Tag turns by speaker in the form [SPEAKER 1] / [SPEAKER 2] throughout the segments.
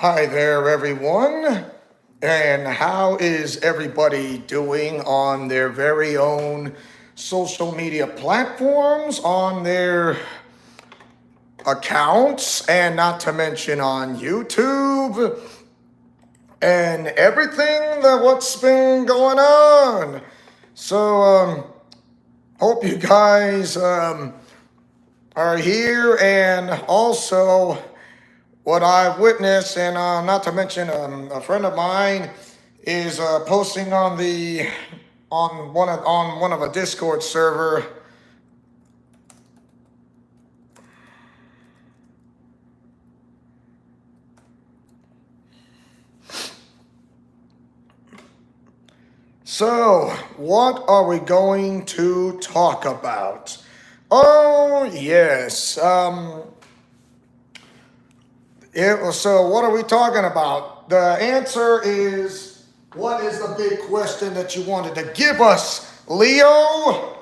[SPEAKER 1] Hi there, everyone. And how is everybody doing on their very own social media platforms, on their accounts, and not to mention on YouTube and everything that what's been going on? So, hope you guys are here, and also what I've witnessed, and not to mention a friend of mine is posting on the on one of a Discord server. So, what are we going to talk about? Oh yes, so what are we talking about? The answer is, what is the big question that you wanted to give us, Leo?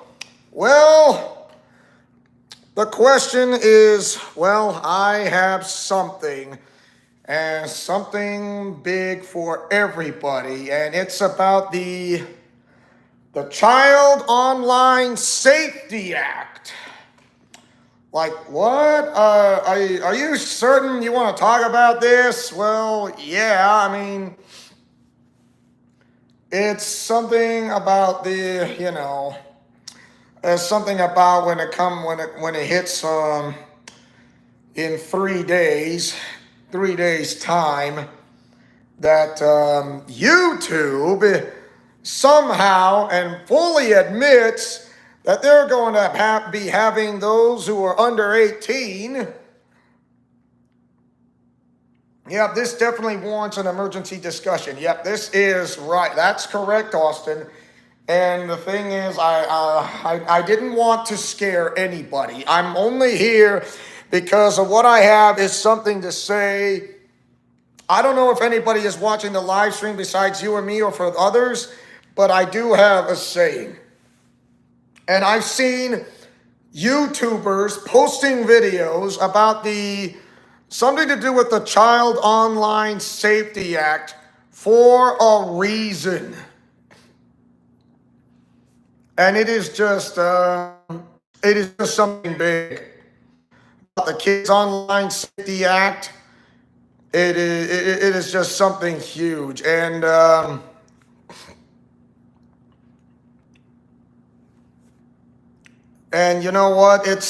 [SPEAKER 1] Well, the question is, well, I have something, and something big for everybody, and it's about the Child Online Safety Act. Like, what? Are you certain you want to talk about this? Well, yeah, I mean, it's something about there's something about when it hits in 3 days time, that YouTube somehow and fully admits that they're going to be having those who are under 18. Yep, this definitely warrants an emergency discussion. Yep, this is right. That's correct, Austin. And the thing is, I didn't want to scare anybody. I'm only here because of what I have is something to say. I don't know if anybody is watching the live stream besides you and me or for others, but I do have a saying. And I've seen YouTubers posting videos about something to do with the Child Online Safety Act for a reason. And it is just something big. The Kids Online Safety Act, it is just something huge. And you know what? It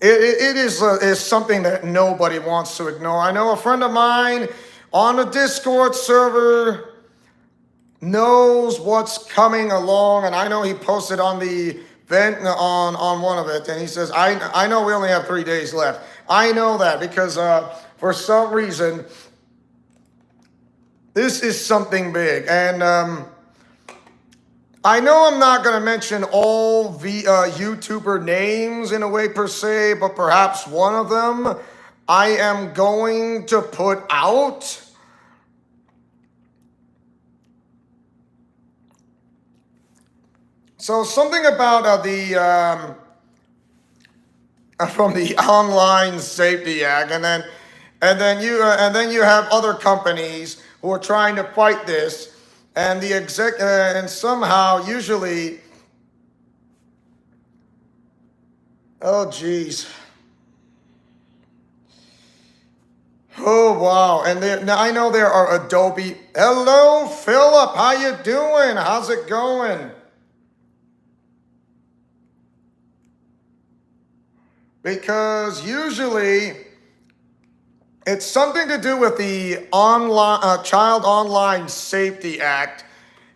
[SPEAKER 1] is something that nobody wants to ignore. I know a friend of mine on a Discord server knows what's coming along, and I know he posted on the event on one of it, and he says, I know we only have 3 days left. I know that because for some reason this is something big, and I know I'm not going to mention all the YouTuber names in a way per se, but perhaps one of them I am going to put out. So something about from the Online Safety Act, and then you have other companies who are trying to fight this. And and somehow, usually, oh geez, oh wow, and now I know there are Adobe. Hello, Philip, how you doing? How's it going? Because usually, it's something to do with the Child Online Safety Act.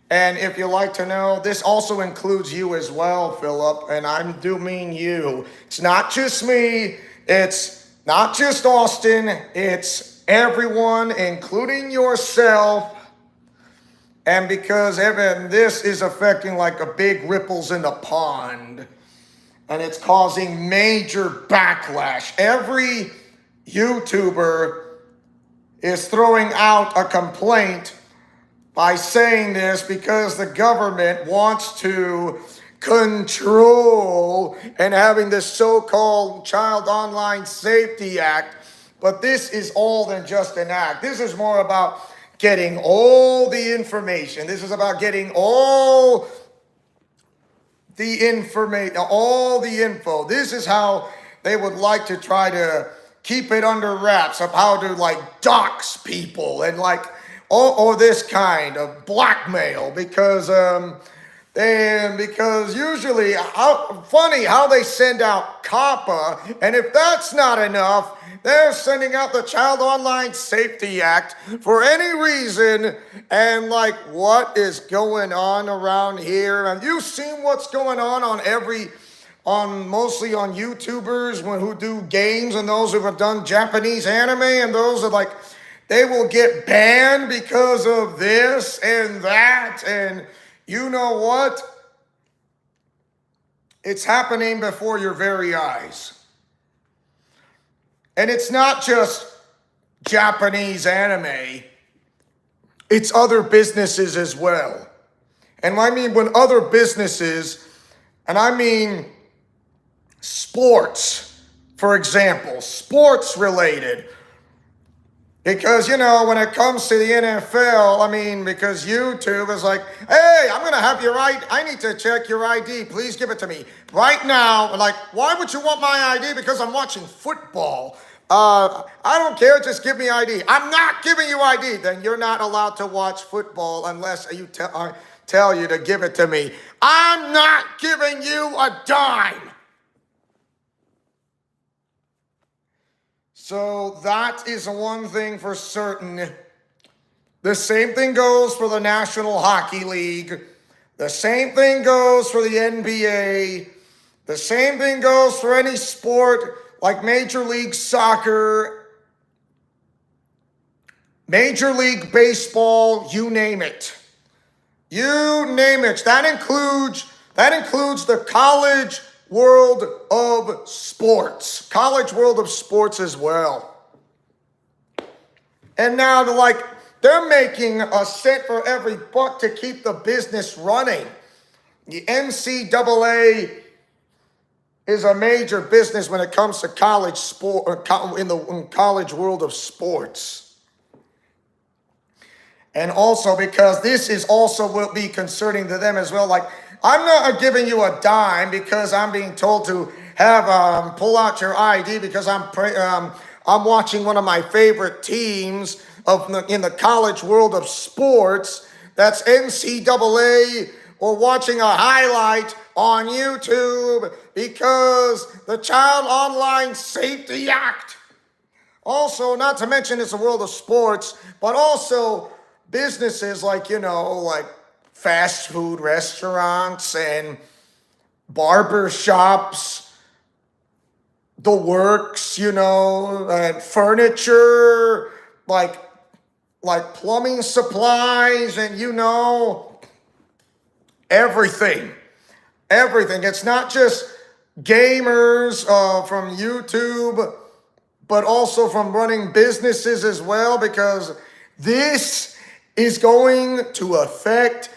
[SPEAKER 1] And if you like to know, this also includes you as well, Philip. And I do mean you. It's not just me. It's not just Austin. It's everyone, including yourself. And because this is affecting like a big ripples in the pond. And it's causing major backlash. Every YouTuber is throwing out a complaint by saying this because the government wants to control and having this so-called Child Online Safety Act. But this is all than just an act. This is more about getting all the information. This is about getting all the information, all the info. This is how they would like to try to keep it under wraps of how to like dox people and like or this kind of blackmail because usually how funny how they send out COPPA, and if that's not enough, they're sending out the Child Online Safety Act for any reason. And like, what is going on around here? Have you seen what's going on mostly on YouTubers who do games, and those who have done Japanese anime, and those are like, they will get banned because of this and that, and you know what? It's happening before your very eyes. And it's not just Japanese anime, it's other businesses as well. And I mean, when other businesses, and I mean sports, for example, sports related. Because, you know, when it comes to the NFL, I mean, because YouTube is like, hey, I'm going to have your ID. I need to check your ID. Please give it to me right now. Like, why would you want my ID? Because I'm watching football. I don't care. Just give me ID. I'm not giving you ID. Then you're not allowed to watch football unless you tell you to give it to me. I'm not giving you a dime. So that is one thing for certain. The same thing goes for the National Hockey League. The same thing goes for the NBA. The same thing goes for any sport like Major League Soccer, Major League Baseball, you name it. You name it. That includes the college world of sports. College world of sports as well. And now they're making a cent for every buck to keep the business running. The NCAA is a major business when it comes to college sport in the college world of sports. And also because this is also will be concerning to them as well. Like, I'm not giving you a dime because I'm being told to have pull out your ID because I'm watching one of my favorite teams in the college world of sports. That's NCAA, or watching a highlight on YouTube because the Child Online Safety Act. Also, not to mention it's a world of sports, but also businesses like, you know, like fast food restaurants and barber shops, the works, you know, and furniture, like plumbing supplies, and you know, everything. It's not just gamers from YouTube, but also from running businesses as well, because this is going to affect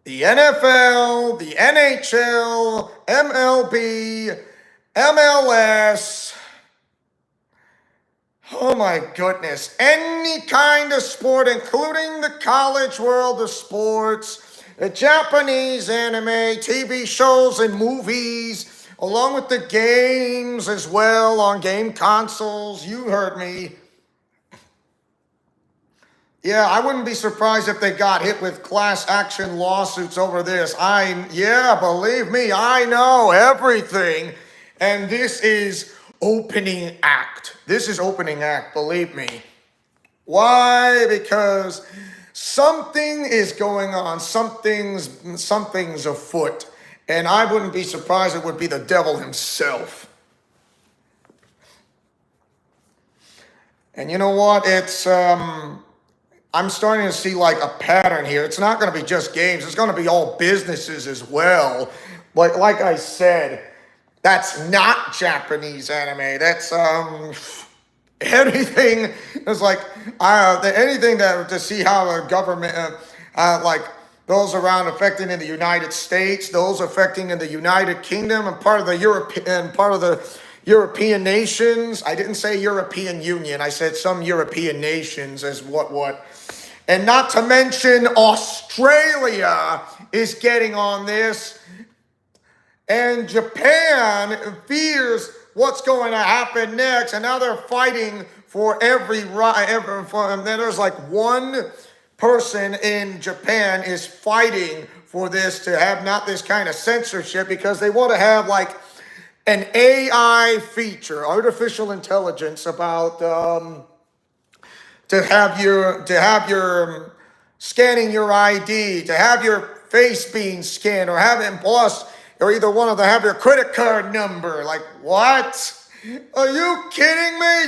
[SPEAKER 1] the NFL, the NHL, MLB, MLS. Oh my goodness. Any kind of sport, including the college world of sports, the Japanese anime, TV shows and movies, along with the games as well on game consoles. You heard me. Yeah, I wouldn't be surprised if they got hit with class action lawsuits over this. Believe me, I know everything. And this is opening act. This is opening act, believe me. Why? Because something is going on. Something's afoot. And I wouldn't be surprised it would be the devil himself. And you know what? I'm starting to see like a pattern here. It's not going to be just games. It's going to be all businesses as well. Like I said, that's not Japanese anime. That's anything. It's like anything that to see how a government those around affecting in the United States, those affecting in the United Kingdom and part of the European nations. I didn't say European Union. I said some European nations as what. And not to mention Australia is getting on this. And Japan fears what's going to happen next. And now they're fighting for every right. And then there's like one person in Japan is fighting for this to have not this kind of censorship because they want to have like an AI feature, artificial intelligence about to have your scanning your ID, to have your face being scanned, or having plus, or either one of them have your credit card number. Like what? Are you kidding me?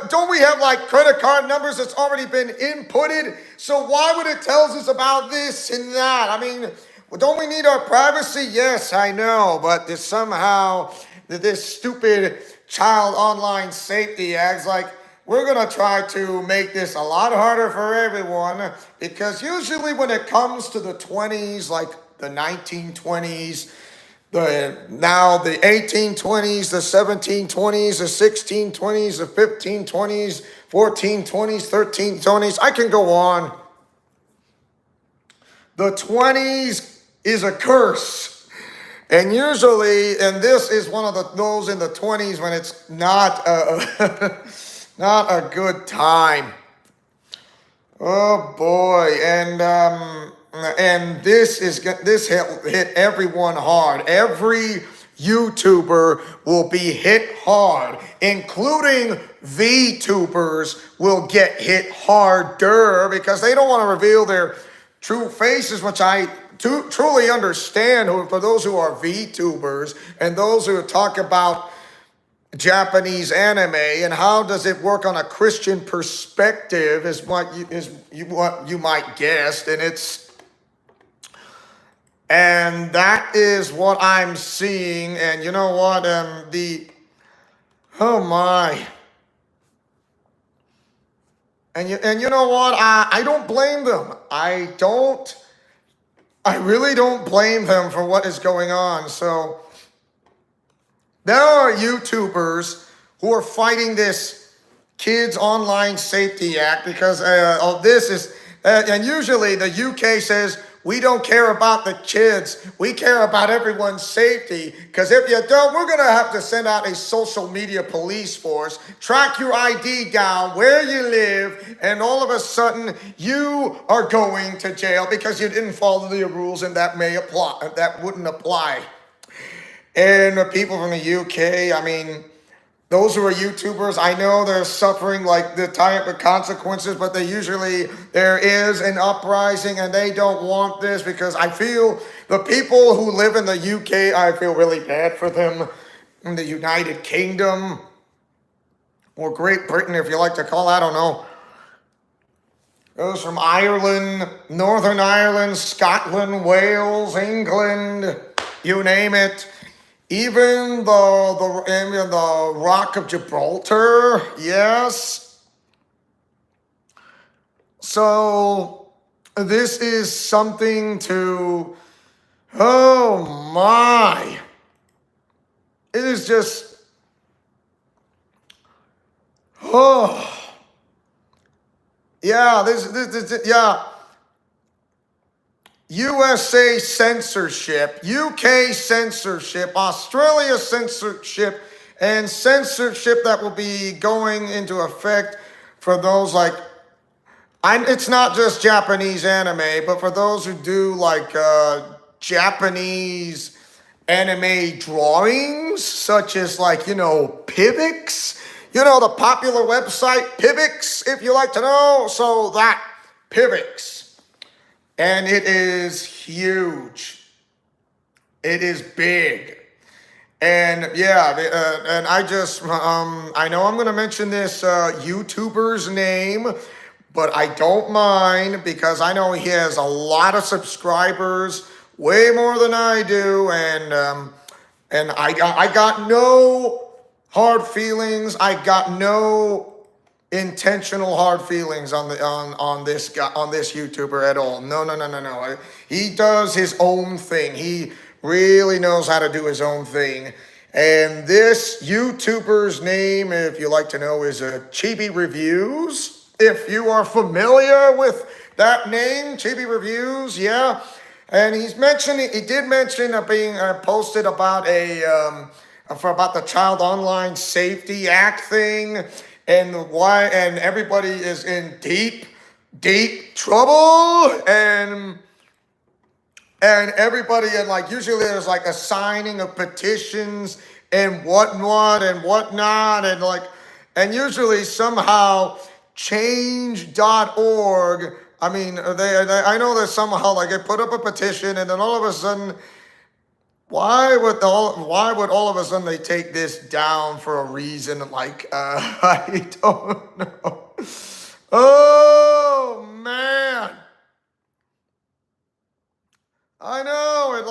[SPEAKER 1] Don't we have like credit card numbers that's already been inputted? So why would it tell us about this and that? I mean, don't we need our privacy? Yes, I know, but somehow this stupid Child Online Safety Act's like, we're going to try to make this a lot harder for everyone, because usually when it comes to the 20s, like the 1920s, now the 1820s, the 1720s, the 1620s, the 1520s, 1420s, 1320s, I can go on. The 20s is a curse. And usually, and this is one of those in the 20s when it's not not a good time. Oh boy, and this hit everyone hard. Every YouTuber will be hit hard, including VTubers will get hit harder because they don't want to reveal their true faces, which I truly understand for those who are VTubers and those who talk about Japanese anime and how does it work on a Christian perspective is what you might guess, and that is what I'm seeing. And you know what? Oh my. And you know what? I don't blame them. I really don't blame them for what is going on. So there are YouTubers who are fighting this Kids Online Safety Act because this is, and usually the UK says, we don't care about the kids. We care about everyone's safety. Because if you don't, we're going to have to send out a social media police force, track your ID down, where you live, and all of a sudden you are going to jail because you didn't follow the rules, and that may apply. That wouldn't apply. And the people from the UK, I mean, those who are YouTubers, I know they're suffering like the type of consequences, but there is an uprising and they don't want this, because I feel the people who live in the UK, I feel really bad for them. In the United Kingdom or Great Britain, if you like to call it, I don't know. Those from Ireland, Northern Ireland, Scotland, Wales, England, you name it. Even the Rock of Gibraltar, yes. So this is something to, oh my. It is just, oh. Yeah, yeah. USA censorship, UK censorship, Australia censorship, and censorship that will be going into effect for those like, it's not just Japanese anime, but for those who do like Japanese anime drawings, such as like, Pivx, the popular website Pivx, if you like to know, so that Pivx. And it is huge. It is big. And yeah, and I just, I know I'm going to mention this YouTuber's name, but I don't mind because I know he has a lot of subscribers, way more than I do. And I got no hard feelings. I got no intentional hard feelings on the on this guy, on this YouTuber at all. No, no, no, no, no. He does his own thing. He really knows how to do his own thing. And this YouTuber's name, if you like to know, is Chibi Reviews. If you are familiar with that name, Chibi Reviews, yeah. And he did mention being posted about about the Child Online Safety Act thing, and why, and everybody is in deep, deep trouble, and everybody, and like usually there's like a signing of petitions and whatnot and whatnot, and like, and usually somehow change.org, I mean, I know that somehow like they put up a petition, and then all of a sudden, why would all of a sudden they take this down for a reason like I don't know. Oh man. I know it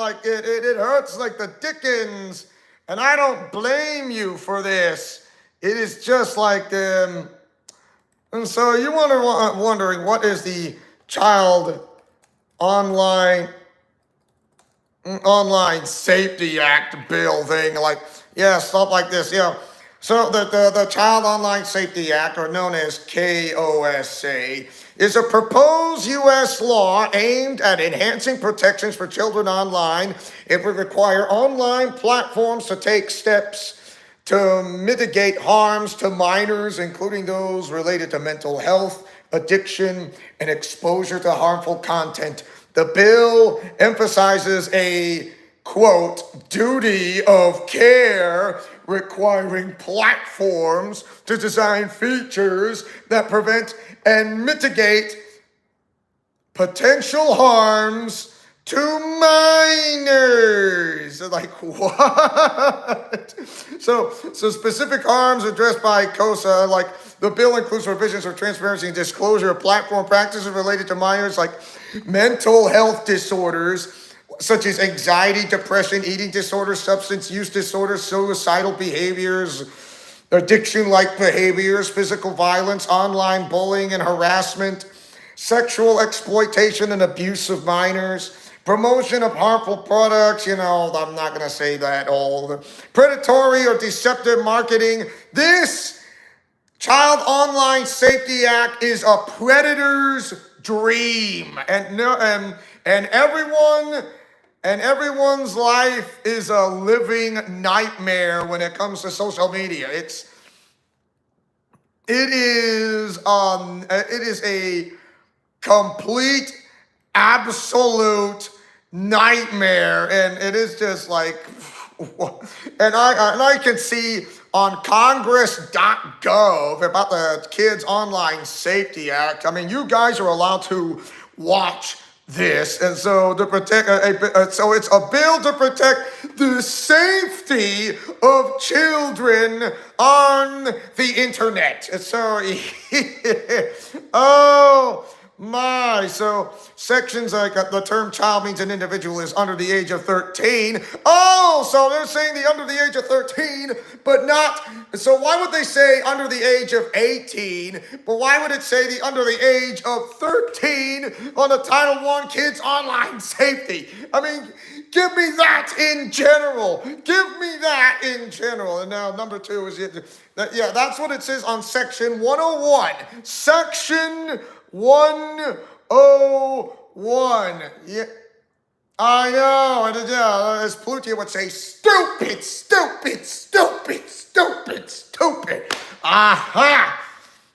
[SPEAKER 1] hurts like the dickens, and I don't blame you for this. It is just like and so you wondering what is the Child Online Safety Act bill thing, like, yeah, stuff like this, yeah. So the Child Online Safety Act, or known as KOSA, is a proposed U.S. law aimed at enhancing protections for children online. It would require online platforms to take steps to mitigate harms to minors, including those related to mental health, addiction, and exposure to harmful content. The bill emphasizes a, quote, duty of care, requiring platforms to design features that prevent and mitigate potential harms to minors. Like, what? So specific harms addressed by KOSA, like the bill includes provisions for transparency and disclosure of platform practices related to minors, like mental health disorders, such as anxiety, depression, eating disorders, substance use disorders, suicidal behaviors, addiction-like behaviors, physical violence, online bullying and harassment, sexual exploitation and abuse of minors, promotion of harmful products, I'm not going to say that all, the predatory or deceptive marketing. This Child Online Safety Act is a predator's dream, and everyone's life is a living nightmare when it comes to social media. It is a complete, absolute nightmare, and it is just like, and I can see on Congress.gov about the Kids Online Safety Act. I mean, you guys are allowed to watch this, and so to protect, so it's a bill to protect the safety of children on the internet. And so, oh my, so sections like the term child means an individual is under the age of 13. Oh, so they're saying the under the age of 13, but not, so why would they say under the age of 18, but why would it say the under the age of 13 on the Title I Kids Online Safety? I mean, give me that in general. Give me that in general. And now number two is, yeah, that's what it says on section 101. Section 101. Yeah, I know. And as Plutia would say, stupid, stupid, stupid, stupid, stupid. Aha!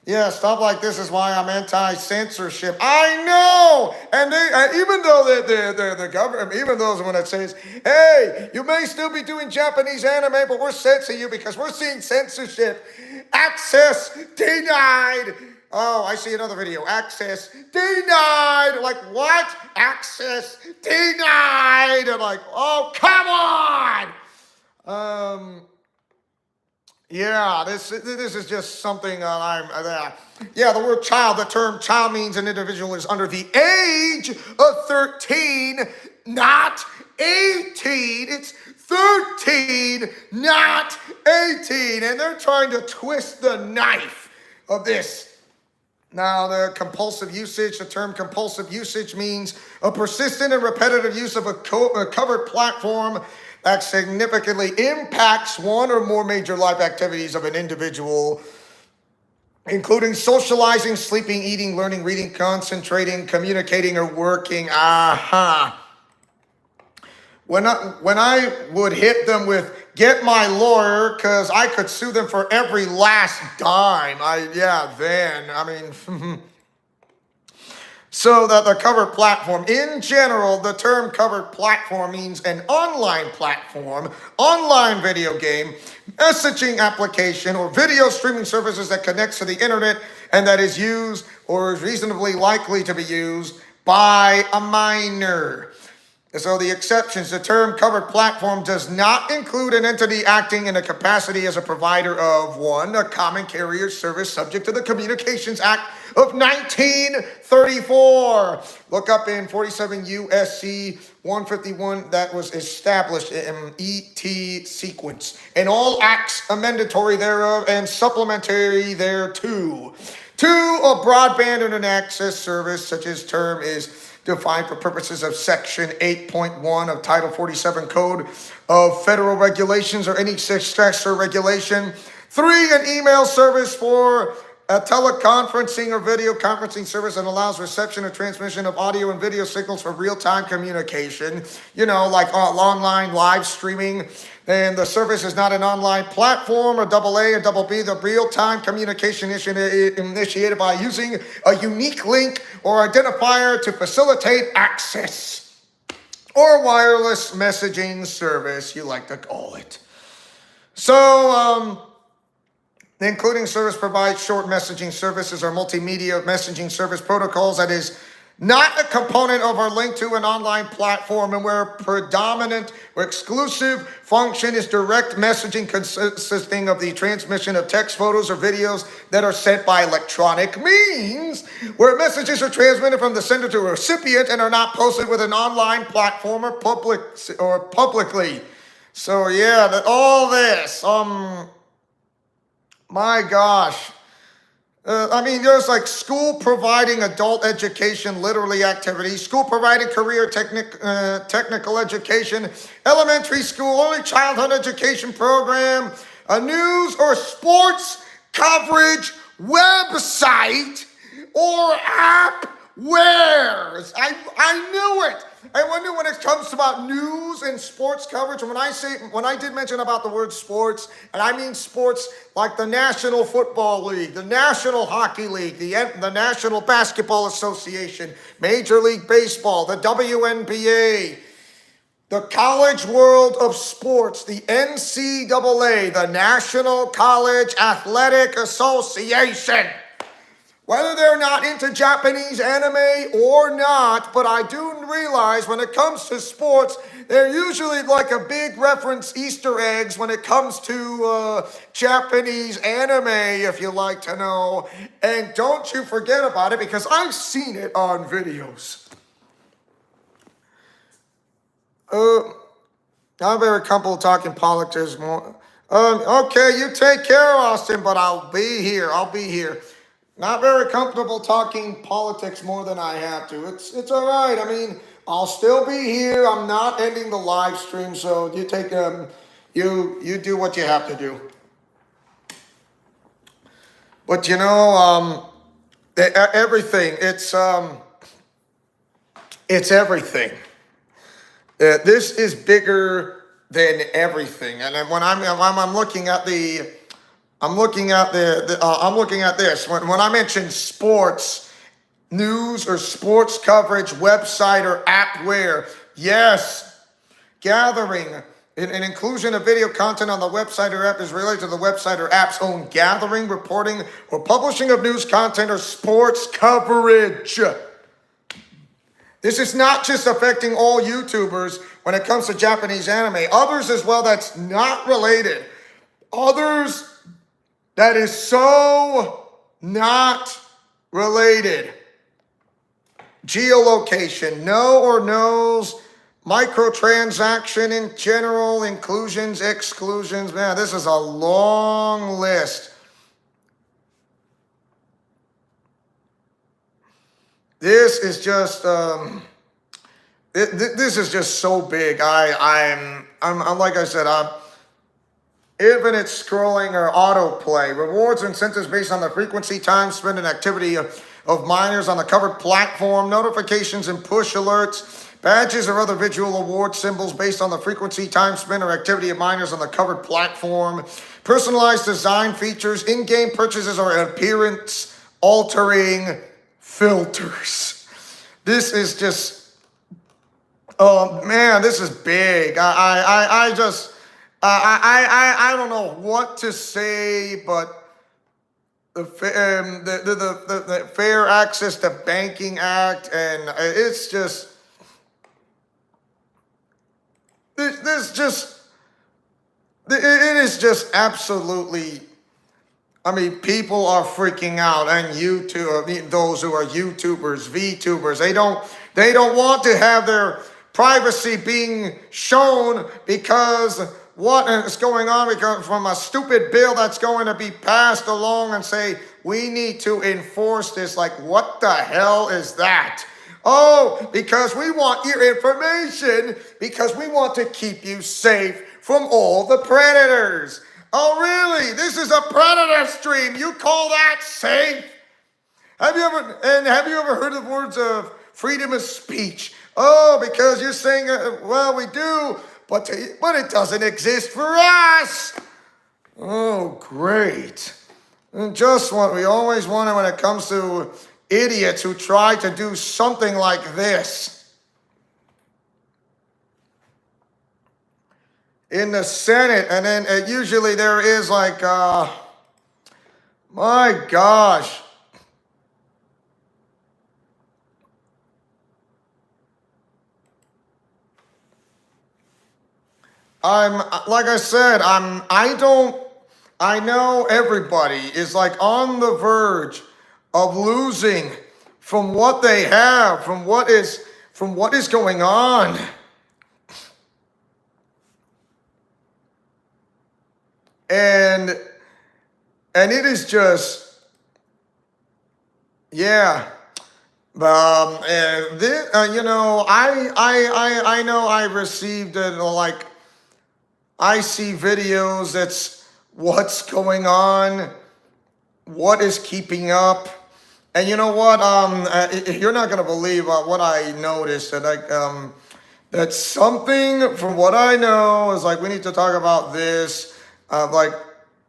[SPEAKER 1] Yeah, stuff like this is why I'm anti-censorship. I know! And even though the government, even those when it says, hey, you may still be doing Japanese anime, but we're censoring you because we're seeing censorship. Access denied. Oh, I see another video. Access denied. Like, what? Access denied. I'm like, oh, come on! Yeah, this is just something yeah, the word child, the term child means an individual is under the age of 13, not 18. It's 13, not 18. And they're trying to twist the knife of this. Now, the term compulsive usage means a persistent and repetitive use of a covered platform that significantly impacts one or more major life activities of an individual, including socializing, sleeping, eating, learning, reading, concentrating, communicating, or working. When I would hit them with get my lawyer, because I could sue them for every last dime. So that the covered platform, in general, the term covered platform means an online platform, online video game, messaging application, or video streaming services that connects to the internet and that is used or is reasonably likely to be used by a minor. So the exceptions, the term covered platform does not include an entity acting in a capacity as a provider of one, a common carrier service subject to the Communications Act of 1934. Look up in 47 U.S.C. 151 that was established in ET sequence. And all acts amendatory thereof and supplementary thereto. To a broadband internet access service such as term is defined for purposes of Section 8.1 of Title 47 Code of Federal Regulations or any successor regulation. 3, an email service for a teleconferencing or video conferencing service that allows reception or transmission of audio and video signals for real-time communication, like online live streaming. And the service is not an online platform, or AA and BB, the real-time communication initiated by using a unique link or identifier to facilitate access, or wireless messaging service, you like to call it. So, the including service provides short messaging services or multimedia messaging service protocols that is not a component of or linked to an online platform, and where predominant or exclusive function is direct messaging consisting of the transmission of text, photos, or videos that are sent by electronic means, where messages are transmitted from the sender to a recipient and are not posted with an online platform or publicly. So yeah, all this, my gosh. There's like school providing adult education, literally activities, school providing career technical education, elementary school, early childhood education program, a news or sports coverage website or app. Where's? I knew it. I wonder when it comes about news and sports coverage, when I did mention about the word sports, and I mean sports like the National Football League, the National Hockey League, the National Basketball Association, Major League Baseball, the WNBA, the College World of Sports, the NCAA, the National College Athletic Association. Whether they're not into Japanese anime or not, but I do realize when it comes to sports, they're usually like a big reference Easter eggs when it comes to Japanese anime, if you like to know. And don't you forget about it, because I've seen it on videos. I'm very comfortable talking politics more. Okay, you take care, Austin, but I'll be here. Not very comfortable talking politics more than I have to. It's all right. I'll still be here. I'm not ending the live stream, so you take you do what you have to do. But everything. It's everything. This is bigger than everything. And then when I'm looking at this. When I mention sports, news or sports coverage, website or appware, yes, gathering, an inclusion of video content on the website or app is related to the website or app's own gathering, reporting, or publishing of news content or sports coverage. This is not just affecting all YouTubers when it comes to Japanese anime. Others as well that's not related. Others that is so not related. Geolocation, no or no's, microtransaction in general, inclusions, exclusions. Man, this is a long list. this is just this is just so big. I'm like I said, I'm infinite scrolling or autoplay. Rewards and incentives based on the frequency, time spent, and activity of minors on the covered platform. Notifications and push alerts. Badges or other visual award symbols based on the frequency, time spent, or activity of minors on the covered platform. Personalized design features, in-game purchases, or appearance-altering filters. This is just, oh man, this is big. I just, I don't know what to say, but the Fair Access to Banking Act, and it's just, this just, it is just absolutely, I mean, people are freaking out, and YouTube, those who are YouTubers, VTubers, they don't want to have their privacy being shown because what is going on because from a stupid bill that's going to be passed along and say, we need to enforce this. Like, what the hell is that? Oh, because we want your information because we want to keep you safe from all the predators. Oh, really? This is a predator stream. You call that safe? Have you ever heard the words of freedom of speech? Oh, because you're saying, well, we do, but it doesn't exist for us. Oh, great. And just what we always wanted when it comes to idiots who try to do something like this. In the Senate, and then usually there is like, my gosh. Like I said, I know everybody is like on the verge of losing from what they have, from what is going on. And it is just, yeah. You know, I know I received like, I see videos that's what's going on, what is keeping up. And you know what? You're not gonna believe what I noticed. That something from what I know is like we need to talk about this. Like,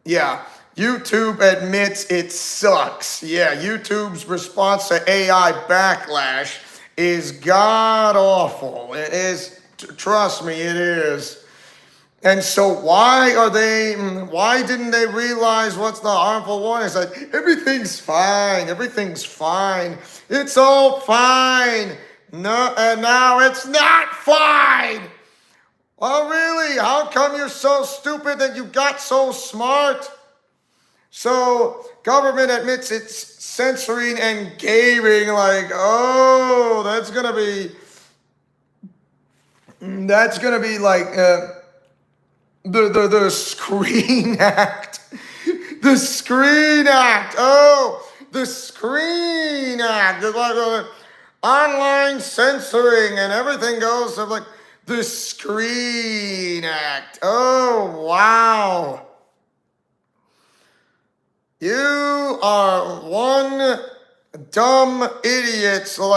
[SPEAKER 1] yeah, YouTube admits it sucks. Yeah, YouTube's response to AI backlash is god awful. It is. Trust me, it is. And so why didn't they realize what's the harmful one? It's like, everything's fine, it's all fine. No, and now it's not fine. Oh, really? How come you're so stupid that you got so smart? So government admits it's censoring and gaming, like, oh, that's gonna be like, the Screen Act. The Screen Act. Oh, the Screen Act. It's like online censoring and everything goes. I'm like, the Screen Act. Oh, wow. You are one dumb idiot. So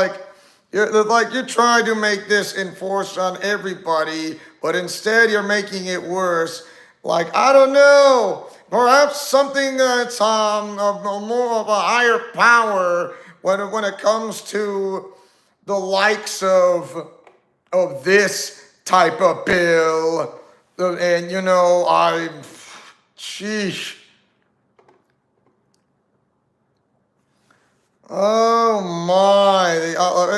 [SPEAKER 1] you're trying to make this enforced on everybody, but instead you're making it worse. Like, I don't know, perhaps something that's more of a higher power when it comes to the likes of this type of bill. And you know, sheesh. Oh my!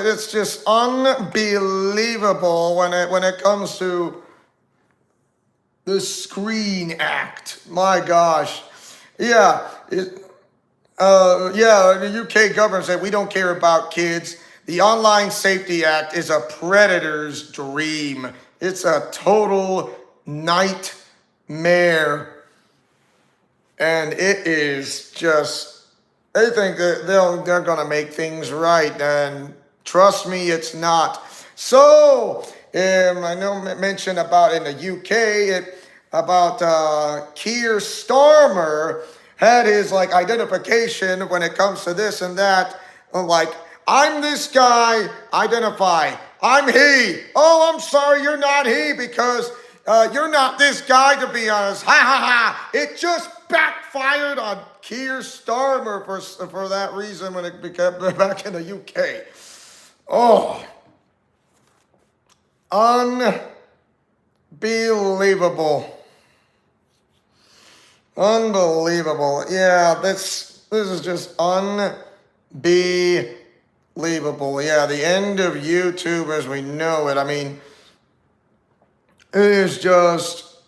[SPEAKER 1] It's just unbelievable when it comes to the Screen Act. My gosh, yeah, the UK government said we don't care about kids. The Online Safety Act is a predator's dream. It's a total nightmare, and it is just. They think that they're gonna make things right, and trust me, it's not. So, I know mentioned about in the UK about Keir Starmer had his like identification when it comes to this and that. Like, I'm this guy, identify. I'm he. Oh, I'm sorry, you're not he because you're not this guy, to be honest. Ha ha ha. It just backfired on Keir Starmer for that reason when it became back in the UK. Oh, unbelievable. Unbelievable. Yeah, this is just unbelievable. Yeah, the end of YouTube as we know it. I mean, it is just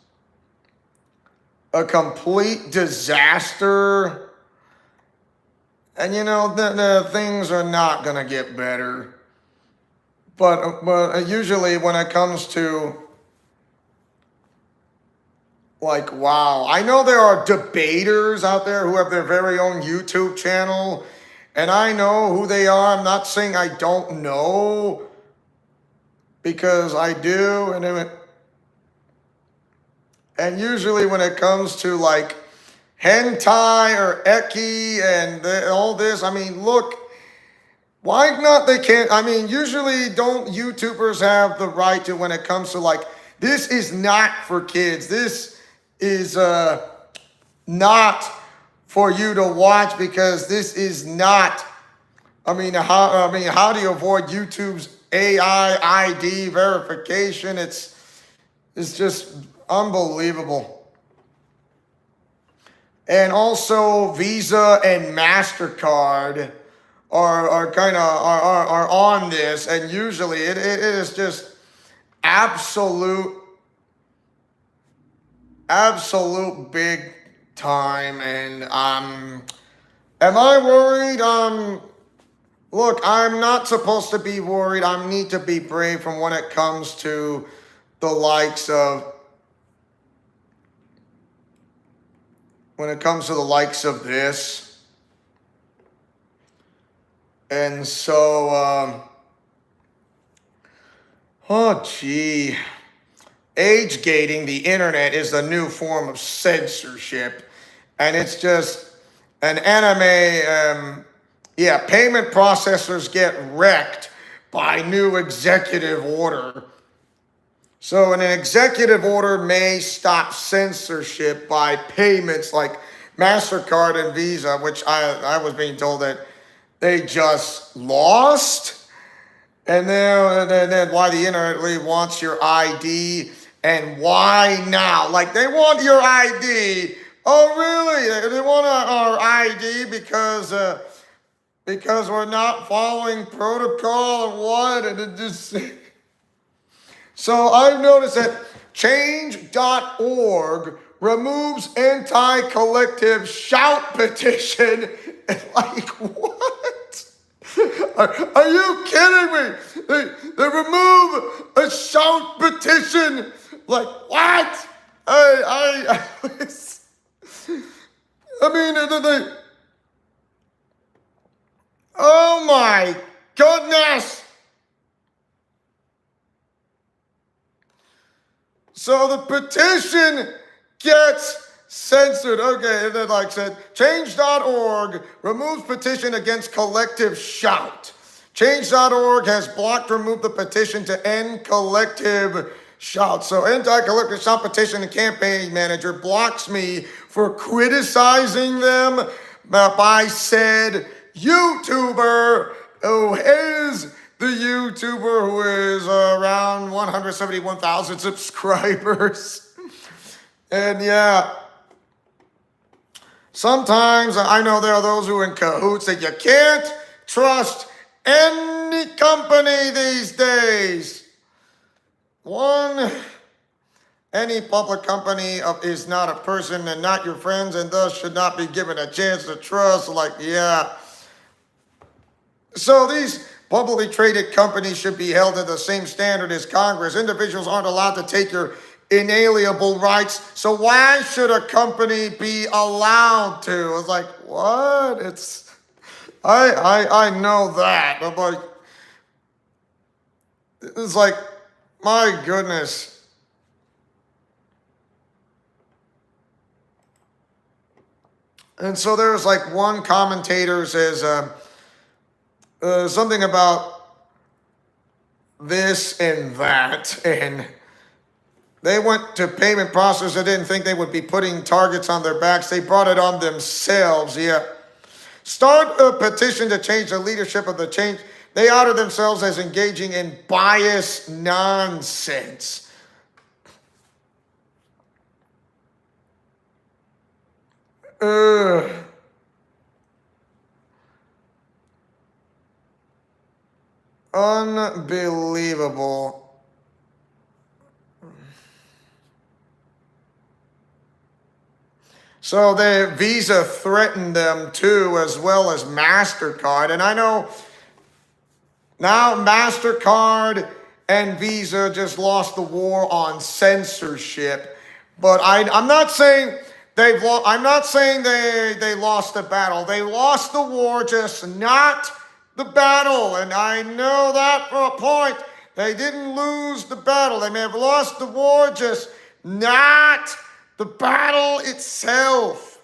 [SPEAKER 1] a complete disaster. And you know, the things are not going to get better. But usually when it comes to like, wow, I know there are debaters out there who have their very own YouTube channel, and I know who they are. I'm not saying I don't know, because I do, and usually when it comes to like hentai or eki and all this, I mean, look, why not? They can't. I mean, usually don't YouTubers have the right to, when it comes to like, this is not for kids. This is not for you to watch, because this is not. How do you avoid YouTube's AI ID verification? It's just unbelievable. And also Visa and MasterCard are kind of are on this, and usually it is just absolute big time. And am I worried? Look, I'm not supposed to be worried. I need to be brave from when it comes to the likes of this. And so, oh gee, age gating the internet is the new form of censorship, and it's just an anime. Payment processors get wrecked by new executive order. So an executive order may stop censorship by payments like MasterCard and Visa, which I was being told that they just lost. And then why the internet really wants your ID, and why now? Like, they want your ID. Oh, really? They want our ID because we're not following protocol and what? And it just... So I've noticed that change.org removes anti-collective shout petition. Like, what? Are you kidding me? They remove a shout petition. Like, what? I mean, oh my goodness. So the petition gets censored. Okay, and then like said, change.org removes petition against collective shout. Change.org has blocked or removed the petition to end collective shout. So anti-collective shout petition and campaign manager blocks me for criticizing them by said YouTuber who is the YouTuber who is around 171,000 subscribers. And yeah, sometimes I know there are those who are in cahoots that you can't trust any company these days. Any public company is not a person and not your friends, and thus should not be given a chance to trust. Like, yeah. So these publicly traded companies should be held to the same standard as Congress. Individuals aren't allowed to take your inalienable rights. So why should a company be allowed to? It's like, what? It's I know that. I'm like, it's like, my goodness. And so there's like one commentator says something about this and that, and they went to payment processors that didn't think they would be putting targets on their backs. They brought it on themselves. Yeah. Start a petition to change the leadership of the change. They honor themselves as engaging in bias nonsense. Ugh. Unbelievable. So the Visa threatened them too, as well as MasterCard. And I know now MasterCard and Visa just lost the war on censorship. But I'm not saying I'm not saying they lost the battle. They lost the war, just not the battle. And I know that for a point. They didn't lose the battle. They may have lost the war, just not the battle itself.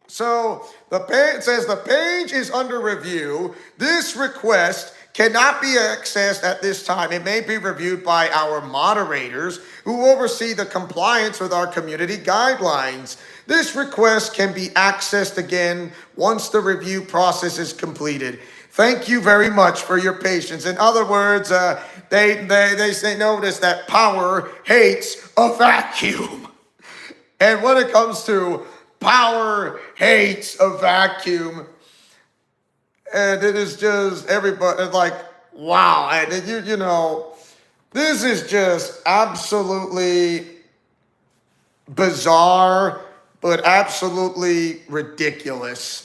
[SPEAKER 1] So it says the page is under review. This request cannot be accessed at this time. It may be reviewed by our moderators who oversee the compliance with our community guidelines. This request can be accessed again once the review process is completed. Thank you very much for your patience. In other words, they say notice that power hates a vacuum. And when it comes to power hates a vacuum, and it is just everybody like, wow. And you know, this is just absolutely bizarre, but absolutely ridiculous.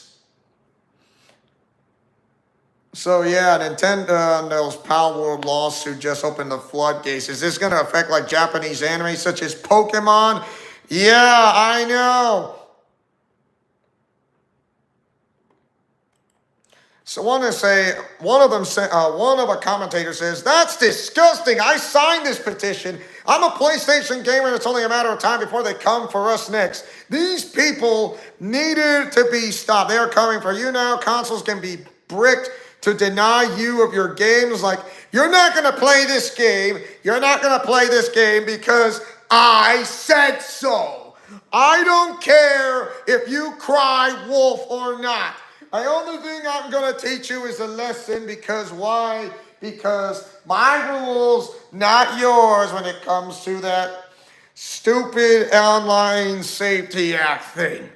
[SPEAKER 1] So yeah, Nintendo's Palworld lawsuit just opened the floodgates. Is this going to affect like Japanese anime such as Pokemon? Yeah, I know. So one of a commentator says, that's disgusting. I signed this petition. I'm a PlayStation gamer, and it's only a matter of time before they come for us next. These people needed to be stopped. They are coming for you now. Consoles can be bricked to deny you of your games. Like, you're not going to play this game. You're not going to play this game because I said so. I don't care if you cry wolf or not. The only thing I'm going to teach you is a lesson, because why? Because my rules, not yours, when it comes to that stupid Online Safety Act thing.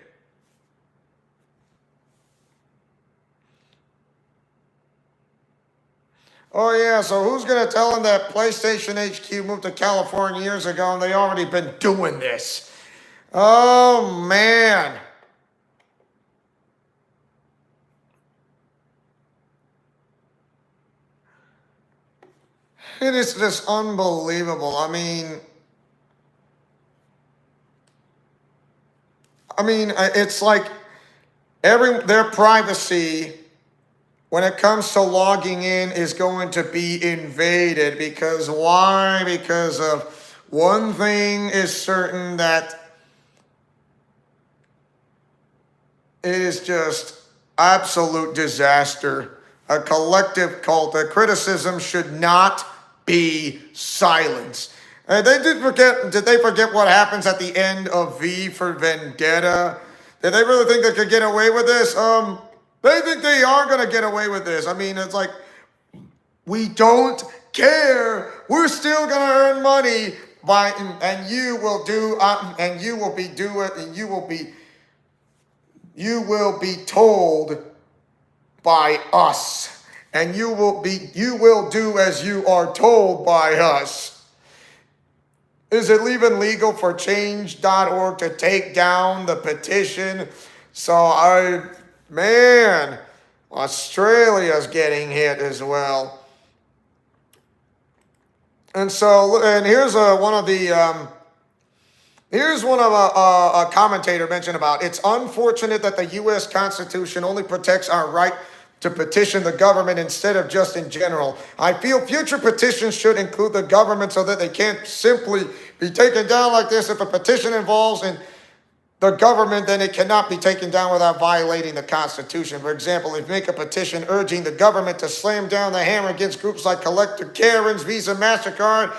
[SPEAKER 1] Oh yeah, so who's going to tell them that PlayStation HQ moved to California years ago and they already been doing this? Oh man. It is just unbelievable. I mean, it's like their privacy when it comes to logging in is going to be invaded. Because why? Because of one thing is certain, that it is just absolute disaster. A collective cult. A criticism should not be silenced. Did they forget what happens at the end of V for Vendetta? Did they really think they could get away with this? They think they are going to get away with this. I mean, it's like, we don't care. We're still going to earn money and you will do, and you will be told by us. And you will do as you are told by us. Is it even legal for change.org to take down the petition? So Australia's getting hit as well. And here's one of the Here's one of a commentator mentioned about it's unfortunate that the U.S. Constitution only protects our right to petition the government instead of just in general. I feel future petitions should include the government so that they can't simply be taken down like this. If a petition involves in the government, then it cannot be taken down without violating the Constitution. For example, if you make a petition urging the government to slam down the hammer against groups like Collective Karens, Visa, MasterCard,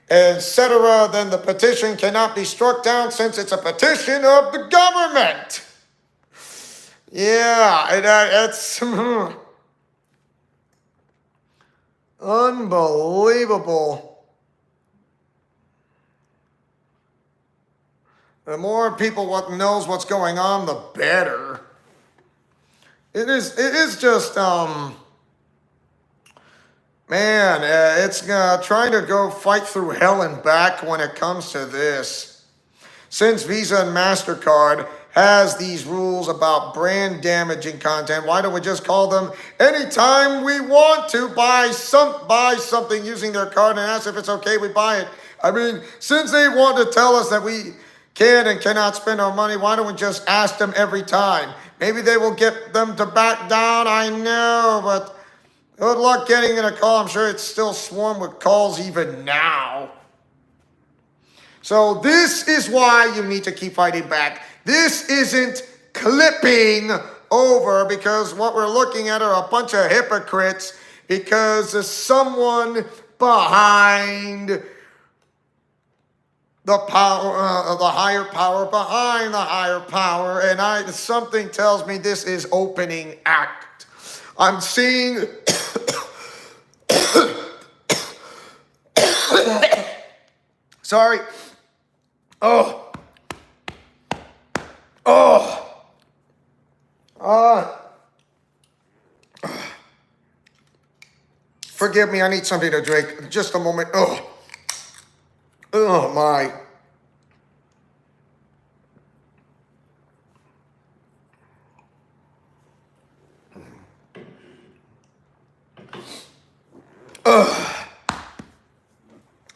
[SPEAKER 1] etc., then the petition cannot be struck down since it's a petition of the government. Yeah, it's unbelievable. The more people knows what's going on, the better. It is just, man, it's trying to go fight through hell and back when it comes to this. Since Visa and MasterCard has these rules about brand damaging content, why don't we just call them anytime we want to buy something using their card and ask if it's okay we buy it? I mean, since they want to tell us that we can and cannot spend our money, why don't we just ask them every time? Maybe they will get them to back down, I know, but good luck getting in a call. I'm sure it's still swarmed with calls even now. So this is why you need to keep fighting back. This isn't clipping over, because what we're looking at are a bunch of hypocrites, because there's someone behind the power, the higher power behind the higher power, and something tells me this is opening act. I'm seeing sorry. Oh. Forgive me, I need something to drink. Just a moment. Oh my.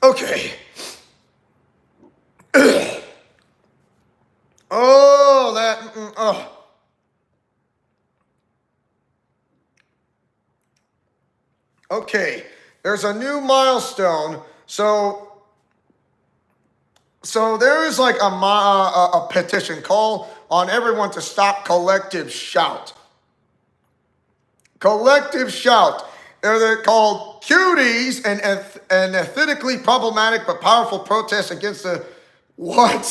[SPEAKER 1] Okay. Okay, there's a new milestone. So there is like a petition call on everyone to stop collective shout. Collective shout. They're called cuties and ethically problematic but powerful protests against the what?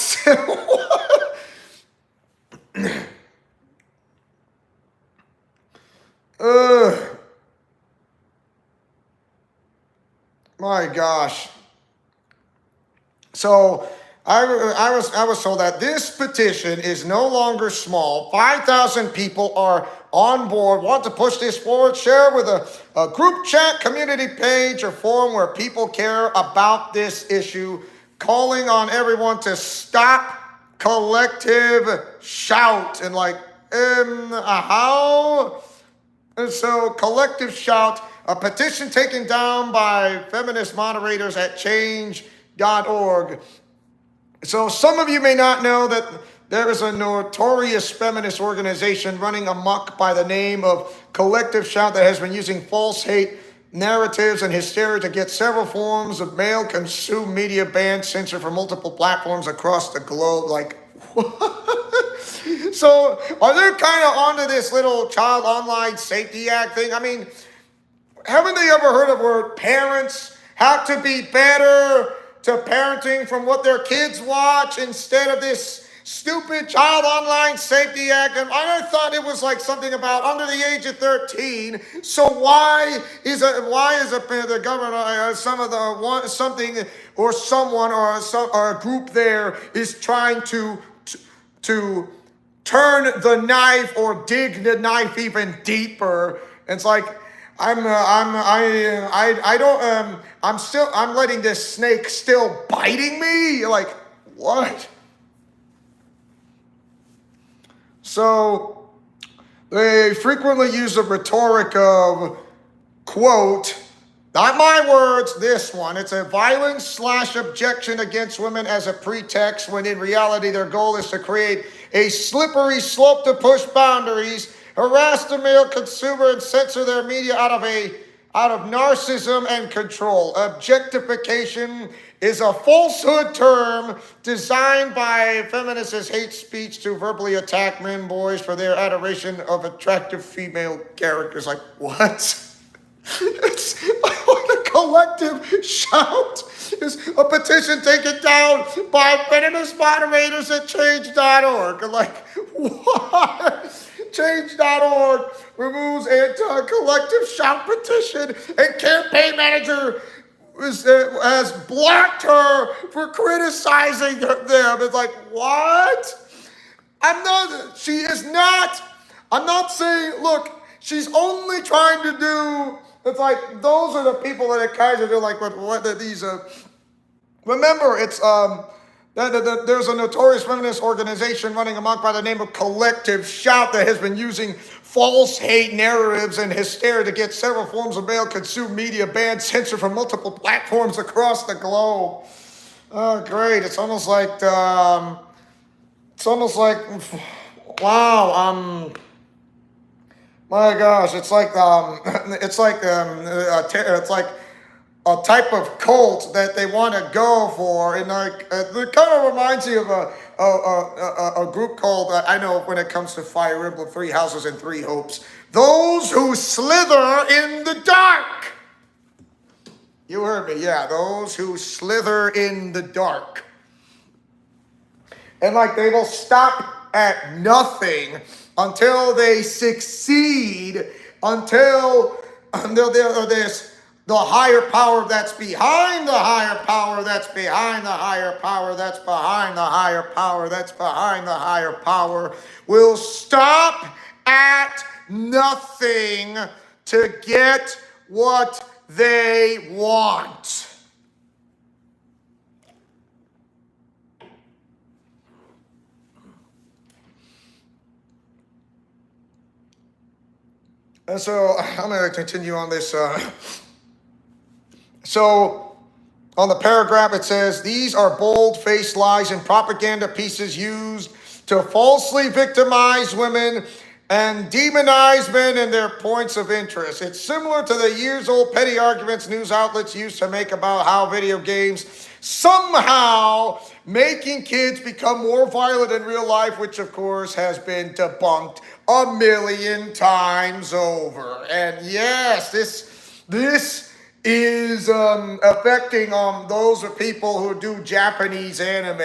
[SPEAKER 1] My gosh. So I was told that this petition is no longer small. 5,000 people are on board, want to push this forward. Share with a group chat, community page, or forum where people care about this issue, calling on everyone to stop collective shout. And like, how? And so collective shout, a petition taken down by feminist moderators at change.org. So some of you may not know that there is a notorious feminist organization running amok by the name of Collective Shout that has been using false hate narratives and hysteria to get several forms of male consumed media banned, censored from multiple platforms across the globe. Like, what? So are they kind of onto this little Child Online Safety Act thing? I mean, haven't they ever heard of where parents have to be better to parenting from what their kids watch instead of this stupid Child Online Safety Act? And I thought it was like something about under the age of 13. So why is the government, something or someone or a group there is trying to turn the knife or dig the knife even deeper? It's like, I'm letting this snake still biting me? Like, what? So they frequently use the rhetoric of, quote, Not my words, this one. It's a violence slash objection against women as a pretext when in reality their goal is to create a slippery slope to push boundaries, harass the male consumer, and censor their media out of narcissism and control. Objectification is a falsehood term designed by feminists as hate speech to verbally attack men, boys for their adoration of attractive female characters. Like, what? It's like a collective shout. Is a petition taken down by feminist moderators at change.org. Like, what? Change.org removes anti-collective shout petition, and campaign manager has blocked her for criticizing them. It's like, what? She is not, I'm not saying, look, she's only trying to do, it's like, those are the people that are kind of do, like, what these, remember, it's, there's a notorious feminist organization running amok by the name of Collective Shout that has been using false hate narratives and hysteria to get several forms of male-consumed media banned, censored from multiple platforms across the globe. Oh, great. It's almost like, wow, my gosh, it's like a type of cult that they want to go for, and like it kind of reminds me of a group called I know when it comes to Fire Emblem, Three Houses and Three Hopes, those who slither in the dark. You heard me, yeah, those who slither in the dark, and like they will stop at nothing until they succeed, until there's the higher power that's behind the higher power that's behind the higher power that's behind the higher power that's behind the higher power will stop at nothing to get what they want. And so I'm going to continue on this. So on the paragraph, it says, these are bold-faced lies and propaganda pieces used to falsely victimize women and demonize men and their points of interest. It's similar to the years-old petty arguments news outlets used to make about how video games somehow making kids become more violent in real life, which of course has been debunked a million times over. And yes, this is affecting those of people who do Japanese anime.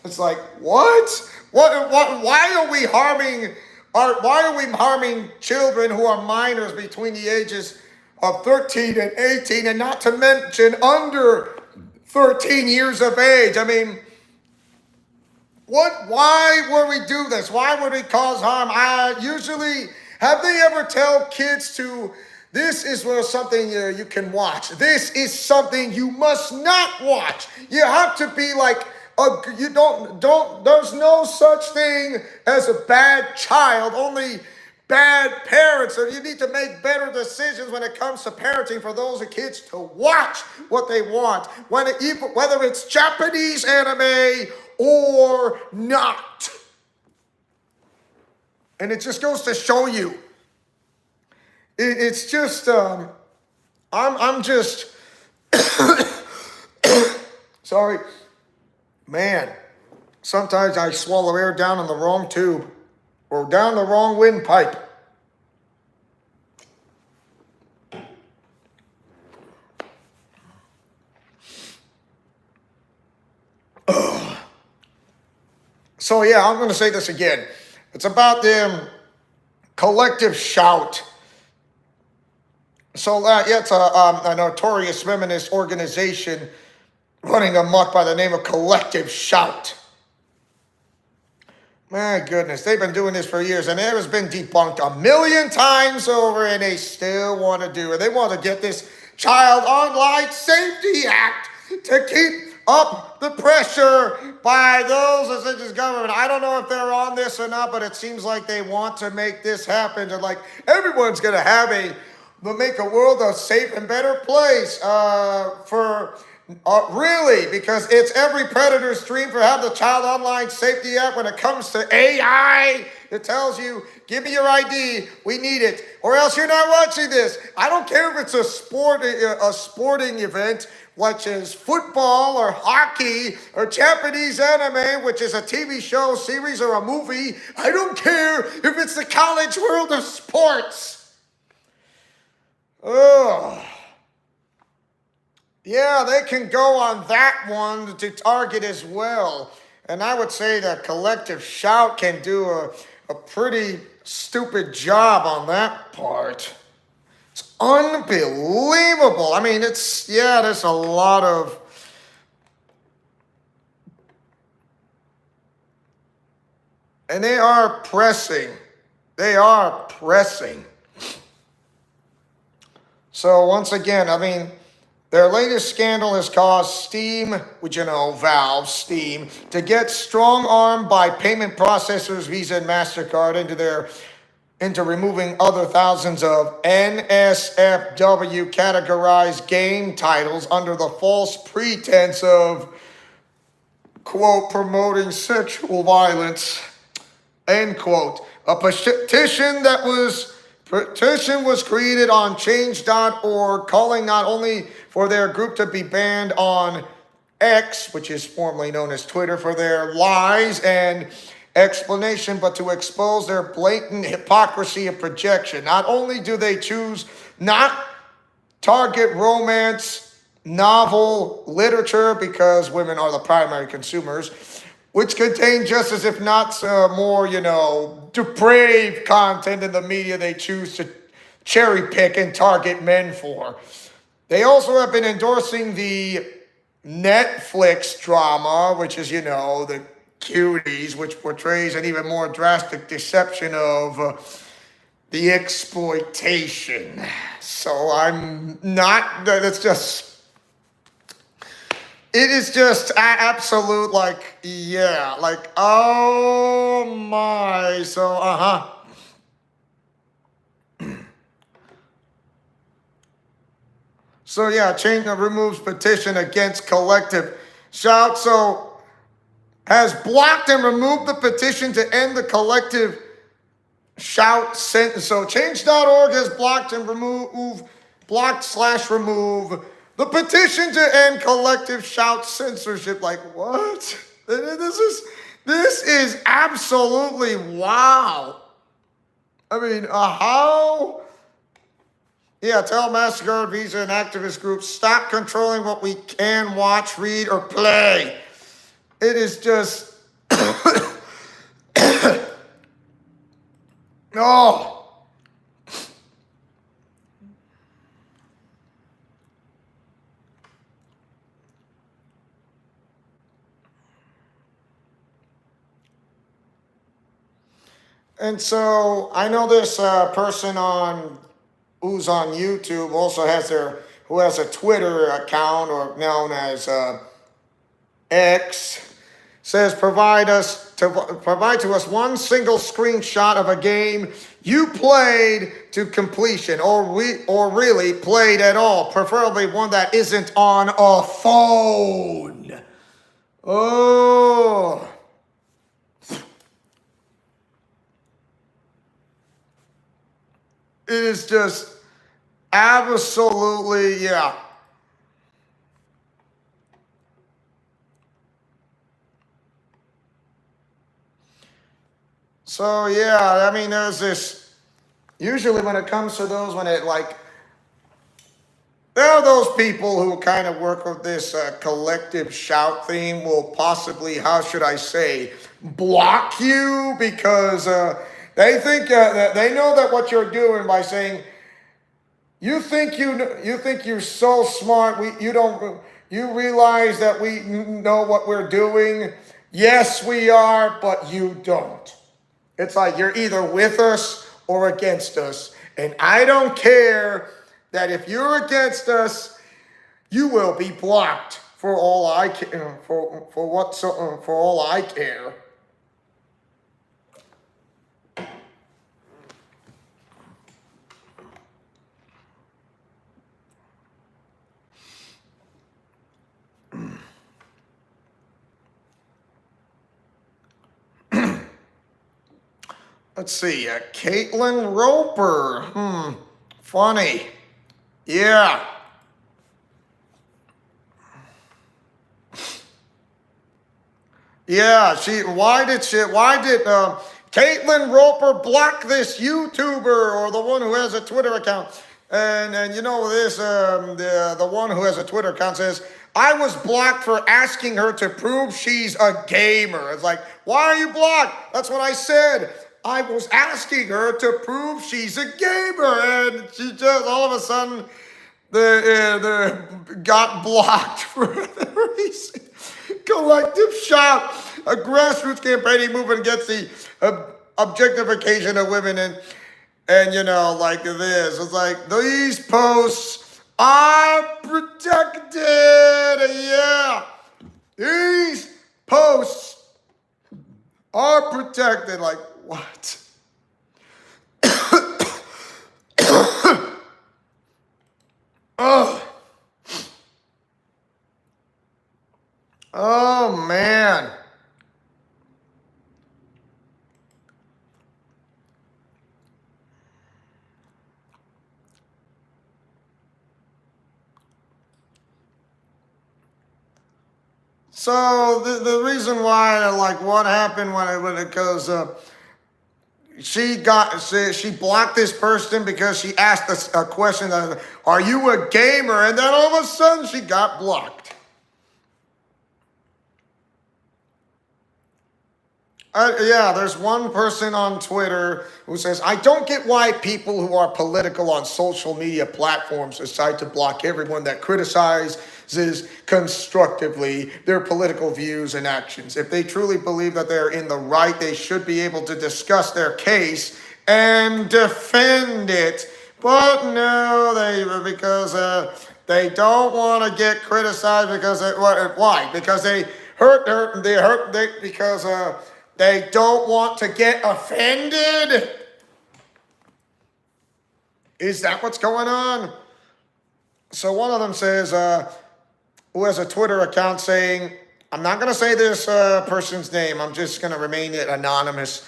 [SPEAKER 1] It's like, what? Why are we harming children who are minors between the ages of 13 and 18, and not to mention under 13 years of age? I mean, why would we do this? Why would we cause harm? Have they ever tell kids to, this is something you can watch. This is something you must not watch. You have to be like, there's no such thing as a bad child, only bad parents. So you need to make better decisions when it comes to parenting for those kids to watch what they want, whether it's Japanese anime or not. And it just goes to show you, it's just, I'm just, sorry, man, sometimes I swallow air down in the wrong tube or down the wrong windpipe. So yeah, I'm going to say this again. It's about them collective shout. So it's a notorious feminist organization running amok by the name of Collective Shout. My goodness, they've been doing this for years, and it has been debunked a million times over, and they still want to do it. They want to get this Child Online Safety Act to keep up the pressure by those such as government. I don't know if they're on this or not, but it seems like they want to make this happen. And like everyone's going to have a make a world a safe and better place for really, because it's every predator's dream to have the Child Online Safety Act when it comes to AI. It tells you, give me your ID, we need it, or else you're not watching this. I don't care if it's a sporting event, which is football or hockey or Japanese anime, which is a TV show, series, or a movie. I don't care if it's the college world of sports. Ugh. Yeah, they can go on that one to target as well. And I would say that Collective Shout can do a pretty stupid job on that part. It's unbelievable. I mean, there's a lot of... And they are pressing. They are pressing. So once again, I mean... Their latest scandal has caused Steam, which Valve, Steam, to get strong-armed by payment processors Visa and MasterCard into removing other thousands of NSFW categorized game titles under the false pretense of, quote, promoting sexual violence, end quote. A petition was created on change.org calling not only for their group to be banned on X, which is formerly known as Twitter, for their lies and explanation, but to expose their blatant hypocrisy and projection. Not only do they choose not target romance, novel, literature, because women are the primary consumers, which contain just as if not more, depraved content in the media they choose to cherry pick and target men for. They also have been endorsing the Netflix drama, which is, the Cuties, which portrays an even more drastic deception of the exploitation. So I'm not, that's just... It is just absolute, oh my, so, So yeah, change removes petition against Collective Shout. So has blocked and removed the petition to end the Collective Shout sentence. So change.org has blocked and remove the petition to end Collective Shout censorship. Like, what? This is absolutely wow. I mean, how? Yeah, tell MasterCard, Visa, and activist groups, stop controlling what we can watch, read, or play. It is just... oh. And so I know this person who's on YouTube who has a Twitter account, or known as X, says provide to us one single screenshot of a game you played to completion, or really played at all, preferably one that isn't on a phone. Oh. It is just absolutely, yeah. So, yeah, I mean, there's this, usually when it comes to those, there are those people who kind of work with this Collective Shout theme will possibly, how should I say, block you, because they think that they know that what you're doing by saying, you think you're so smart, you realize that we know what we're doing. Yes, we are, but you don't. It's like you're either with us or against us. And I don't care that if you're against us, you will be blocked for all I care. For all I care. Let's see, Caitlin Roper. Funny. Yeah. Yeah, why did Caitlin Roper block this YouTuber or the one who has a Twitter account? And you know this, the one who has a Twitter account says, I was blocked for asking her to prove she's a gamer. It's like, why are you blocked? That's what I said. I was asking her to prove she's a gamer, and she just all of a sudden the got blocked for the reason. Collective shout, a grassroots campaigning movement against the objectification of women, and you know, like this. It's like these posts are protected. Yeah, these posts are protected. Like what? Oh. Oh man. So the reason why, like, what happened when it goes she blocked this person because she asked a question of, are you a gamer? And then all of a sudden she got blocked. Yeah, there's one person on Twitter who says, I don't get why people who are political on social media platforms decide to block everyone that criticizes constructively their political views and actions. If they truly believe that they're in the right, they should be able to discuss their case and defend it. But no, because they don't want to get criticized because why? Because because they don't want to get offended. Is that what's going on? So one of them says, who has a Twitter account saying, I'm not going to say this person's name. I'm just going to remain it anonymous.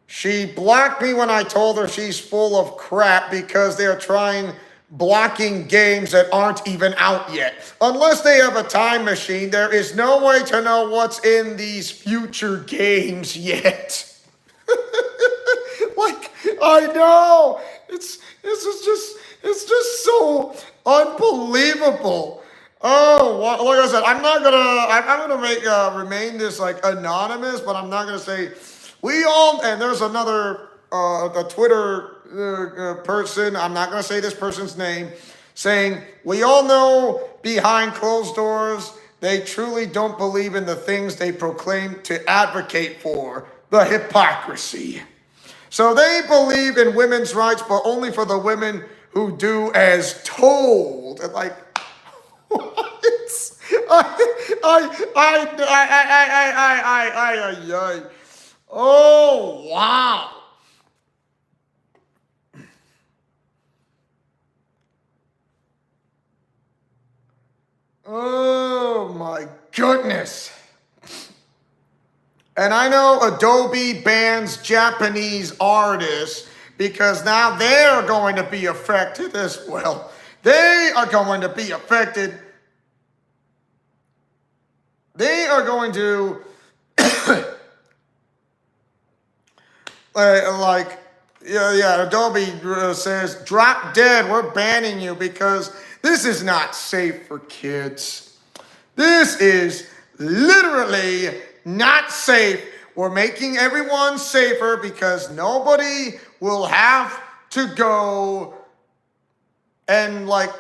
[SPEAKER 1] She blocked me when I told her she's full of crap because they're blocking games that aren't even out yet. Unless they have a time machine, there is no way to know what's in these future games yet. Like, I know. It's just so unbelievable. Oh, like I said, I'm gonna remain this like anonymous, but I'm not gonna say and there's another the Twitter person, I'm not going to say this person's name, saying, we all know behind closed doors, they truly don't believe in the things they proclaim to advocate for, the hypocrisy. So they believe in women's rights, but only for the women who do as told. And like, what? Oh, wow. Oh, my goodness. And I know Adobe bans Japanese artists because now they're going to be affected as well. They are going to be affected. They are going to Adobe says, drop dead, we're banning you because this is not safe for kids. This is literally not safe. We're making everyone safer because nobody will have to go and like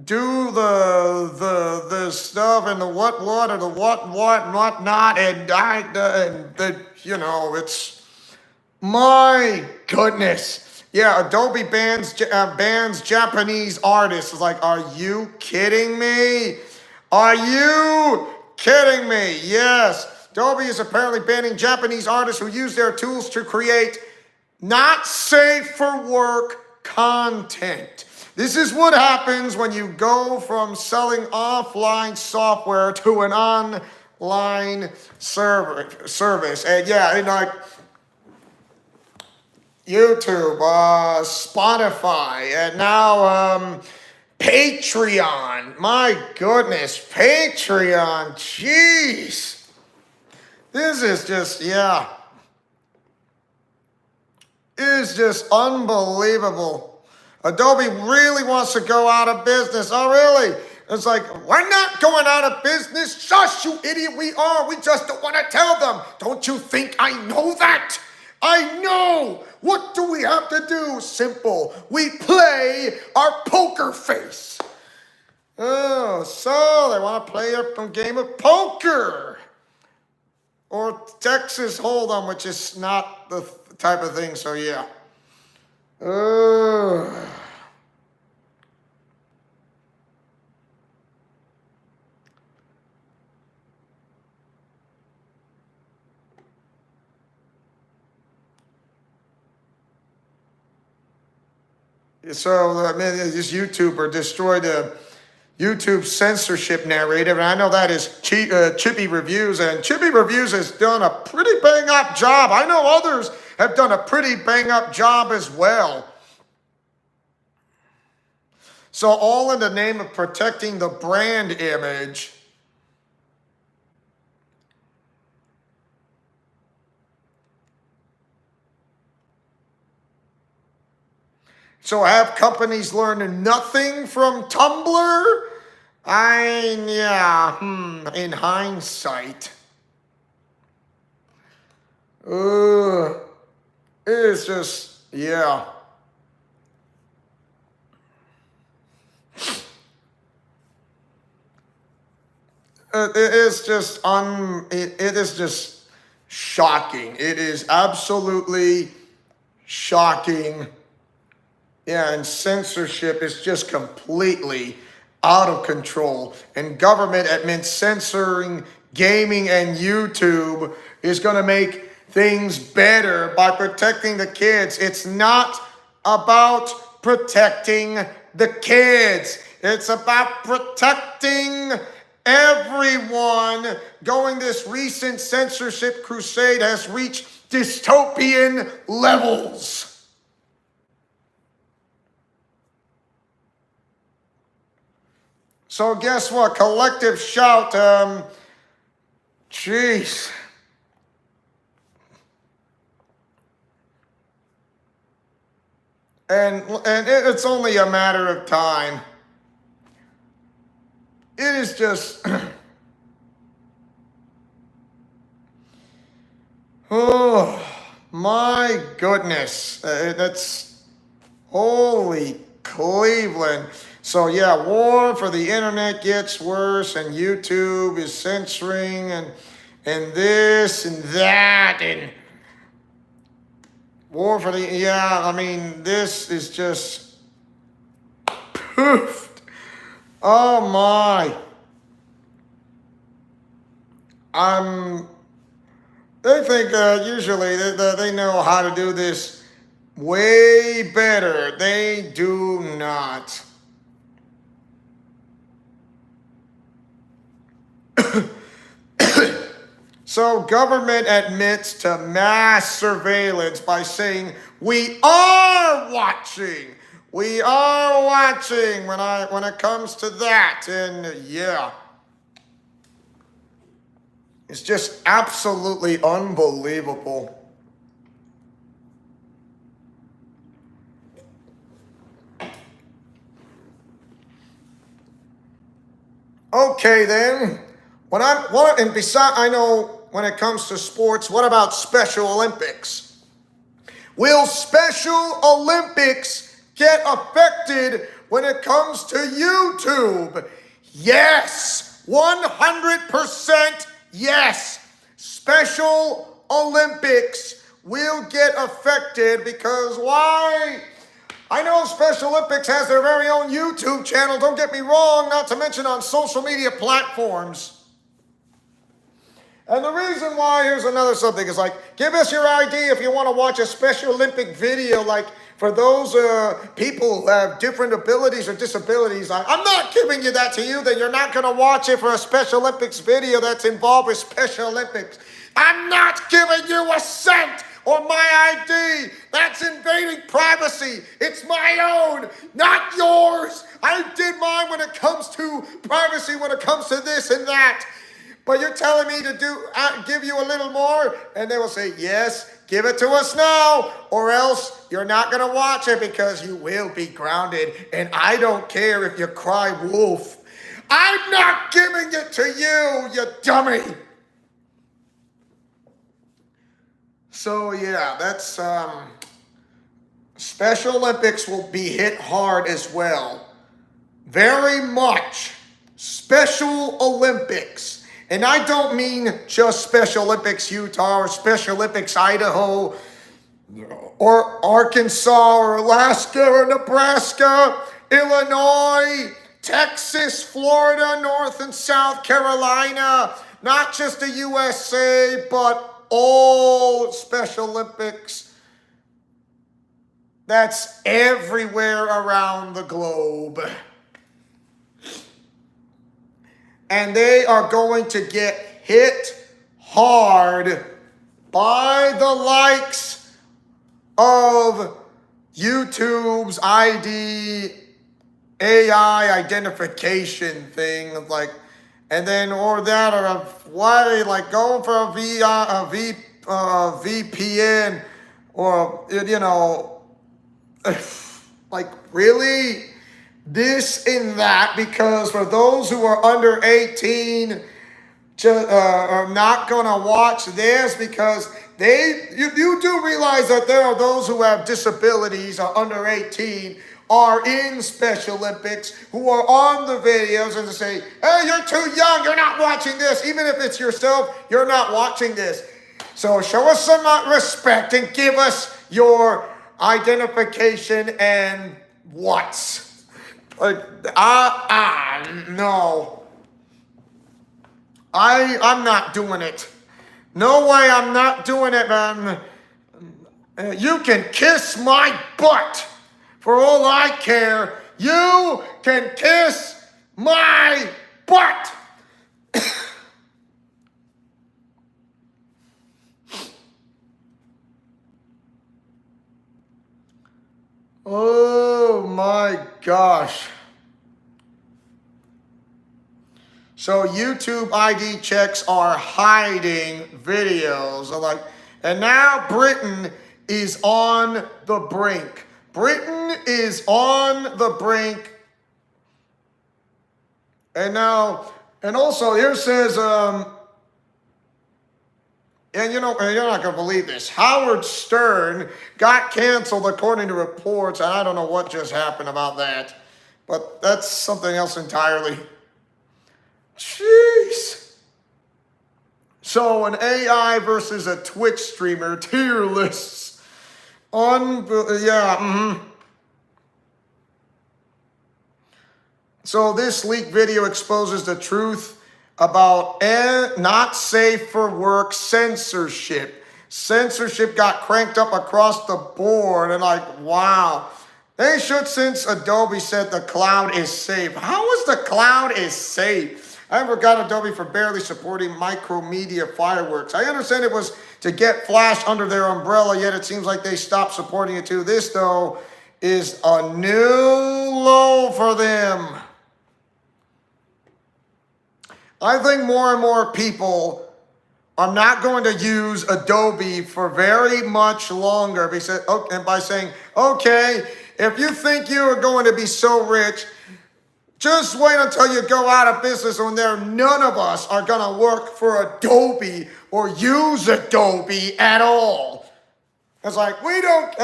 [SPEAKER 1] do the stuff and the what and the what not and it's my goodness. Yeah, Adobe bans Japanese artists. It's like, are you kidding me? Are you kidding me? Yes. Adobe is apparently banning Japanese artists who use their tools to create not safe for work content. This is what happens when you go from selling offline software to an online service. And yeah, and like, YouTube, Spotify, and now Patreon. My goodness, Patreon. Jeez. This is just, yeah. It is just unbelievable. Adobe really wants to go out of business. Oh, really? It's like, we're not going out of business. Shush, you idiot, we are. We just don't want to tell them. Don't you think I know that? I know. What do we have to do? Simple. We play our poker face. Oh, so they want to play a game of poker. Or Texas Hold'em, which is not the type of thing, so yeah. So, I mean, this YouTuber destroyed a YouTube censorship narrative, and I know that is Chippy Reviews, and Chippy Reviews has done a pretty bang-up job. I know others have done a pretty bang-up job as well. So all in the name of protecting the brand image. So have companies learned nothing from Tumblr? In hindsight. It's just, yeah. It is just it is just shocking. It is absolutely shocking. Yeah, and censorship is just completely out of control. And government admits censoring gaming and YouTube is going to make things better by protecting the kids. It's not about protecting the kids. It's about protecting everyone. This recent censorship crusade has reached dystopian levels. So guess what? Collective shout. Jeez. And it's only a matter of time. It is just. Oh, my goodness. That's. Holy Cleveland. So yeah, war for the internet gets worse, and YouTube is censoring, and this and that, and war for the, this is just poofed. Oh my. They think usually they know how to do this way better. They do not. So government admits to mass surveillance by saying, we are watching. We are watching when it comes to that. And yeah. It's just absolutely unbelievable. Okay then. I know when it comes to sports, what about Special Olympics? Will Special Olympics get affected when it comes to YouTube? Yes, 100% yes. Special Olympics will get affected because why? I know Special Olympics has their very own YouTube channel, don't get me wrong, not to mention on social media platforms. And the reason why, here's another something, is like, give us your ID if you want to watch a Special Olympic video, like for those people who have different abilities or disabilities. I'm not giving you that to you, then you're not going to watch it for a Special Olympics video that's involved with Special Olympics. I'm not giving you a cent or my ID that's involved privacy. It's my own, not yours. I did mine when it comes to privacy, when it comes to this and that. But you're telling me to give you a little more? And they will say, yes, give it to us now, or else you're not going to watch it because you will be grounded. And I don't care if you cry wolf. I'm not giving it to you, you dummy. So yeah, that's Special Olympics will be hit hard as well. Very much. Special Olympics. And I don't mean just Special Olympics Utah or Special Olympics Idaho or Arkansas or Alaska or Nebraska, Illinois, Texas, Florida, North and South Carolina. Not just the USA, but all Special Olympics. That's everywhere around the globe. And they are going to get hit hard by the likes of YouTube's AI identification thing, like, and then or that or why like going for a VPN or like really. This and that, because for those who are under 18 are not going to watch this because you do realize that there are those who have disabilities are under 18 are in Special Olympics who are on the videos and to say, hey, you're too young, you're not watching this. Even if it's yourself, you're not watching this. So show us some respect and give us your identification and what's. No. I'm not doing it. No way I'm not doing it, man. You can kiss my butt. For all I care, you can kiss my butt. Oh my gosh. So YouTube ID checks are hiding videos. And now Britain is on the brink. Britain is on the brink. And also here says, and you're not going to believe this. Howard Stern got canceled according to reports. And I don't know what just happened about that. But that's something else entirely. Jeez. So an AI versus a Twitch streamer, tier lists. So this leaked video exposes the truth about not safe for work censorship. Censorship got cranked up across the board and wow. They should, since Adobe said the cloud is safe. How is the cloud is safe? I forgot Adobe for barely supporting Micromedia Fireworks. I understand it was to get Flash under their umbrella, yet it seems like they stopped supporting it too. This, though, is a new low for them. I think more and more people are not going to use Adobe for very much longer and by saying, okay, if you think you are going to be so rich, just wait until you go out of business when none of us are going to work for Adobe or use Adobe at all. It's like, we don't,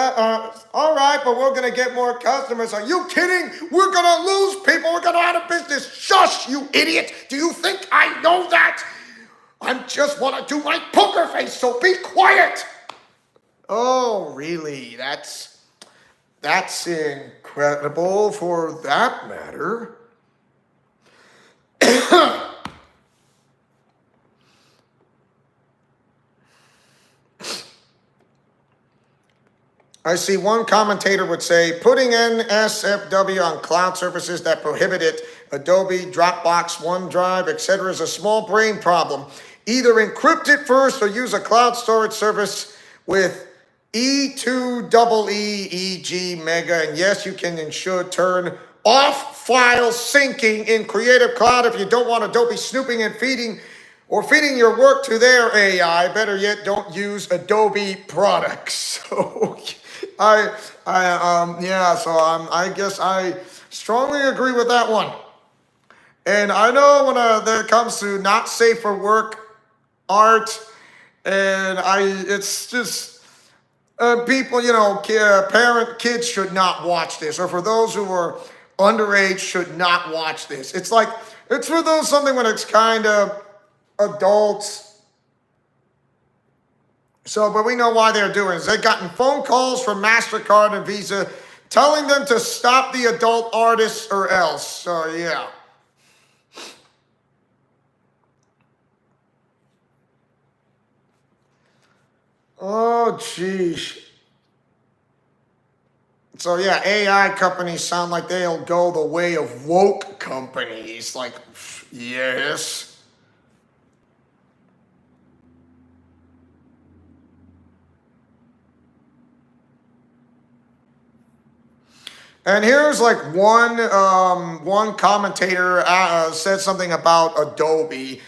[SPEAKER 1] all right, but we're going to get more customers. Are you kidding? We're going to lose people. We're going to out of business. Shush, you idiot. Do you think I know that? I just want to do my poker face, so be quiet. Oh, really? That's incredible for that matter. I see one commentator would say, putting NSFW on cloud services that prohibit it, Adobe, Dropbox, OneDrive, etc., is a small brain problem. Either encrypt it first or use a cloud storage service with E2EEG Mega. And yes, you can ensure turn off file syncing in Creative Cloud if you don't want Adobe snooping and feeding your work to their AI. Better yet, don't use Adobe products. So I guess I strongly agree with that one. And I know when it comes to not safe for work art, and it's just people, kids should not watch this, or for those who are underage should not watch this. It's for those something when it's kind of adults. So, but we know why they're doing it. They've gotten phone calls from MasterCard and Visa telling them to stop the adult artists or else. So, yeah. Oh, geez. So, yeah, AI companies sound like they'll go the way of woke companies. Like, yes. And here's like one commentator said something about Adobe.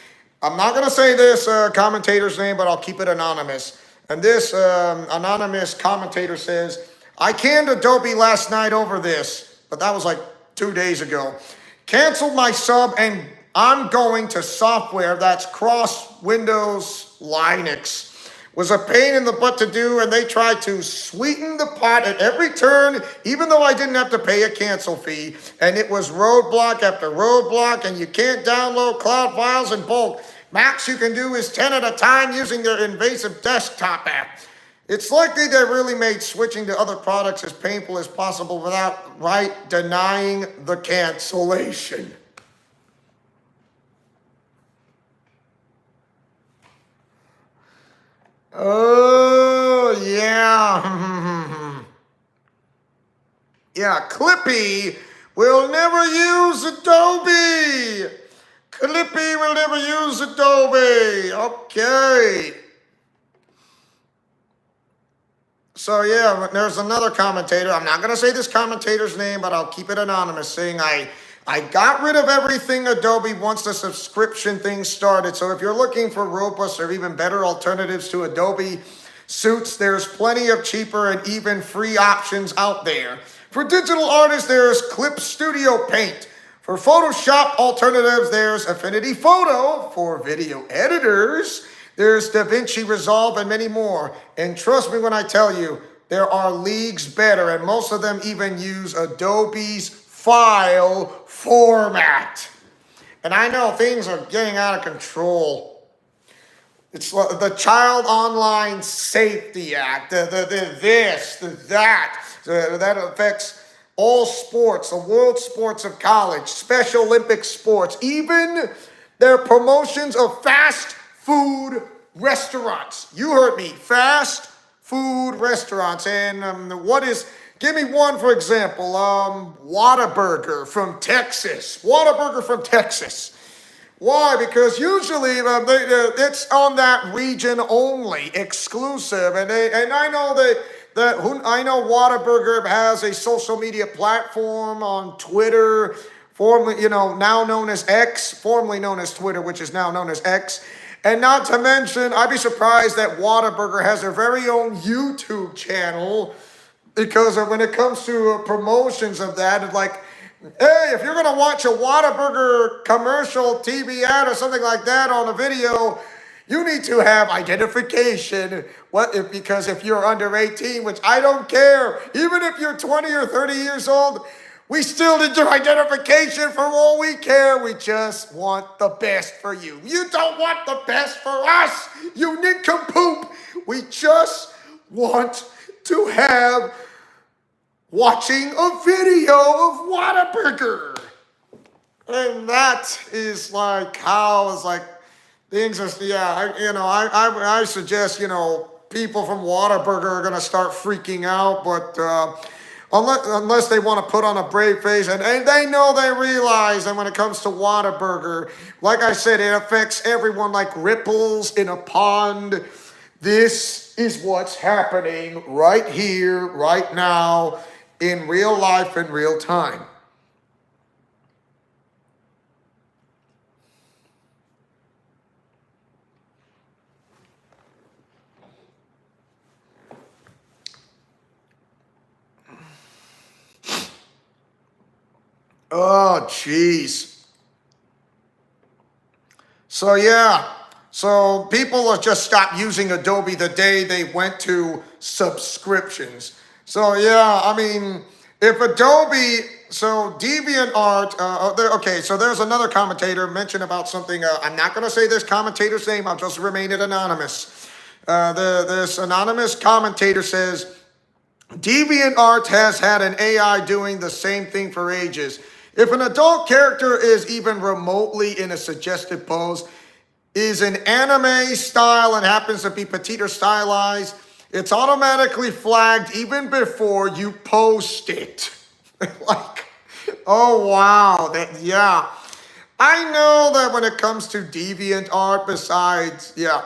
[SPEAKER 1] I'm not gonna say this commentator's name, but I'll keep it anonymous. And this anonymous commentator says, "I canned Adobe last night over this, but that was like 2 days ago. Canceled my sub, and I'm going to software that's cross Windows Linux. Was a pain in the butt to do, and they tried to sweeten the pot at every turn, even though I didn't have to pay a cancel fee. And it was roadblock after roadblock, and you can't download cloud files in bulk. Max you can do is 10 at a time using their invasive desktop app. It's likely they really made switching to other products as painful as possible without denying the cancellation." Oh, yeah. Yeah, Clippy will never use Adobe. Clippy will never use Adobe. Okay. So, yeah, there's another commentator. I'm not going to say this commentator's name, but I'll keep it anonymous, saying I got rid of everything Adobe once the subscription thing started. So if you're looking for robust or even better alternatives to Adobe Suits, there's plenty of cheaper and even free options out there. For digital artists, there's Clip Studio Paint. For Photoshop alternatives, there's Affinity Photo. For video editors, there's DaVinci Resolve and many more. And trust me when I tell you, there are leagues better, and most of them even use Adobe's file format. And I know things are getting out of control. It's the Child Online Safety Act, that affects all sports, the world sports of college, Special Olympic sports, even their promotions of fast food restaurants. You heard me, fast food restaurants. And give me one, for example, Whataburger from Texas. Whataburger from Texas. Why? Because usually it's on that region only, exclusive. And I know I know Whataburger has a social media platform on Twitter, formerly, now known as X, formerly known as Twitter, which is now known as X. And not to mention, I'd be surprised that Whataburger has their very own YouTube channel, because when it comes to promotions of that, it's like, hey, if you're going to watch a Whataburger commercial, TV ad, or something like that on a video, you need to have identification. Because if you're under 18, which I don't care, even if you're 20 or 30 years old, we still need your identification. For all we care, we just want the best for you. You don't want the best for us, you nincompoop. We just want to have watching a video of Whataburger. And that is like how it's like things are, I suggest, people from Whataburger are going to start freaking out, but unless they want to put on a brave face, and they realize that when it comes to Whataburger, like I said, it affects everyone like ripples in a pond. This is what's happening right here, right now, in real life, in real time. Oh, jeez. So, yeah. So, people have just stopped using Adobe the day they went to subscriptions. So, yeah, I mean, if Adobe, so DeviantArt, okay, so there's another commentator mentioned about something. I'm not going to say this commentator's name, I'll just remain it anonymous. This anonymous commentator says, DeviantArt has had an AI doing the same thing for ages. If an adult character is even remotely in a suggested pose, is an anime style and happens to be petite or stylized, it's automatically flagged even before you post it. Like, oh wow, yeah. I know that when it comes to DeviantArt, besides, yeah.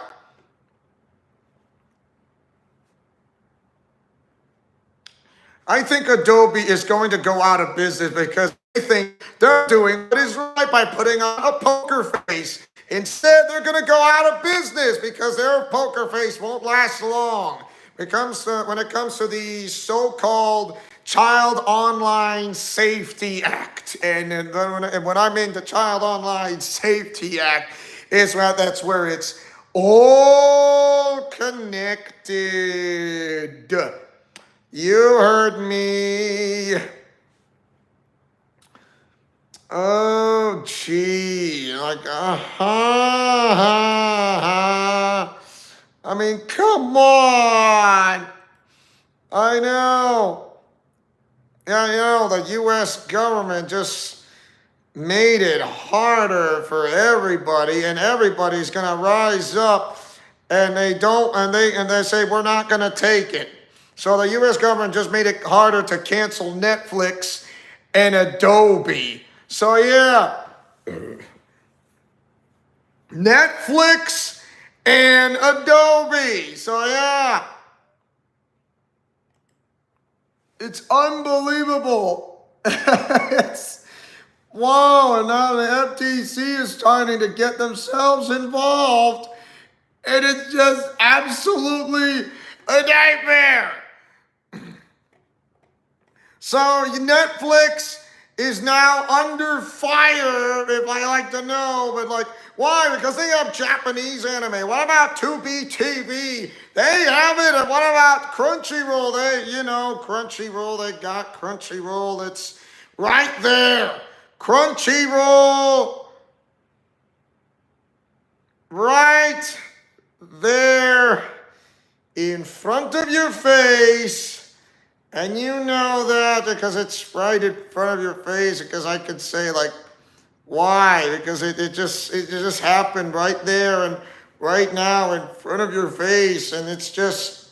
[SPEAKER 1] I think Adobe is going to go out of business because they think they're doing what is right by putting on a poker face. Instead, they're going to go out of business because their poker face won't last long. When it comes to the so-called Child Online Safety Act, and when I mean the Child Online Safety Act, that's where it's all connected. You heard me. Oh, gee. Like, I mean, come on. I know. Yeah, you know, the U.S. government just made it harder for everybody, and everybody's going to rise up, and they say, we're not going to take it. So the U.S. government just made it harder to cancel Netflix and Adobe. So yeah, Netflix and Adobe. So yeah, it's unbelievable. Wow, and now the FTC is starting to get themselves involved, and it's just absolutely a nightmare. So Netflix is now under fire, if I like to know, but like, why? Because they have Japanese anime. What about Tubi TV? They have it. And what about Crunchyroll? Crunchyroll, they got Crunchyroll. It's right there. Crunchyroll. Right there in front of your face. And you know that because it's right in front of your face, because I could say like, why? Because it just happened right there and right now in front of your face, and it's just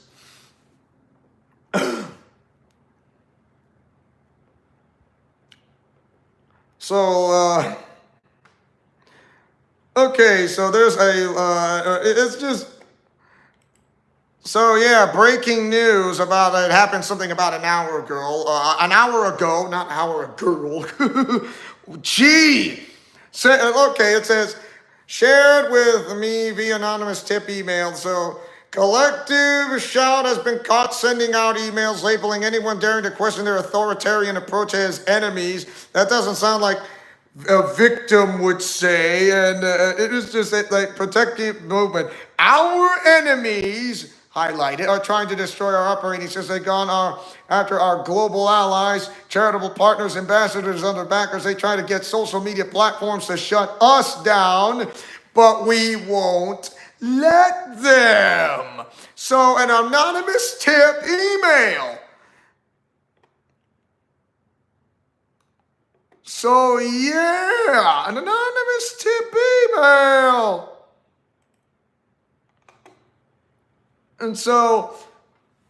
[SPEAKER 1] so okay, so there's it's just so yeah, breaking news about it happened something about an hour ago. Not hour ago. Gee. Okay, it says shared with me via anonymous tip email. So collective shout has been caught sending out emails labeling anyone daring to question their authoritarian approach as enemies. That doesn't sound like a victim would say, and it is just like protective movement. Our enemies highlighted are trying to destroy our operating since they've gone after our global allies, charitable partners, ambassadors, other backers. They try to get social media platforms to shut us down, but we won't let them. So an anonymous tip email. So yeah, an anonymous tip email. And so,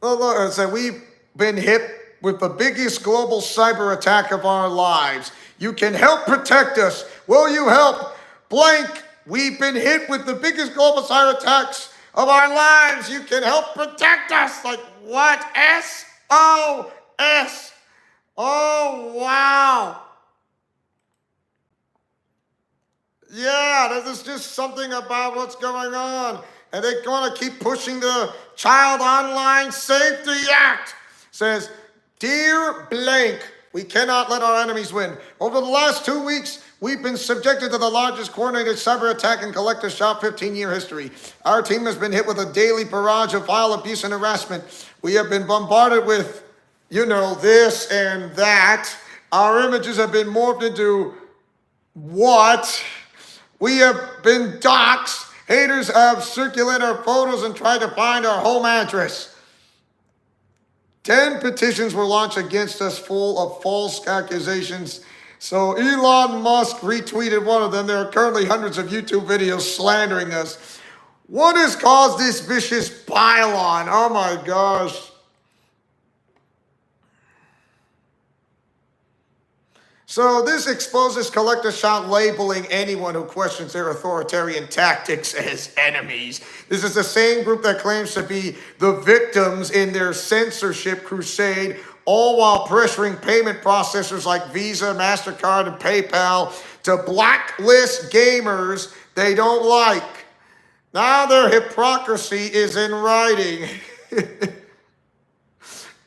[SPEAKER 1] we've been hit with the biggest global cyber attack of our lives. You can help protect us. Will you help? Blank. We've been hit with the biggest global cyber attacks of our lives. You can help protect us. Like what? SOS. Oh, wow. Yeah, there's just something about what's going on. And they're going to keep pushing the Child Online Safety Act. Says, dear blank, we cannot let our enemies win. Over the last 2 weeks, we've been subjected to the largest coordinated cyber attack in Collector Shop 15-year history. Our team has been hit with a daily barrage of vile abuse and harassment. We have been bombarded with, this and that. Our images have been morphed into what? We have been doxxed. Haters have circulated our photos and tried to find our home address. 10 petitions were launched against us full of false accusations. So Elon Musk retweeted one of them. There are currently hundreds of YouTube videos slandering us. What has caused this vicious pile-on? Oh my gosh. So this exposes Collector Shop labeling anyone who questions their authoritarian tactics as enemies. This is the same group that claims to be the victims in their censorship crusade, all while pressuring payment processors like Visa, MasterCard, and PayPal to blacklist gamers they don't like. Now their hypocrisy is in writing.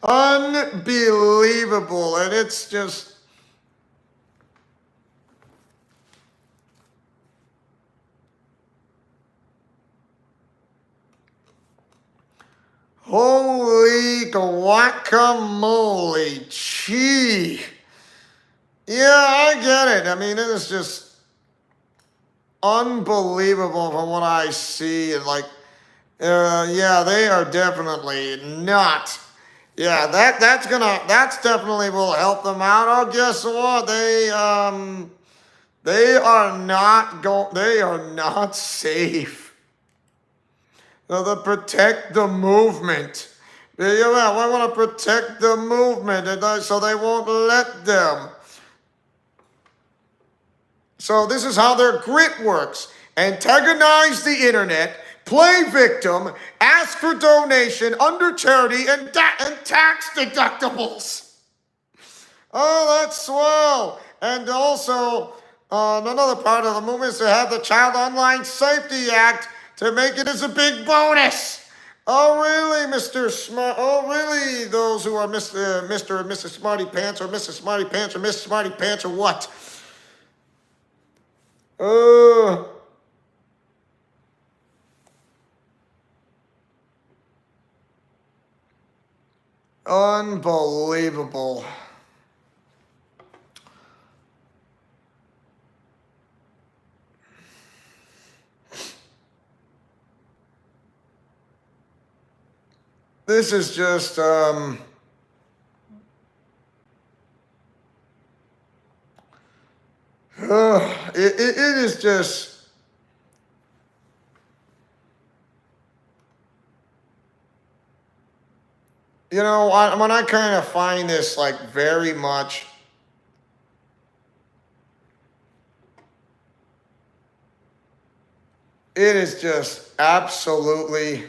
[SPEAKER 1] Unbelievable. And it's just... holy guacamole, gee. Yeah, I get it. I mean, it is just unbelievable from what I see. And yeah, they are definitely not. Yeah, that's definitely will help them out. Oh, guess what? They are not safe. So they protect the movement. Yeah, we want to protect the movement, and so they won't let them. So this is how their grit works. Antagonize the internet, play victim, ask for donation under charity and tax deductibles. Oh, that's swell. And also, another part of the movement is to have the Child Online Safety Act to make it as a big bonus. Oh, really, Mr. Smart? Oh, really, those who are Mr. and Mrs. Smarty Pants or Mrs. Smarty Pants or Miss Smarty Pants or what? Unbelievable. This is just, it is just, when I kind of find this very much, it is just absolutely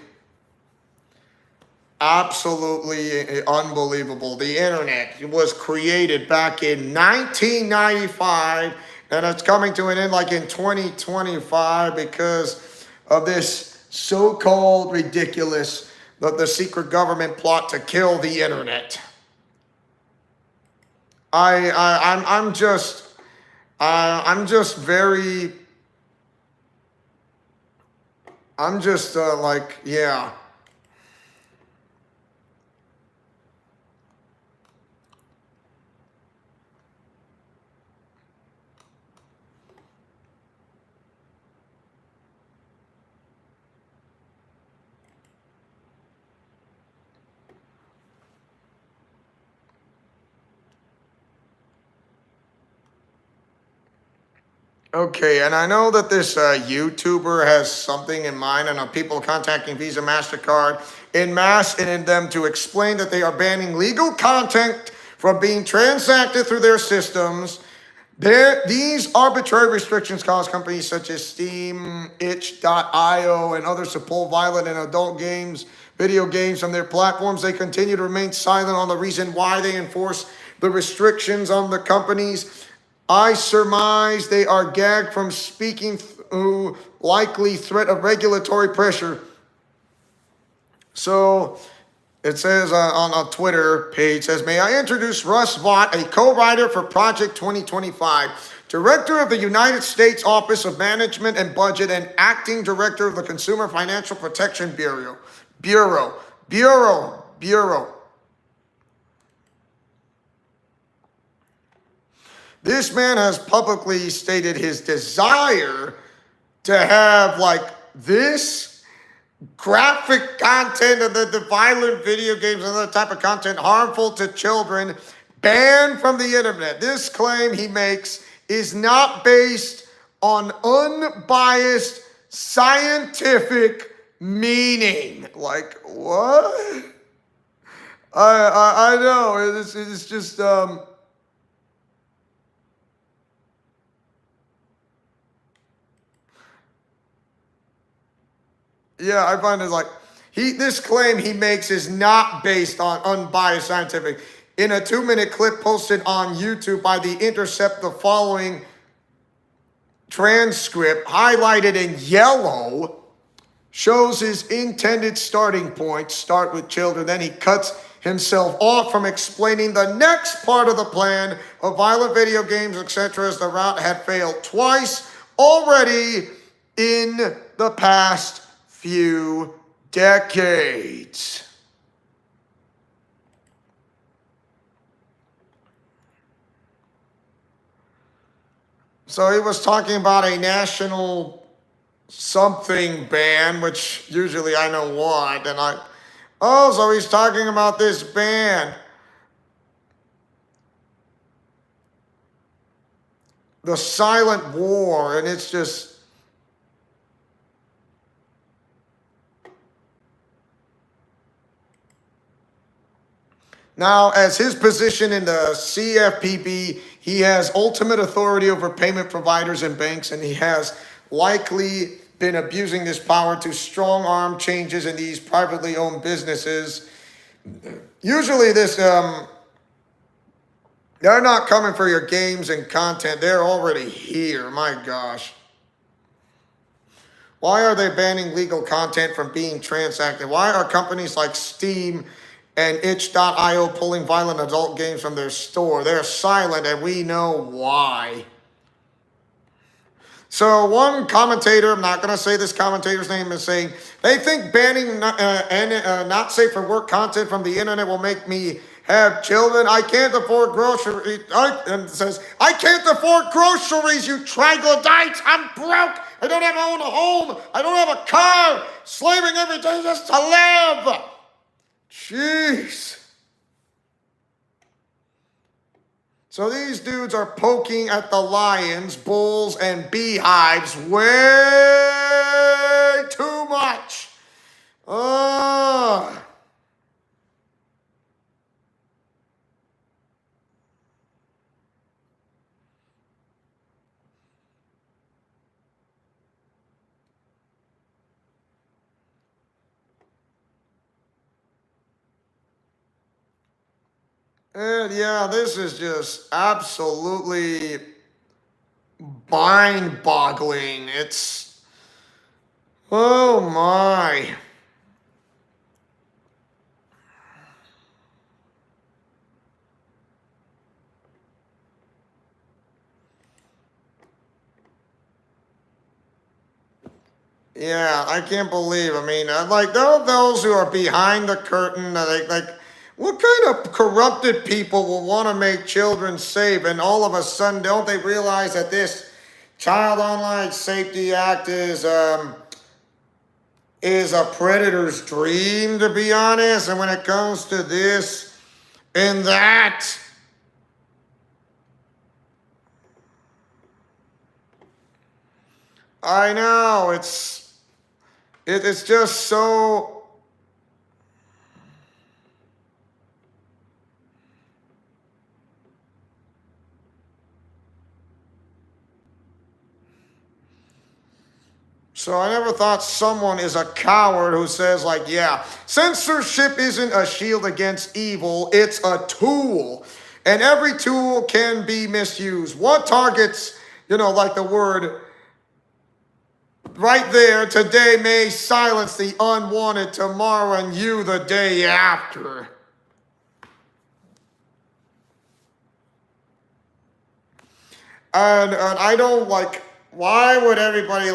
[SPEAKER 1] unbelievable. The internet was created back in 1995, and it's coming to an end in 2025 because of this so-called ridiculous, the secret government plot to kill the internet. I'm just yeah. Okay, and I know that this YouTuber has something in mind, and people contacting Visa, MasterCard in mass and in them to explain that they are banning legal content from being transacted through their systems. These arbitrary restrictions cause companies such as Steam, itch.io, and others to pull violent and adult games, video games from their platforms. They continue to remain silent on the reason why they enforce the restrictions on the companies. I surmise they are gagged from speaking through likely threat of regulatory pressure. So it says on a Twitter page, says, may I introduce Russ Vought, a co-writer for Project 2025, director of the United States Office of Management and Budget, and acting director of the Consumer Financial Protection Bureau. This man has publicly stated his desire to have like this graphic content and the violent video games and other type of content harmful to children banned from the internet. This claim he makes is not based on unbiased scientific meaning. Like, what? I know, it's just yeah, I find it like this claim he makes is not based on unbiased scientific. In a 2-minute clip posted on YouTube by The Intercept, the following transcript, highlighted in yellow, shows his intended starting point. Start with children. Then he cuts himself off from explaining the next part of the plan of violent video games, etc., as the route had failed twice already in the past few decades. So he was talking about a national something ban, which usually I know what, so he's talking about this ban. The silent war, and it's just, now, as his position in the CFPB, he has ultimate authority over payment providers and banks, and he has likely been abusing this power to strong-arm changes in these privately owned businesses. Usually they're not coming for your games and content. They're already here. My gosh. Why are they banning legal content from being transacted? Why are companies like Steam and itch.io pulling violent adult games from their store? They're silent, and we know why. So one commentator, I'm not going to say this commentator's name, is saying they think banning not safe for work content from the internet will make me have children. I can't afford groceries. And says, I can't afford groceries, you troglodytes. I'm broke. I don't have own a home. I don't have a car. Slaving every day just to live. Jeez. So these dudes are poking at the lions, bulls, and beehives way too much. And yeah, this is just absolutely mind-boggling. It's, oh my. Yeah, I can't believe. I mean, like those who are behind the curtain, like what kind of corrupted people will want to make children safe, and all of a sudden don't they realize that this Child Online Safety Act is a predator's dream, to be honest? And when it comes to this and that, I know it's just so. So I never thought someone is a coward who says, like, yeah, censorship isn't a shield against evil, it's a tool. And every tool can be misused. What targets, like the word right there, today may silence the unwanted tomorrow and you the day after. And I don't why would everybody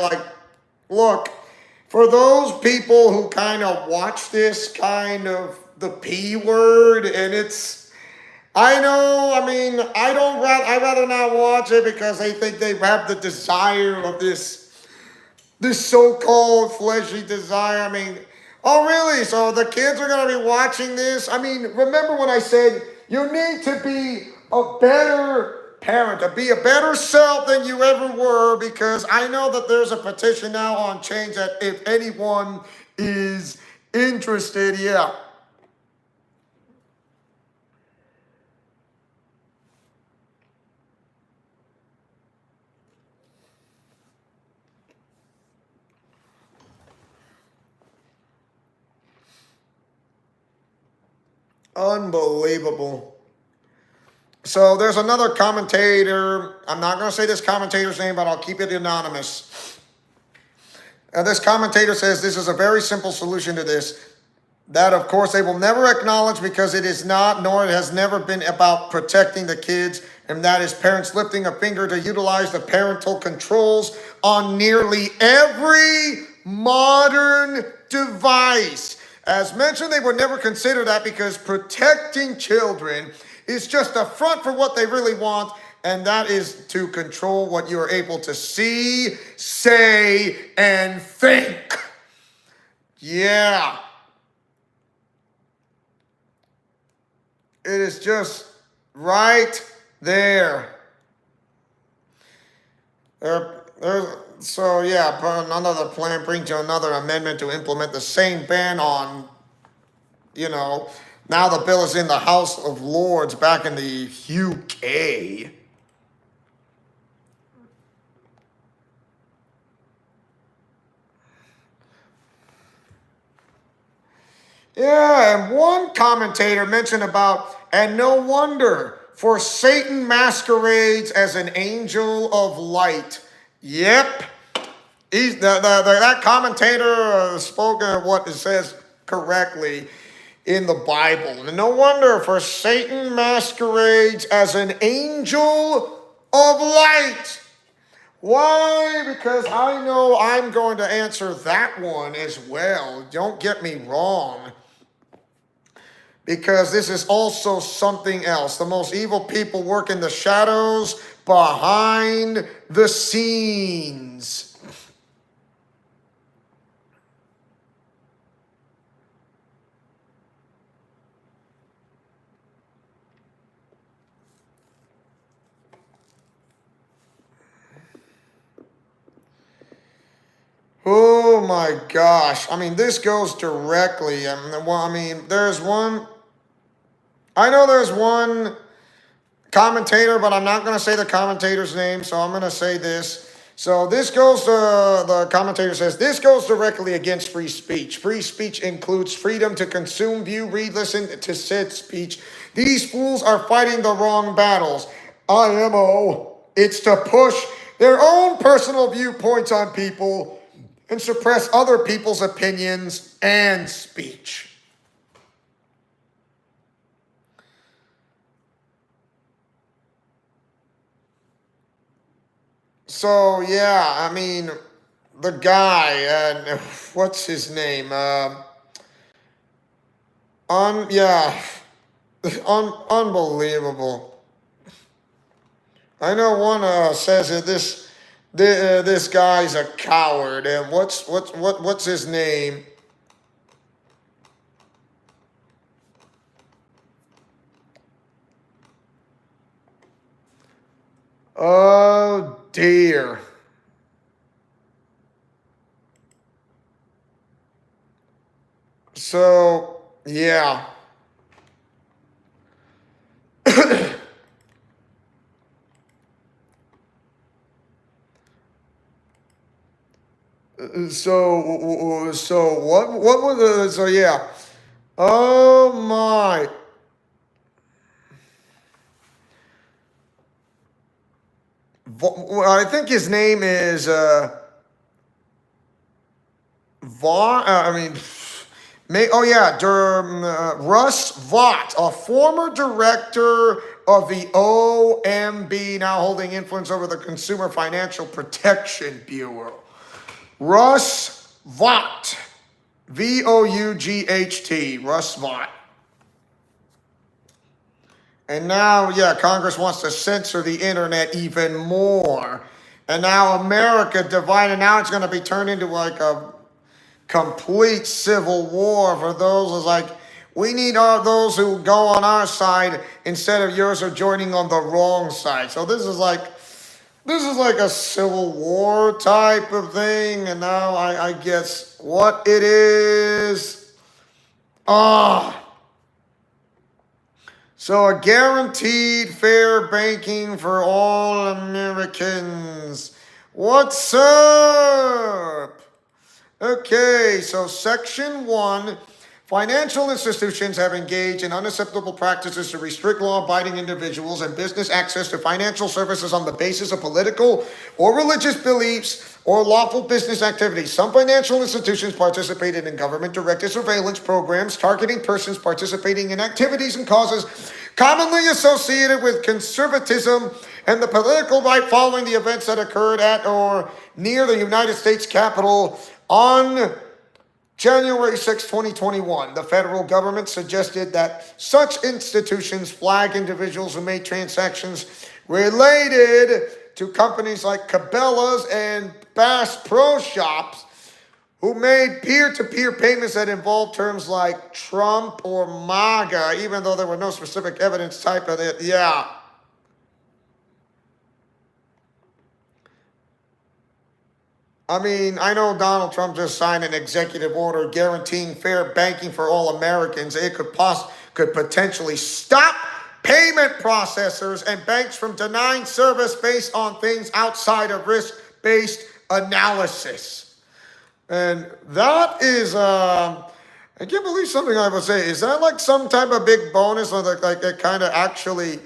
[SPEAKER 1] look, for those people who kind of watch this kind of the P word, and I know, I mean, I'd rather not watch it because they think they have the desire of this so-called fleshly desire. I mean, oh really? So the kids are going to be watching this? I mean, remember when I said you need to be a better parent, to be a better self than you ever were, because I know that there's a petition now on Change that if anyone is interested, yeah. Unbelievable. So there's another commentator. I'm not going to say this commentator's name, but I'll keep it anonymous. This commentator says this is a very simple solution to this. That, of course, they will never acknowledge because it is not, nor it has never been about protecting the kids, and that is parents lifting a finger to utilize the parental controls on nearly every modern device. As mentioned, they would never consider that because protecting children is just a front for what they really want, and that is to control what you are able to see, say, and think. Yeah. It is just right there. So yeah, another plan brings you another amendment to implement the same ban on, now the bill is in the House of Lords back in the UK. Yeah, and one commentator mentioned about, and no wonder, for Satan masquerades as an angel of light. Yep. That commentator spoke what it says correctly in the Bible. And no wonder, for Satan masquerades as an angel of light. Why? Because I know I'm going to answer that one as well. Don't get me wrong. Because this is also something else. The most evil people work in the shadows behind the scenes. Oh my gosh. I mean, this goes directly. There's one. I know there's one commentator, but I'm not going to say the commentator's name, so I'm going to say this. So this goes, the commentator says, this goes directly against free speech. Free speech includes freedom to consume, view, read, listen to said speech. These fools are fighting the wrong battles. IMO, it's to push their own personal viewpoints on people and suppress other people's opinions and speech. So, yeah, I mean, the guy, what's his name? Unbelievable. I know one says that this guy's a coward, and what's his name? Oh dear. So yeah. So what was the, so yeah. Oh my. I think his name is Vaughn. I mean, oh yeah, Russ Vought, a former director of the OMB, now holding influence over the Consumer Financial Protection Bureau. Russ Vought, Vought, Russ Vought. And now, yeah, Congress wants to censor the internet even more. And now America divided. Now it's going to be turned into like a complete civil war for those who's like, we need those who go on our side instead of yours are joining on the wrong side. So this is like a civil war type of thing. And now I guess what it is. So a guaranteed fair banking for all Americans. What's up? Okay, so Section 1, financial institutions have engaged in unacceptable practices to restrict law-abiding individuals and business access to financial services on the basis of political or religious beliefs or lawful business activities. Some financial institutions participated in government-directed surveillance programs targeting persons participating in activities and causes commonly associated with conservatism and the political right following the events that occurred at or near the United States Capitol on January 6, 2021, the federal government suggested that such institutions flag individuals who made transactions related to companies like Cabela's and Bass Pro Shops, who made peer-to-peer payments that involved terms like Trump or MAGA, even though there were no specific evidence type of it. Yeah. I mean, I know Donald Trump just signed an executive order guaranteeing fair banking for all Americans. It could potentially stop payment processors and banks from denying service based on things outside of risk-based analysis. And that is, I can't believe something I would say. Is that like some type of big bonus or like it kind of actually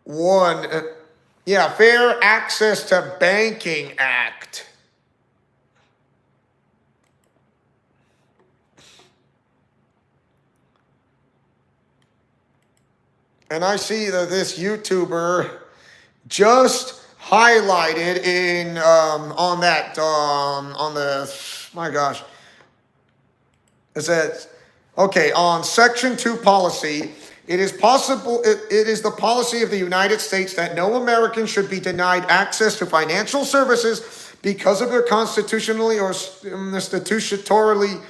[SPEAKER 1] won? Yeah, Fair Access to Banking Act. And I see that this YouTuber just highlighted in on the my gosh. It says, okay, on Section 2 policy, it is the policy of the United States that no American should be denied access to financial services because of their constitutionally or statutorily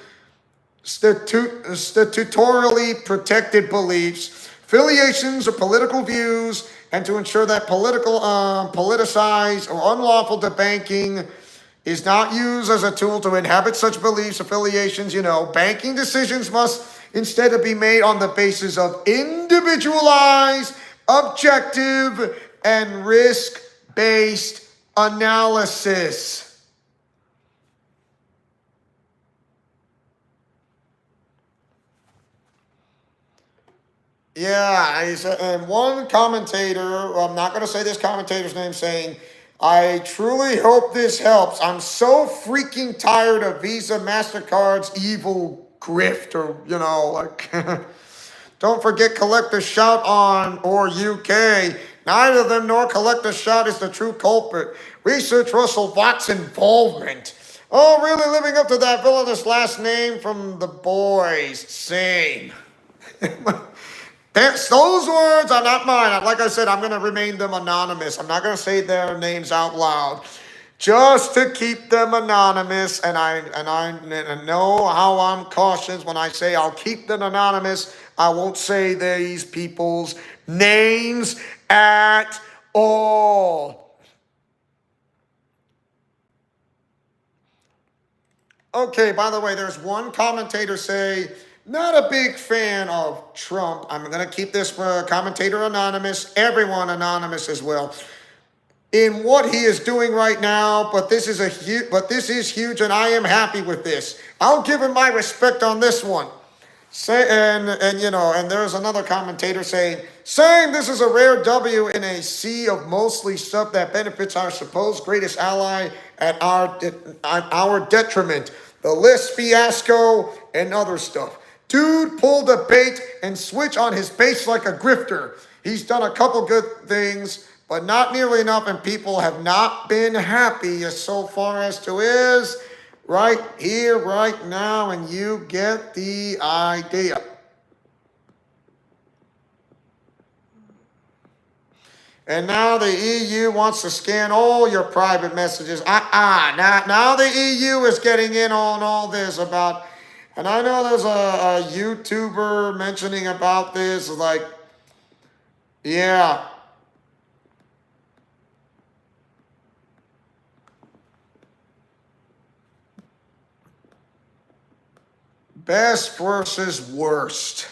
[SPEAKER 1] protected beliefs, affiliations, or political views, and to ensure that politicized or unlawful debanking is not used as a tool to inhabit such beliefs, affiliations. Banking decisions must instead be made on the basis of individualized, objective, and risk-based analysis. Yeah, and one commentator, I'm not going to say this commentator's name, saying, I truly hope this helps. I'm so freaking tired of Visa, MasterCard's evil grift, or, don't forget Collector Shout on or UK. Neither of them nor Collector Shout is the true culprit. Research Russell Vaught's involvement. Oh, really living up to that villainous last name from The Boys. Same. Those words are not mine. Like I said, I'm going to remain them anonymous. I'm not going to say their names out loud, just to keep them anonymous. And I know how I'm cautious when I say I'll keep them anonymous. I won't say these people's names at all. Okay, by the way, there's one commentator say, not a big fan of Trump. I'm going to keep this commentator anonymous, everyone anonymous as well. in what he is doing right now, but this is huge, and I am happy with this. I'll give him my respect on this one. Say and there's another commentator saying, same, this is a rare W in a sea of mostly stuff that benefits our supposed greatest ally at our detriment. The list fiasco and other stuff. Dude pulled a bait and switch on his base like a grifter. He's done a couple good things, but not nearly enough, and people have not been happy as so far as to his right here, right now, and you get the idea. And now the EU wants to scan all your private messages. Now the EU is getting in on all this about, and I know there's a YouTuber mentioning about this, like, yeah. Best versus worst.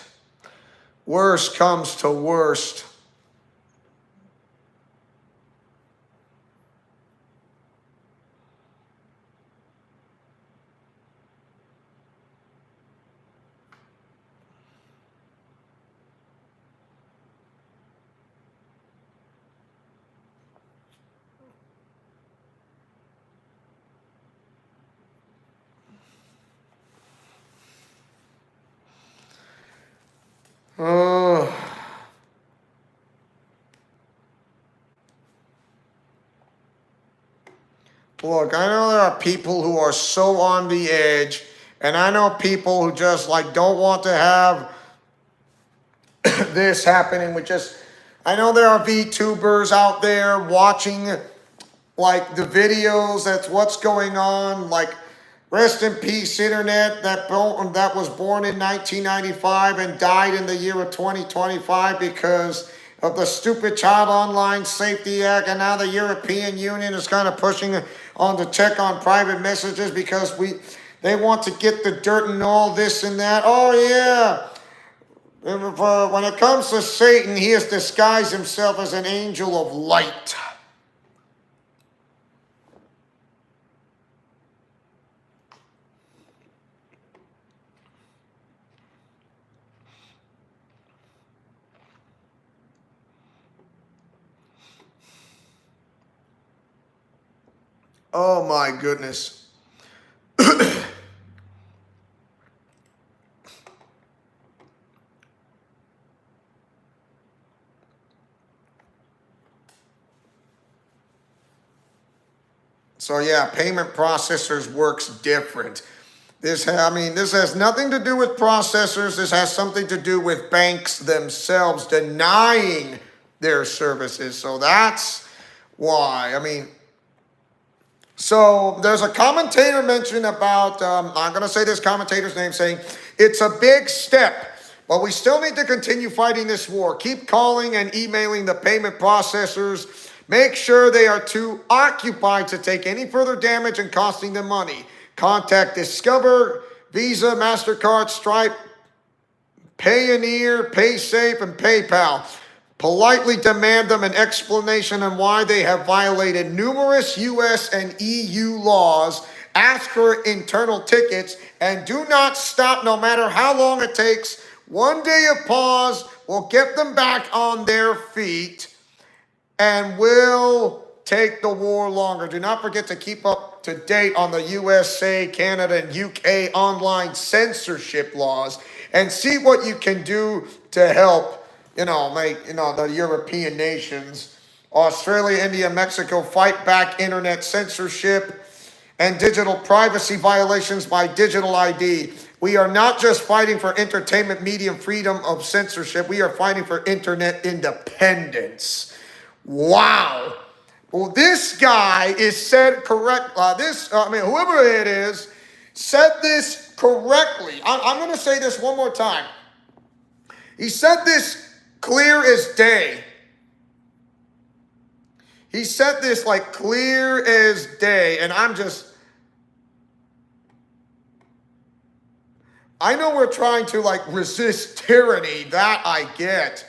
[SPEAKER 1] Worst comes to worst. Look, I know there are people who are so on the edge, and I know people who just like don't want to have this happening with just, I know there are VTubers out there watching like the videos, that's what's going on, like rest in peace internet that was born in 1995 and died in the year of 2025 because of the stupid Child Online Safety Act, and now the European Union is kind of pushing on to check on private messages because they want to get the dirt and all this and that. Oh yeah. When it comes to Satan, he has disguised himself as an angel of light. Oh my goodness. So yeah, payment processors works different. This has nothing to do with processors. This has something to do with banks themselves denying their services. So that's why. So there's a commentator mentioned about, I'm going to say this commentator's name, saying, it's a big step, but we still need to continue fighting this war. Keep calling and emailing the payment processors. Make sure they are too occupied to take any further damage and costing them money. Contact Discover, Visa, MasterCard, Stripe, Payoneer, PaySafe, and PayPal. Politely demand them an explanation on why they have violated numerous U.S. and EU laws. Ask for internal tickets and do not stop no matter how long it takes. One day of pause will get them back on their feet and will take the war longer. Do not forget to keep up to date on the USA, Canada, and UK online censorship laws and see what you can do to help make the European nations, Australia, India, Mexico fight back internet censorship and digital privacy violations by digital ID. We are not just fighting for entertainment medium freedom of censorship. We are fighting for internet independence. Wow. Well, this guy is said correct. Whoever it is said this correctly. I'm going to say this one more time. He said this clear as day. He said this like clear as day, and I know we're trying to like resist tyranny, that I get.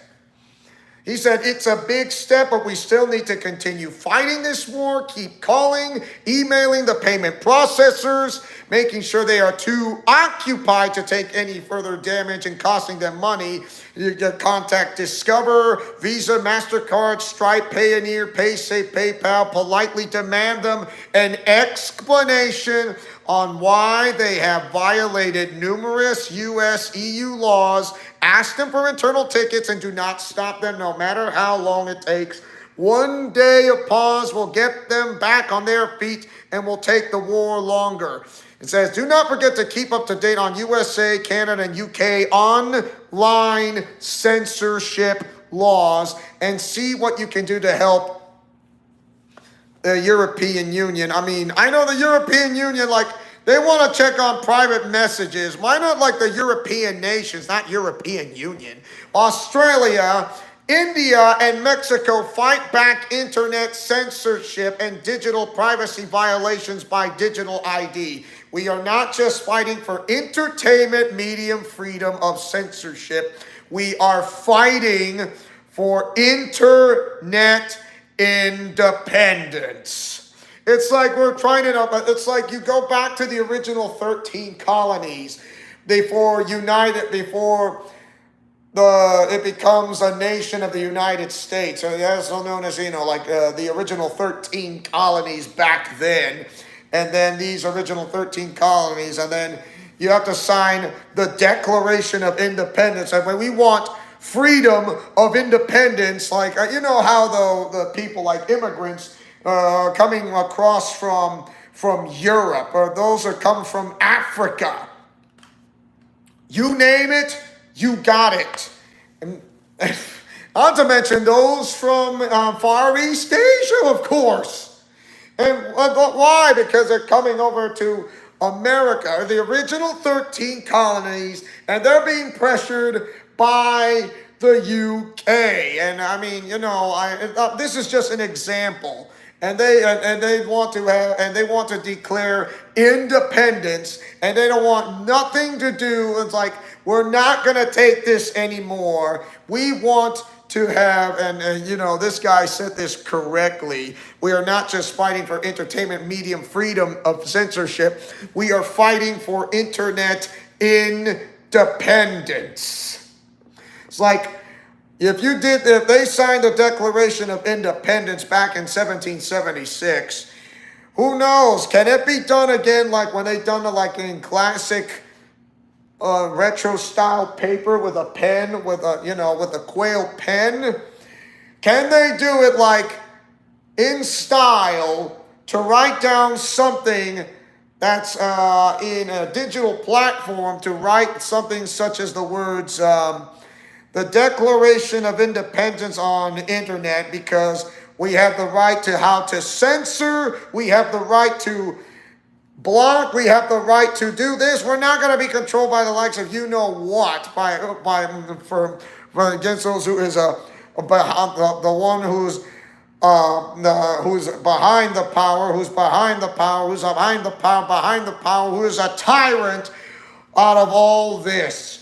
[SPEAKER 1] He said, it's a big step, but we still need to continue fighting this war, keep calling, emailing the payment processors, making sure they are too occupied to take any further damage and costing them money. You can contact Discover, Visa, MasterCard, Stripe, Payoneer, PaySafe, PayPal, politely demand them an explanation on why they have violated numerous U.S. EU laws. Ask them for internal tickets and do not stop them no matter how long it takes. One day of pause will get them back on their feet and will take the war longer. It says, do not forget to keep up to date on USA, Canada, and UK online censorship laws and see what you can do to help the European Union. I mean, I know the European Union, like, they want to check on private messages. Why not like the European nations, not European Union? Australia, India, and Mexico fight back internet censorship and digital privacy violations by digital ID. We are not just fighting for entertainment medium freedom of censorship. We are fighting for internet independence. It's like we're trying to, it's like you go back to the original 13 colonies before it becomes a nation of the United States. So that's known as, like the original 13 colonies back then. And then these original 13 colonies, and then you have to sign the Declaration of Independence. And when we want freedom of independence, like, how the people like immigrants coming across from Europe, or those that come from Africa. You name it, you got it. And not to mention those from Far East Asia, of course. And why? Because they're coming over to America, the original 13 colonies, and they're being pressured by the UK. And I mean, this is just an example. And they want to declare independence, and they don't want nothing to do. It's like, we're not going to take this anymore. We want to have, and this guy said this correctly. We are not just fighting for entertainment medium freedom of censorship. We are fighting for internet independence. It's like, if they signed the Declaration of Independence back in 1776, who knows? Can it be done again, like when they done it, like in classic retro style paper with a pen, with a quail pen? Can they do it like in style to write down something that's in a digital platform, to write something such as the words, the Declaration of Independence on the internet, because we have the right to how to censor, we have the right to block, we have the right to do this. We're not going to be controlled by the likes of what, for against those who is the one who's behind the power, who's behind the power, who's behind the power, who is a tyrant out of all this.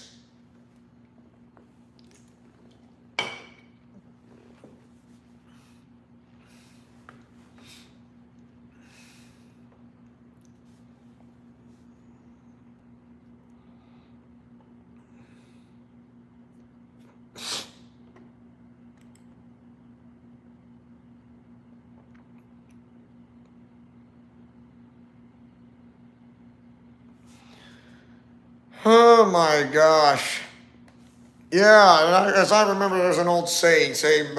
[SPEAKER 1] Oh my gosh. Yeah, as I remember, there's an old saying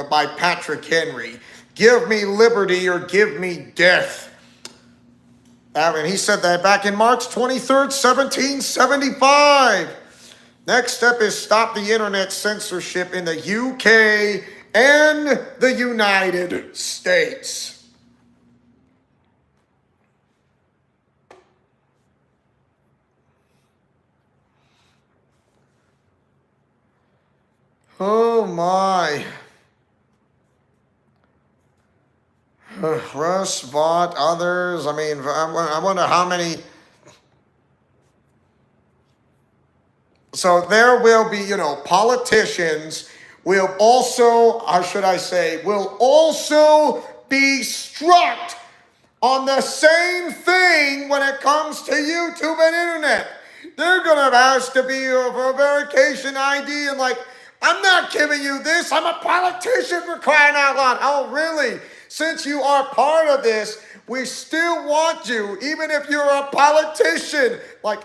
[SPEAKER 1] by Patrick Henry, give me liberty or give me death. I mean, he said that back in March 23rd, 1775. Next step is stop the internet censorship in the UK and the United States. Oh my. Russ, Vought, others. I mean, I wonder how many. So there will be, politicians will also, or should I say, will also be struck on the same thing when it comes to YouTube and internet. They're gonna ask to be a verification ID and like, I'm not giving you this. I'm a politician for crying out loud. Oh, really? Since you are part of this, we still want you, even if you're a politician. Like,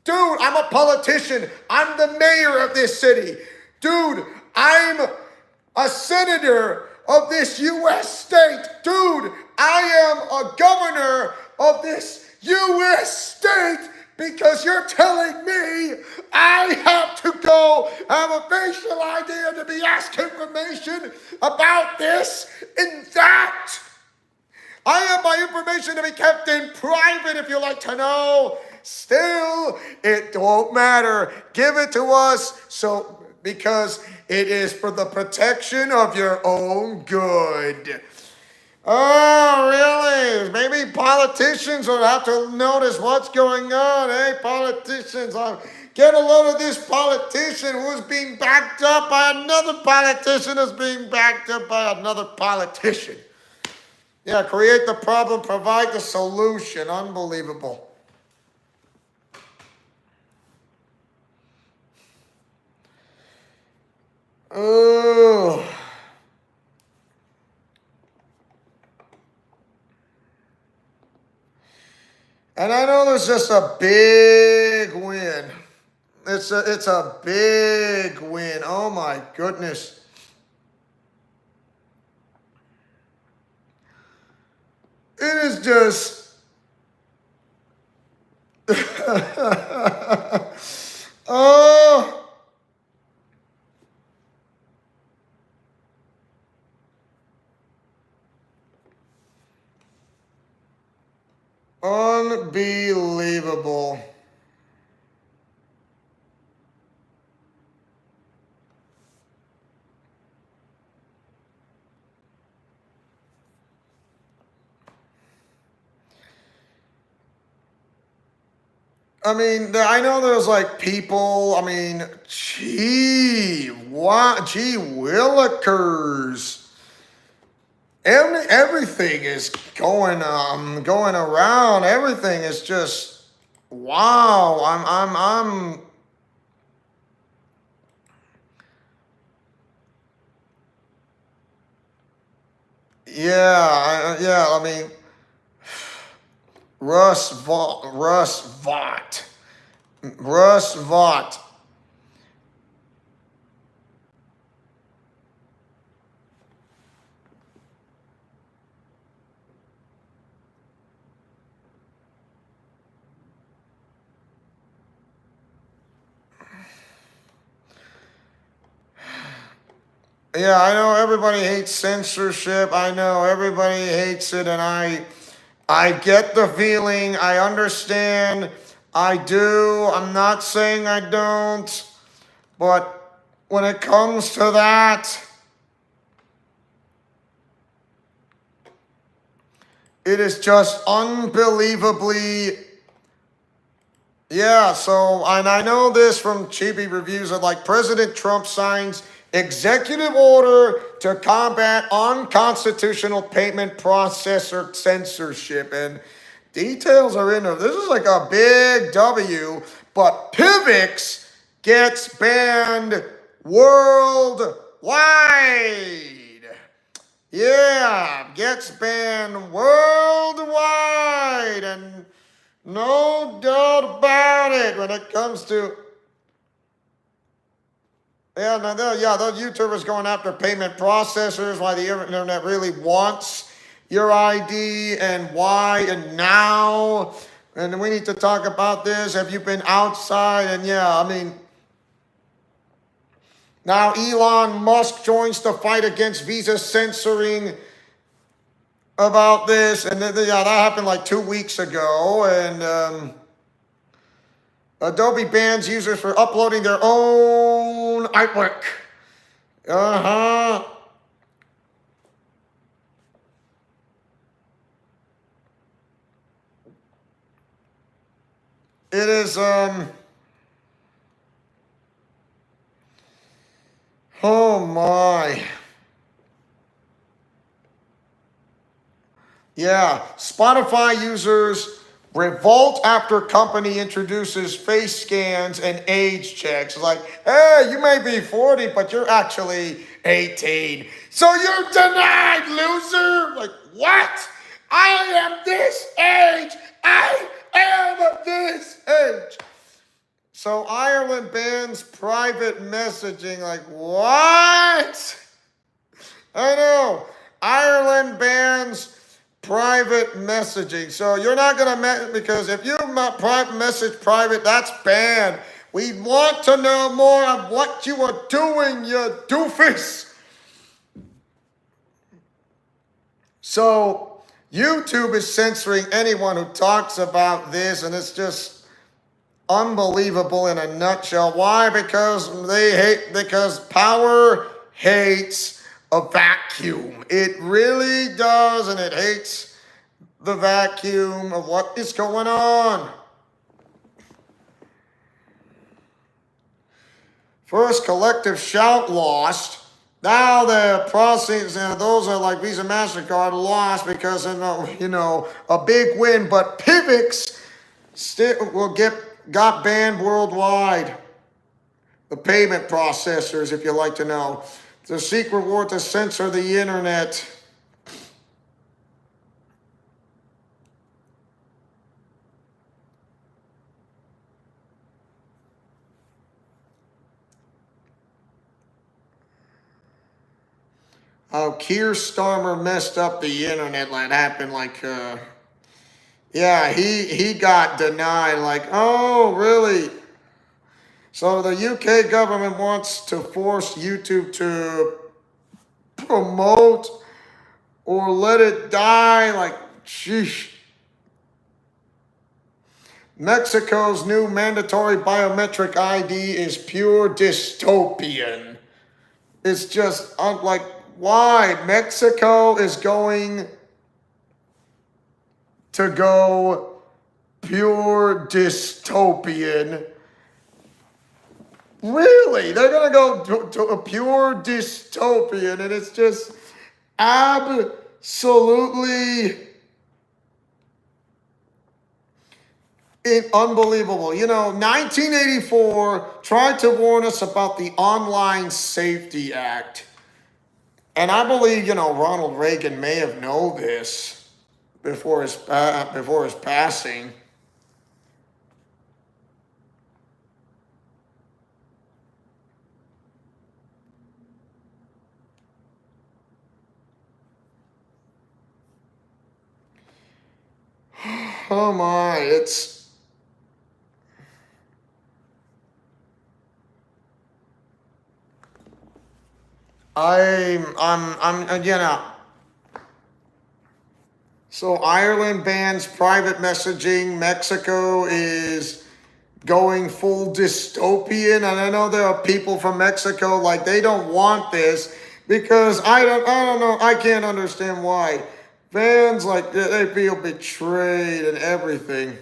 [SPEAKER 1] dude, I'm a politician. I'm the mayor of this city. Dude, I'm a senator of this U.S. state. Dude, I am a governor of this U.S. state because you're telling me I have to go have a facial ID and to be asked information about this and that. I have my information to be kept in private if you like to know. Still, it won't matter. Give it to us because it is for the protection of your own good. Oh, really? Maybe politicians will have to notice what's going on. Hey, politicians, get a load of this politician who's being backed up by another politician who's being backed up by another politician. Yeah, create the problem, provide the solution. Unbelievable. Oh. And I know there's just a big win. It's a big win. Oh my goodness. It is just oh. Unbelievable. I mean, I know there's like people, I mean, gee willikers. Everything is going around. Everything is just wow. I'm yeah, I mean, Russ Vought. Yeah, I know everybody hates censorship. I know everybody hates it, and I get the feeling. I understand. I do. I'm not saying I don't. But when it comes to that, it is just unbelievably. Yeah, so, and I know this from cheapy reviews of like President Trump signs executive order to combat unconstitutional payment processor censorship. And details are in there. This is like a big W, but Pivx gets banned worldwide. Yeah, gets banned worldwide. And no doubt about it when it comes to those YouTubers going after payment processors, why the internet really wants your ID and why and now. And we need to talk about this. Have you been outside? And yeah, I mean, now Elon Musk joins the fight against Visa censoring about this. And then, yeah, that happened like 2 weeks ago. And Adobe bans users for uploading their own artwork. Uh-huh. It is, Oh my. Yeah, Spotify users revolt after company introduces face scans and age checks. Like, hey, you may be 40, but you're actually 18. So you're denied, loser. Like, what? I am this age. I am this age. So Ireland bans private messaging. Like, what? I know. Ireland bans private messaging. So you're not going to, because if you message private, that's banned. We want to know more of what you are doing, you doofus. So YouTube is censoring anyone who talks about this, and it's just unbelievable in a nutshell. Why? Because power hates a vacuum. It really does, and it hates the vacuum of what is going on. First collective shout lost. Now the process, those are like Visa, MasterCard lost because of, a big win. But Pivx still got banned worldwide. The payment processors, if you like to know. The secret war to censor the internet. Oh, Keir Starmer messed up the internet. That happened yeah, he got denied. Like, oh, really? So the UK government wants to force YouTube to promote or let it die. Like, sheesh. Mexico's new mandatory biometric ID is pure dystopian. It's just like, why? Mexico is going to go pure dystopian. Really? They're going to go to a pure dystopian, and it's just absolutely unbelievable. 1984 tried to warn us about the Online Safety Act. And I believe, Ronald Reagan may have known this before his passing. Oh my, So Ireland bans private messaging. Mexico is going full dystopian, and I know there are people from Mexico like they don't want this because I don't know. I can't understand why fans like they feel betrayed and everything.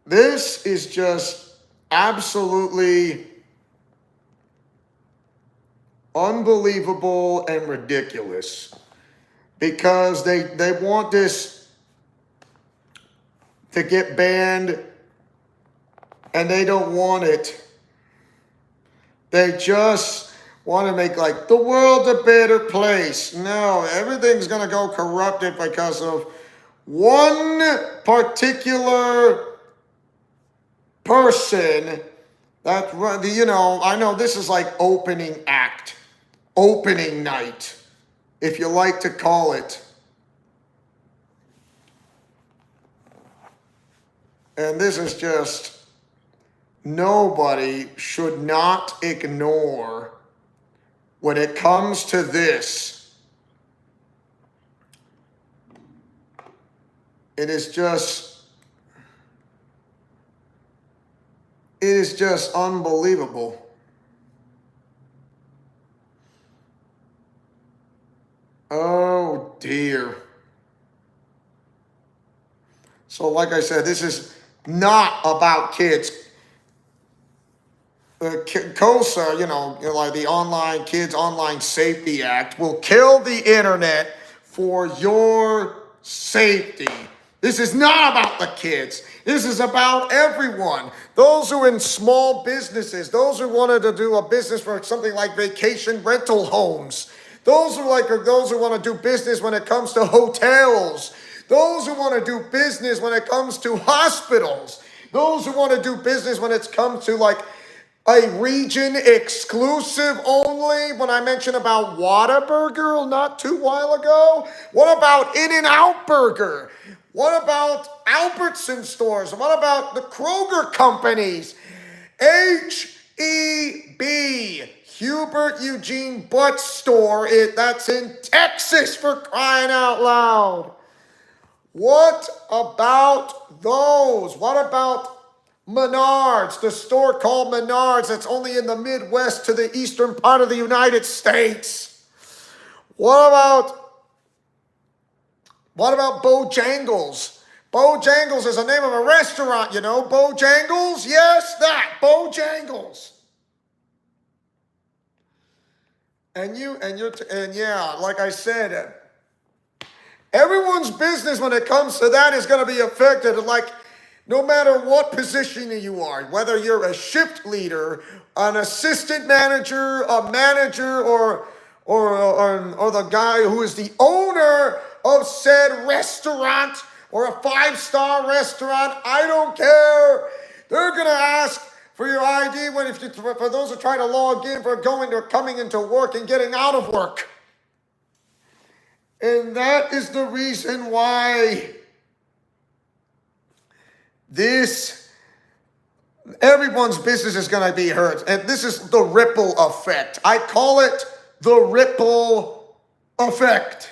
[SPEAKER 1] This is just absolutely unbelievable and ridiculous because they want this to get banned and they don't want it. They just want to make like the world a better place. No, everything's going to go corrupted because of one particular person that, I know this is like opening night, if you like to call it. And this is just, nobody should not ignore when it comes to this. It is just unbelievable. Oh dear. So like I said, this is not about kids. The COSA, like the Online Kids Online Safety Act, will kill the internet for your safety. This is not about the kids. This is about everyone. Those who are in small businesses, those who wanted to do a business for something like vacation rental homes, those who want to do business when it comes to hotels, those who want to do business when it comes to hospitals, those who want to do business when it comes to like a region exclusive only. When I mentioned about Whataburger not too while ago, what about In-N-Out Burger? What about Albertson stores? What about the Kroger companies? H-E-B, Hubert Eugene Butt store, that's in Texas, for crying out loud. What about those? What about Menards, the store called Menards that's only in the Midwest to the eastern part of the United States? What about Bojangles? Bojangles is the name of a restaurant, Bojangles? Yes, that, Bojangles. And yeah, like I said, everyone's business when it comes to that is going to be affected. Like, no matter what position you are, whether you're a shift leader, an assistant manager, a manager, or the guy who is the owner of said restaurant or a 5-star restaurant, I don't care. They're gonna ask for your ID for those who try to log in for coming into work and getting out of work. And that is the reason why everyone's business is going to be hurt. And this is the ripple effect. I call it the ripple effect.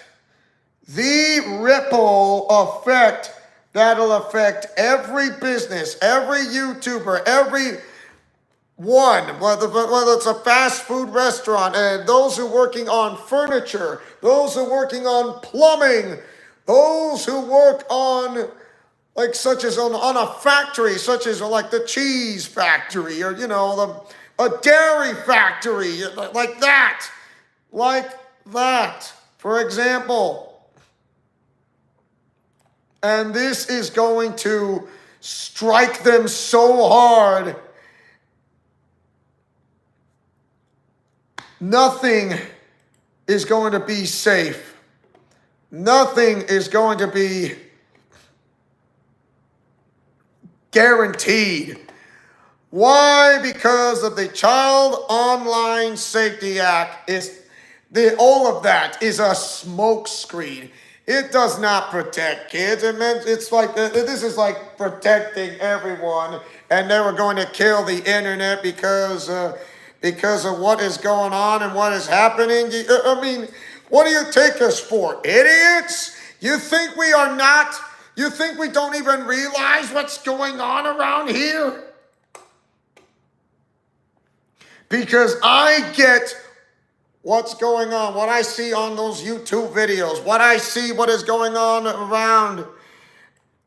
[SPEAKER 1] The ripple effect that'll affect every business, every YouTuber, every one, whether it's a fast food restaurant, and those who are working on furniture, those who are working on plumbing, those who work on such as on a factory, such as like the cheese factory, or a dairy factory, like that, for example. And this is going to strike them so hard. Nothing is going to be safe. Nothing is going to be guaranteed. Why? Because of the Child Online Safety Act. All of that is a smokescreen. It does not protect kids. It's like this is like protecting everyone, and they were going to kill the internet because of what is going on and what is happening. I mean, what do you take us for, idiots? You think we are not? You think we don't even realize what's going on around here? Because I get what's going on, what I see on those YouTube videos, what I see, what is going on around.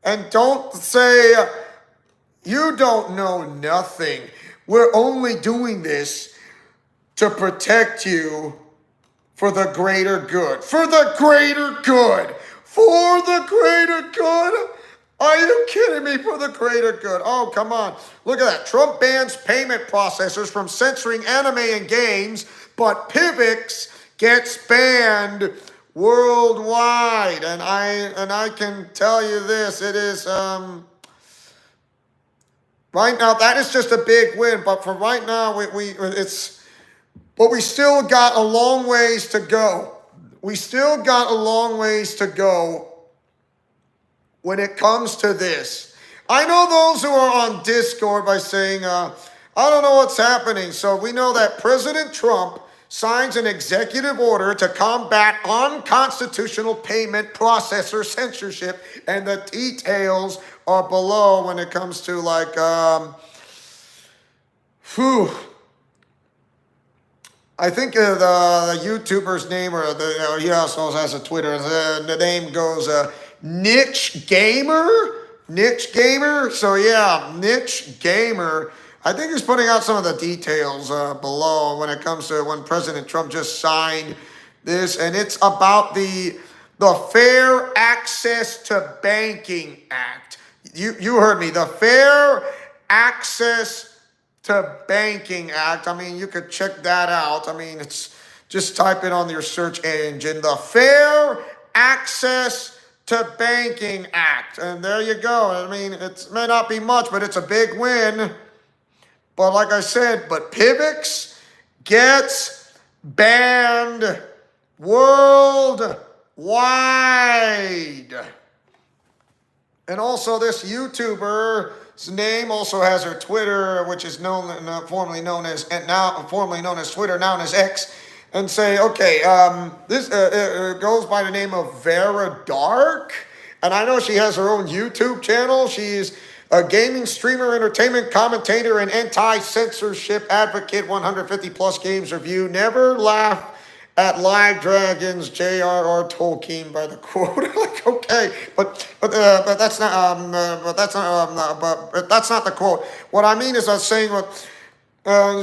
[SPEAKER 1] And don't say, you don't know nothing. We're only doing this to protect you for the greater good. For the greater good. For the greater good? Are you kidding me? For the greater good. Oh, come on. Look at that. Trump bans payment processors from censoring anime and games, but Pivx gets banned worldwide. And I can tell you this, it is right now, that is just a big win, but for right now but we still got a long ways to go. We still got a long ways to go when it comes to this. I know those who are on Discord by saying, I don't know what's happening. So we know that President Trump signs an executive order to combat unconstitutional payment processor censorship, and the details are below when it comes to I think the YouTuber's name, or he also has a Twitter. The name goes Niche Gamer. Niche Gamer. So yeah, Niche Gamer. I think he's putting out some of the details below when it comes to when President Trump just signed this, and it's about the Fair Access to Banking Act. You heard me. The Fair Access to Banking Act. I mean, you could check that out. I mean, it's just type it on your search engine. The Fair Access to Banking Act. And there you go. I mean, it may not be much, but it's a big win. But like I said, but Pivx gets banned worldwide. And also this YouTuber's name also has her Twitter, which is formerly known as Twitter, now as X, and say, okay, this goes by the name of Vera Dark, and I know she has her own YouTube channel. She's a gaming streamer, entertainment commentator, and anti-censorship advocate. 150 plus games review. Never laugh at Live Dragons, J.R.R. Tolkien by the quote. Like, okay, but that's not but that's not the quote. What I mean is, I'm saying what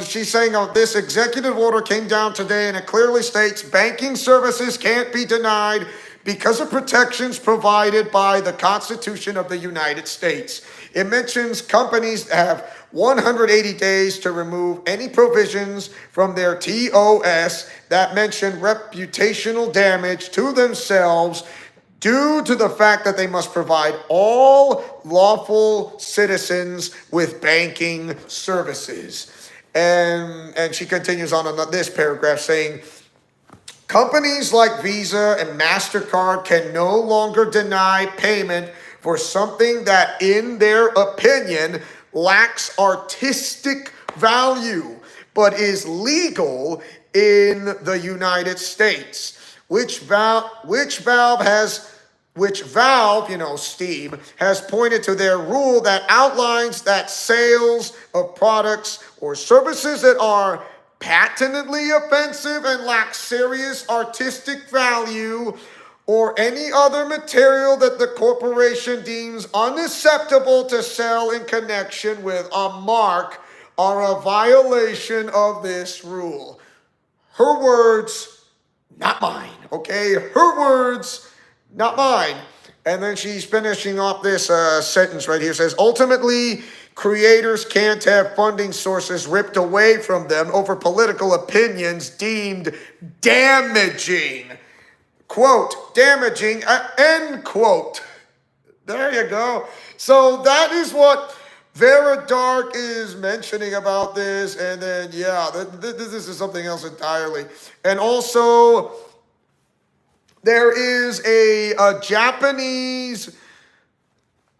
[SPEAKER 1] she's saying. This executive order came down today, and it clearly states banking services can't be denied because of protections provided by the Constitution of the United States. It mentions companies have 180 days to remove any provisions from their TOS that mention reputational damage to themselves due to the fact that they must provide all lawful citizens with banking services. And she continues on in this paragraph saying, companies like Visa and MasterCard can no longer deny payment for something that, in their opinion, lacks artistic value, but is legal in the United States. Which Valve, Steam, has pointed to their rule that outlines that sales of products or services that are patently offensive and lack serious artistic value or any other material that the corporation deems unacceptable to sell in connection with a mark are a violation of this rule. Her words, not mine, okay? Her words, not mine. And then she's finishing off this sentence right here. It says, ultimately, creators can't have funding sources ripped away from them over political opinions deemed damaging. Quote, damaging, end quote. There you go. So that is what Vera Dark is mentioning about this. And then, yeah, this is something else entirely. And also, there is a Japanese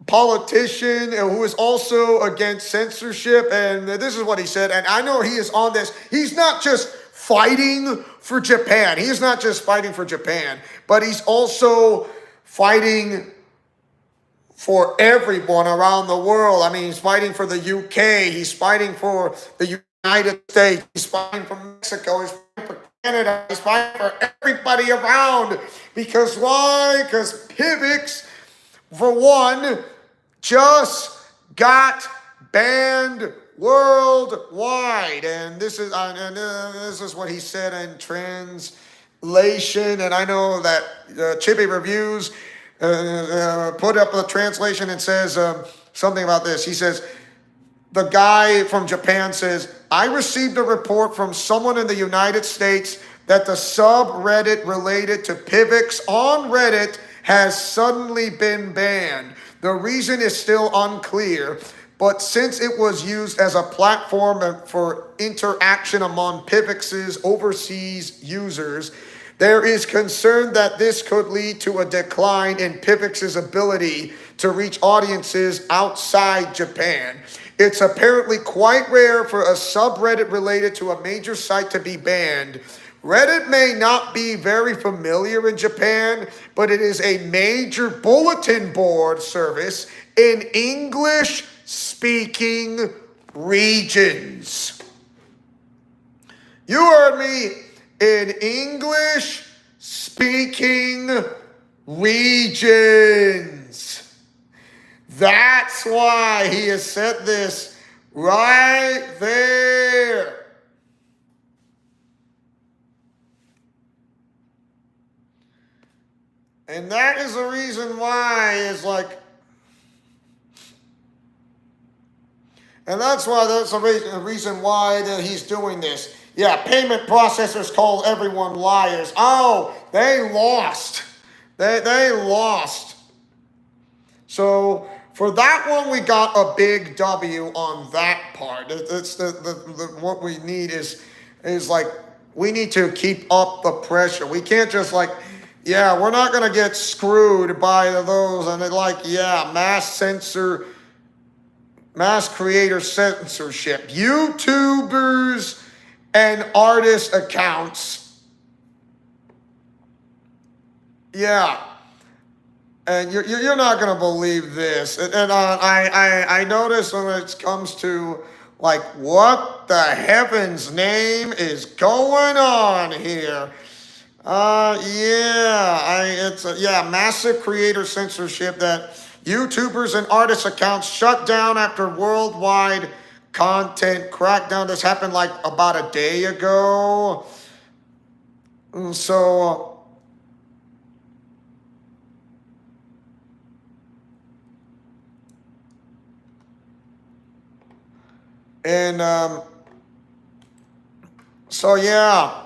[SPEAKER 1] politician who is also against censorship. And this is what he said. And I know he is on this. He's not just fighting for Japan. He's not just fighting for Japan, but he's also fighting for everyone around the world. I mean, he's fighting for the UK. He's fighting for the United States. He's fighting for Mexico. He's fighting for Canada. He's fighting for everybody around. Because why? Because Pivx, for one, just got banned worldwide. And this is what he said in translation. And I know that Chippy Reviews put up a translation and says something about this. He says, the guy from Japan says, I received a report from someone in the United States that the subreddit related to Pivx on Reddit has suddenly been banned. The reason is still unclear, but since it was used as a platform for interaction among Pivx's overseas users, there is concern that this could lead to a decline in Pivx's ability to reach audiences outside Japan. It's apparently quite rare for a subreddit related to a major site to be banned. Reddit may not be very familiar in Japan, but it is a major bulletin board service in English-speaking regions. You heard me, in English speaking regions. That's why he has set this right there. And that is the reason why it's like, and that's the reason why that he's doing this. Yeah, payment processors call everyone liars. Oh, they lost. They lost. So for that one, we got a big W on that part. It's what we need is like, we need to keep up the pressure. We can't just like, yeah, we're not gonna get screwed by those and they're like, yeah, mass creator censorship, YouTubers and artist accounts. Yeah. And you're not gonna believe this, and I notice when it comes to like what the heaven's name is going on here. Yeah, massive creator censorship that YouTubers and artist accounts shut down after worldwide content crackdown. This happened like about a day ago. So. And so, yeah.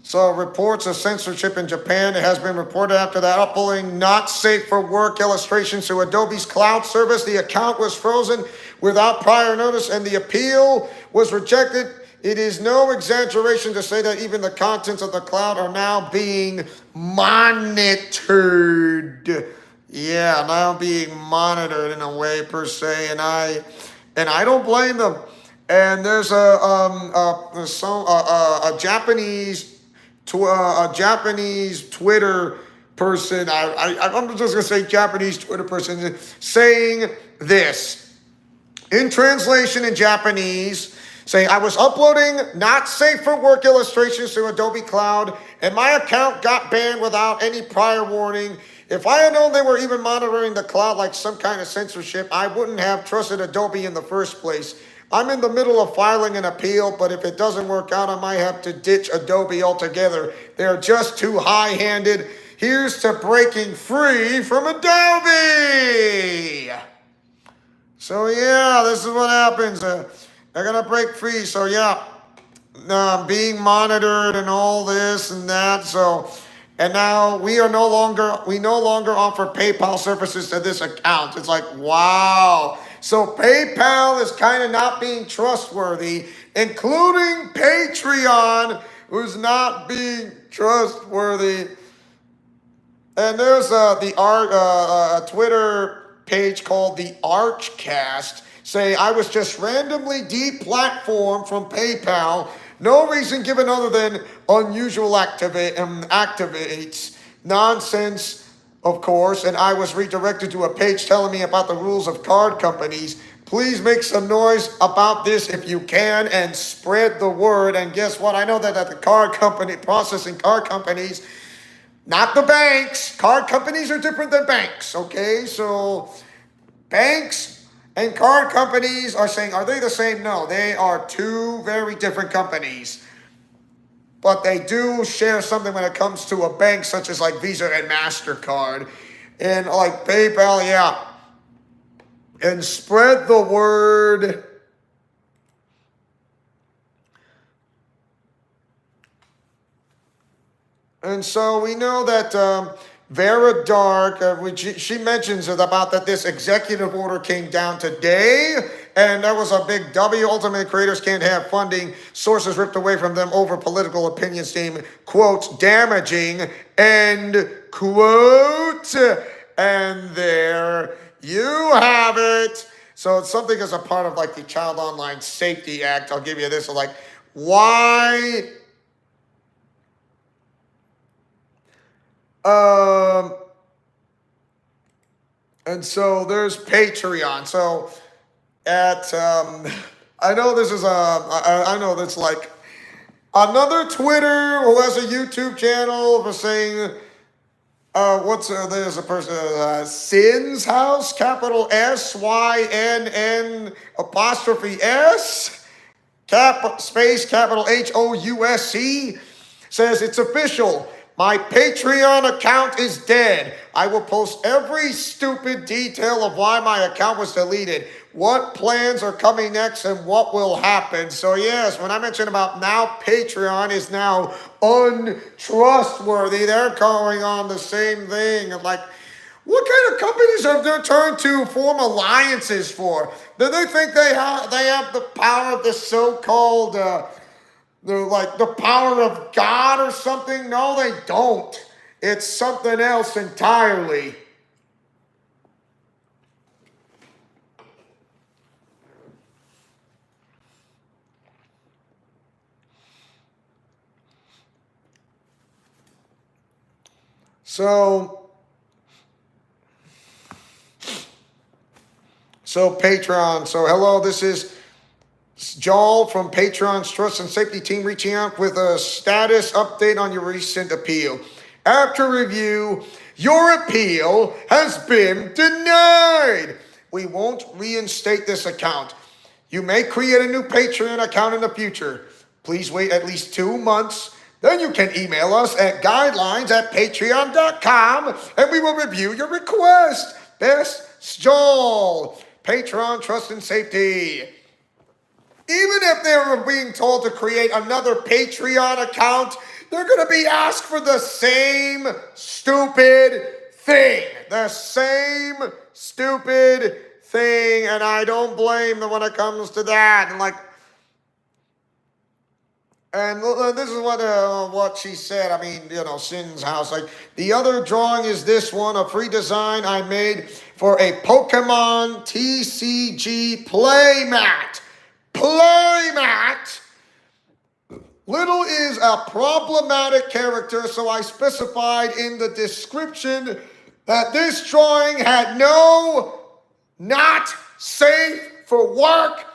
[SPEAKER 1] So, reports of censorship in Japan. It has been reported after the uploading not safe for work illustrations to Adobe's cloud service. The account was frozen without prior notice and the appeal was rejected. It is no exaggeration to say that even the contents of the cloud are now being monitored. Yeah, now being monitored in a way per se, and I don't blame them. And there's a Japanese Twitter person. I'm just gonna say Japanese Twitter person saying this in translation in Japanese. Saying, I was uploading not safe for work illustrations to Adobe Cloud, and my account got banned without any prior warning. If I had known they were even monitoring the cloud like some kind of censorship, I wouldn't have trusted Adobe in the first place. I'm in the middle of filing an appeal, but if it doesn't work out, I might have to ditch Adobe altogether. They're just too high-handed. Here's to breaking free from Adobe. So yeah, this is what happens. They're gonna break free. So yeah, being monitored and all this and that. So, and now we no longer offer PayPal services to this account. It's like, wow. So PayPal is kind of not being trustworthy, including Patreon, who's not being trustworthy. And there's a Twitter page called the Archcast. Say, I was just randomly deplatformed from PayPal. No reason given other than unusual activates. Nonsense, of course. And I was redirected to a page telling me about the rules of card companies. Please make some noise about this if you can and spread the word. And guess what? I know that at the processing card companies, not the banks. Card companies are different than banks, okay? So banks and card companies are saying, are they the same? No, they are two very different companies. But they do share something when it comes to a bank such as like Visa and MasterCard. And like PayPal, yeah. And spread the word. And so we know that Vera Dark, she mentions about that this executive order came down today, and that was a big W. Ultimately, creators can't have funding, sources ripped away from them over political opinions deemed, quote, damaging, end quote. And there you have it. So it's something as a part of like the Child Online Safety Act. I'll give you this, like, why... And so there's Patreon. So at I know this is I know that's like another Twitter who has a YouTube channel for saying, there's a person, Sins House, capital SYNN apostrophe S, space, capital HOUSC, says it's official. My Patreon account is dead. I will post every stupid detail of why my account was deleted, what plans are coming next, and what will happen. So yes, when I mentioned about now Patreon is now untrustworthy, they're calling on the same thing. Like, what kind of companies have they turned to form alliances for? Do they think they have the power of the so-called they're like the power of God or something? No, they don't. It's something else entirely. So Patreon. So hello, this is Joel from Patreon's Trust and Safety Team reaching out with a status update on your recent appeal. After review, your appeal has been denied. We won't reinstate this account. You may create a new Patreon account in the future. Please wait at least 2 months. Then you can email us at guidelines@patreon.com and we will review your request. Best, Joel, Patreon Trust and Safety. Even if they were being told to create another Patreon account, they're going to be asked for the same stupid thing. The same stupid thing. And I don't blame them when it comes to that. And this is what she said. I mean, Sin's House. Like, the other drawing is this one, a free design I made for a Pokemon TCG playmat. Playmat. Little is a problematic character, so I specified in the description that this drawing had no not safe for work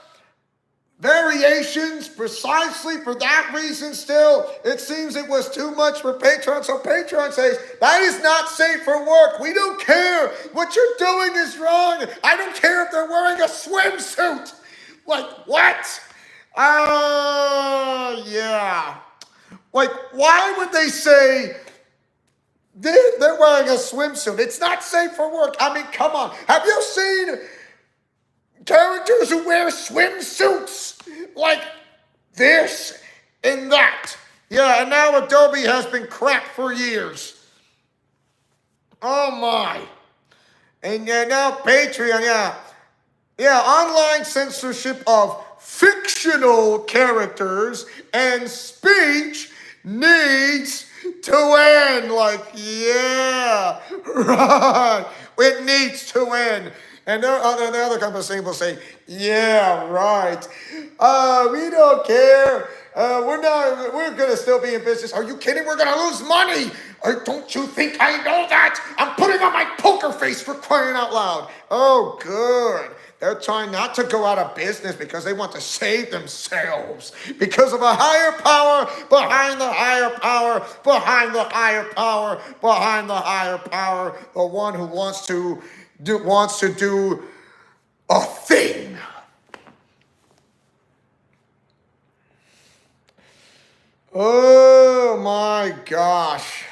[SPEAKER 1] variations. Precisely for that reason, still, it seems it was too much for Patreon. So Patreon says, that is not safe for work. We don't care. What you're doing is wrong. I don't care if they're wearing a swimsuit. Like, what? Yeah. Like, why would they say they're wearing a swimsuit? It's not safe for work. I mean, come on. Have you seen characters who wear swimsuits like this and that? Yeah, and now Adobe has been crap for years. Oh, my. And now Patreon, yeah. Yeah, online censorship of fictional characters and speech needs to end. Like, yeah, right. It needs to end. And the other companies will say, yeah, right. We don't care. We're going to still be in business. Are you kidding? We're going to lose money. Don't you think I know that? I'm putting on my poker face, for crying out loud. Oh, good. They're trying not to go out of business because they want to save themselves. Because of a higher power behind the higher power, behind the higher power, behind the higher power. The one who wants to do a thing. Oh my gosh.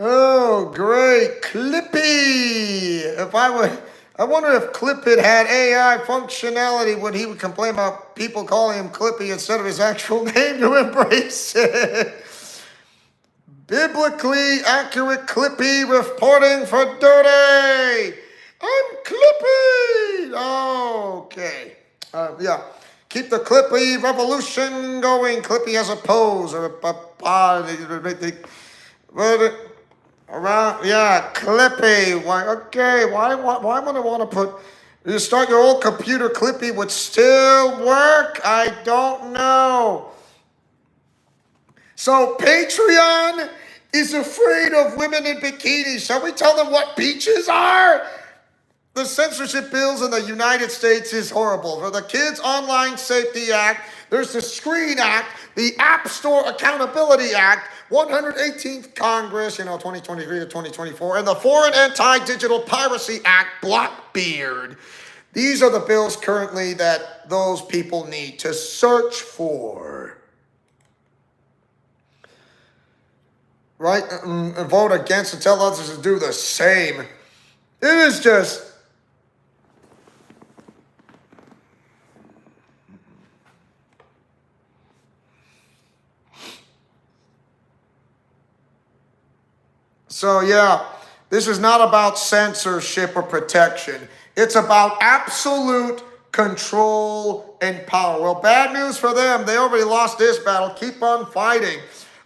[SPEAKER 1] Oh, great. Clippy. I wonder if Clippy had AI functionality when he would complain about people calling him Clippy instead of his actual name to embrace it. Biblically accurate Clippy reporting for duty. I'm Clippy. Okay. Yeah. Keep the Clippy revolution going. Clippy has a pose or a around, yeah, Clippy. Why? Okay. Why would I want to put You start your old computer, Clippy would still work? I don't know. So Patreon is afraid of women in bikinis. Shall we tell them what beaches are? The censorship bills in the United States is horrible. For the Kids Online Safety Act, there's the Screen Act, the App Store Accountability Act, 118th Congress, 2023 to 2024, and the Foreign Anti-Digital Piracy Act, Blackbeard. These are the bills currently that those people need to search for. Right? And vote against and tell others to do the same. It is just... So yeah, this is not about censorship or protection. It's about absolute control and power. Well, bad news for them. They already lost this battle. Keep on fighting.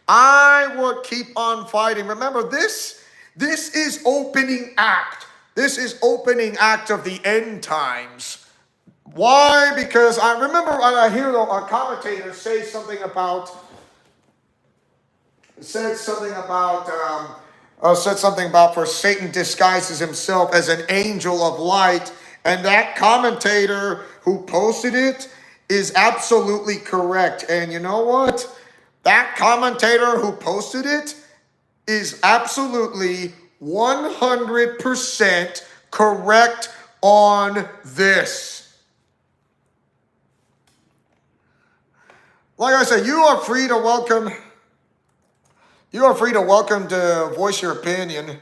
[SPEAKER 1] I would keep on fighting. Remember, this is opening act. This is opening act of the end times. Why? Because I remember I hear a commentator say something about for Satan disguises himself as an angel of light, and that commentator who posted it is absolutely correct. And you know what? That commentator who posted it is absolutely 100% correct on this. Like I said, you are free to voice your opinion.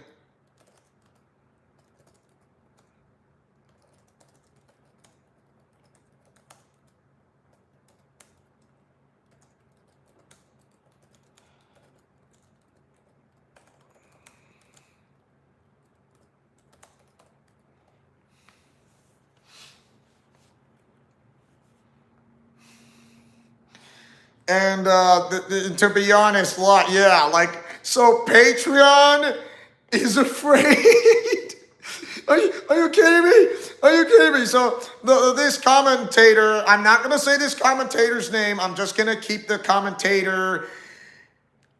[SPEAKER 1] And to be honest, so Patreon is afraid. Are you kidding me? Are you kidding me? So this commentator, I'm not going to say this commentator's name. I'm just going to keep the commentator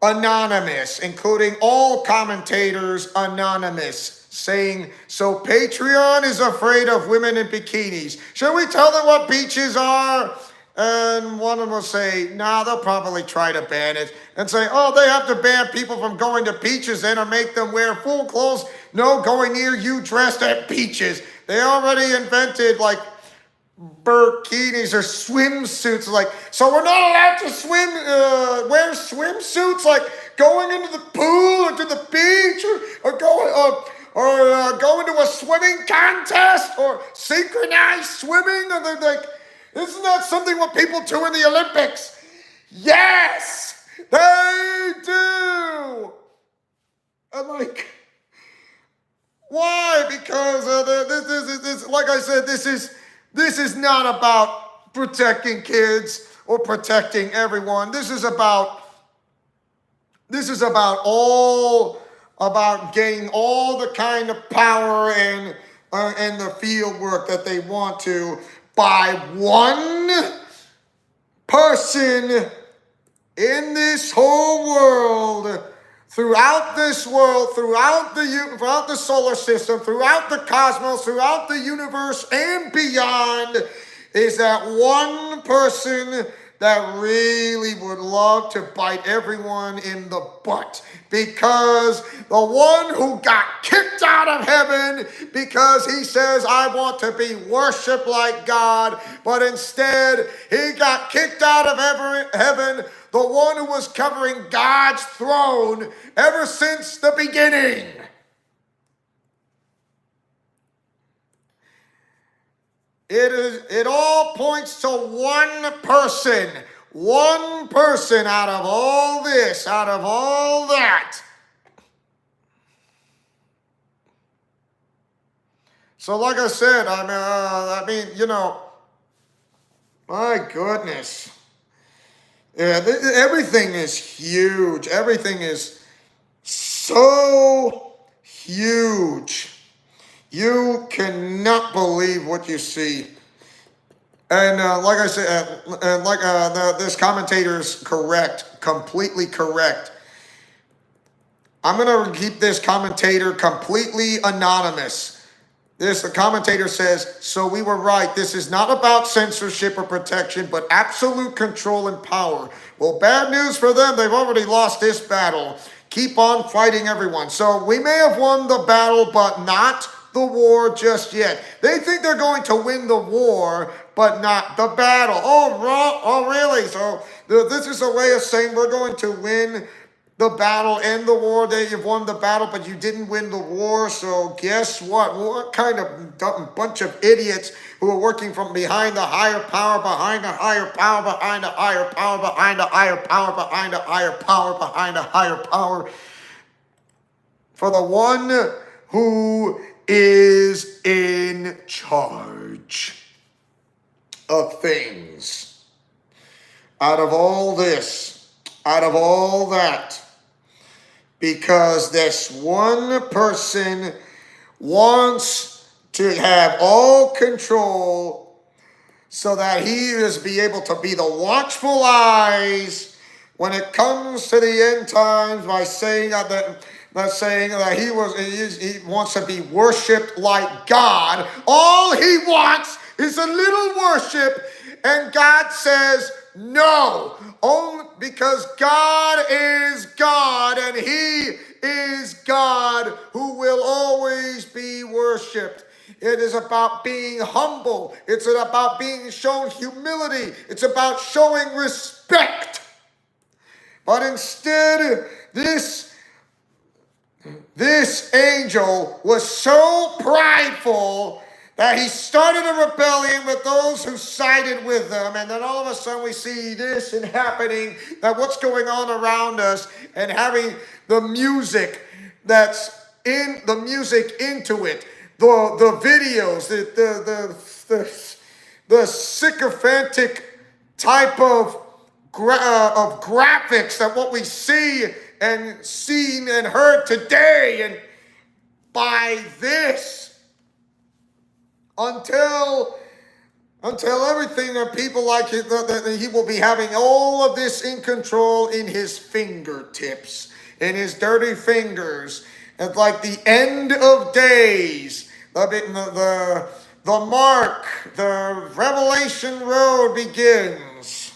[SPEAKER 1] anonymous, including all commentators anonymous, saying, so Patreon is afraid of women in bikinis. Should we tell them what beaches are? And one of them will say, nah, they'll probably try to ban it. And say, oh, they have to ban people from going to beaches then or make them wear full clothes. No going near you dressed at beaches. They already invented bikinis or swimsuits. So we're not allowed to wear swimsuits, going into the pool or to the beach or going to a swimming contest or synchronized swimming. And they're isn't that something what people do in the Olympics? Yes, they do. I'm why? Because this, like I said, this is not about protecting kids or protecting everyone. This is about getting all the kind of power and the field work that they want to by one person in this whole world, throughout the solar system, throughout the cosmos, throughout the universe and beyond, is that one person that really would love to bite everyone in the butt, because the one who got kicked out of heaven because he says, I want to be worshiped like God, but instead he got kicked out of heaven, the one who was covering God's throne ever since the beginning. It all points to one person out of all this, out of all that. So like I said, my goodness. Yeah, everything is huge. Everything is so huge. You cannot believe what you see. And like I said, this commentator is correct, completely correct. I'm going to keep this commentator completely anonymous. The commentator says, so we were right. This is not about censorship or protection, but absolute control and power. Well, bad news for them. They've already lost this battle. Keep on fighting, everyone. So we may have won the battle, but not the war just yet. They think they're going to win the war, but not the battle. Oh, really? So this is a way of saying we're going to win the battle and the war. That you've won the battle, but you didn't win the war. So guess what? What kind of bunch of idiots who are working from behind the higher power, behind the higher power, behind the higher power, behind the higher power, behind the higher power, behind the higher power, for the one who is in charge of things. Out of all this, out of all that, because this one person wants to have all control so that he is be able to be the watchful eyes when it comes to the end times, by saying that he wants to be worshipped like God. All he wants is a little worship, and God says no, only because God is God, and he is God who will always be worshipped. It is about being humble. It's about being shown humility. It's about showing respect. But instead, this angel was so prideful that he started a rebellion with those who sided with them. And then all of a sudden we see this and happening, that what's going on around us, and having the music that's in the music into it, the videos, the sycophantic type of graphics, that what we see and seen and heard today. And by this, until everything, that people like it, that he will be having all of this in control in his fingertips, in his dirty fingers. It's like the end of days, the mark, the Revelation road begins.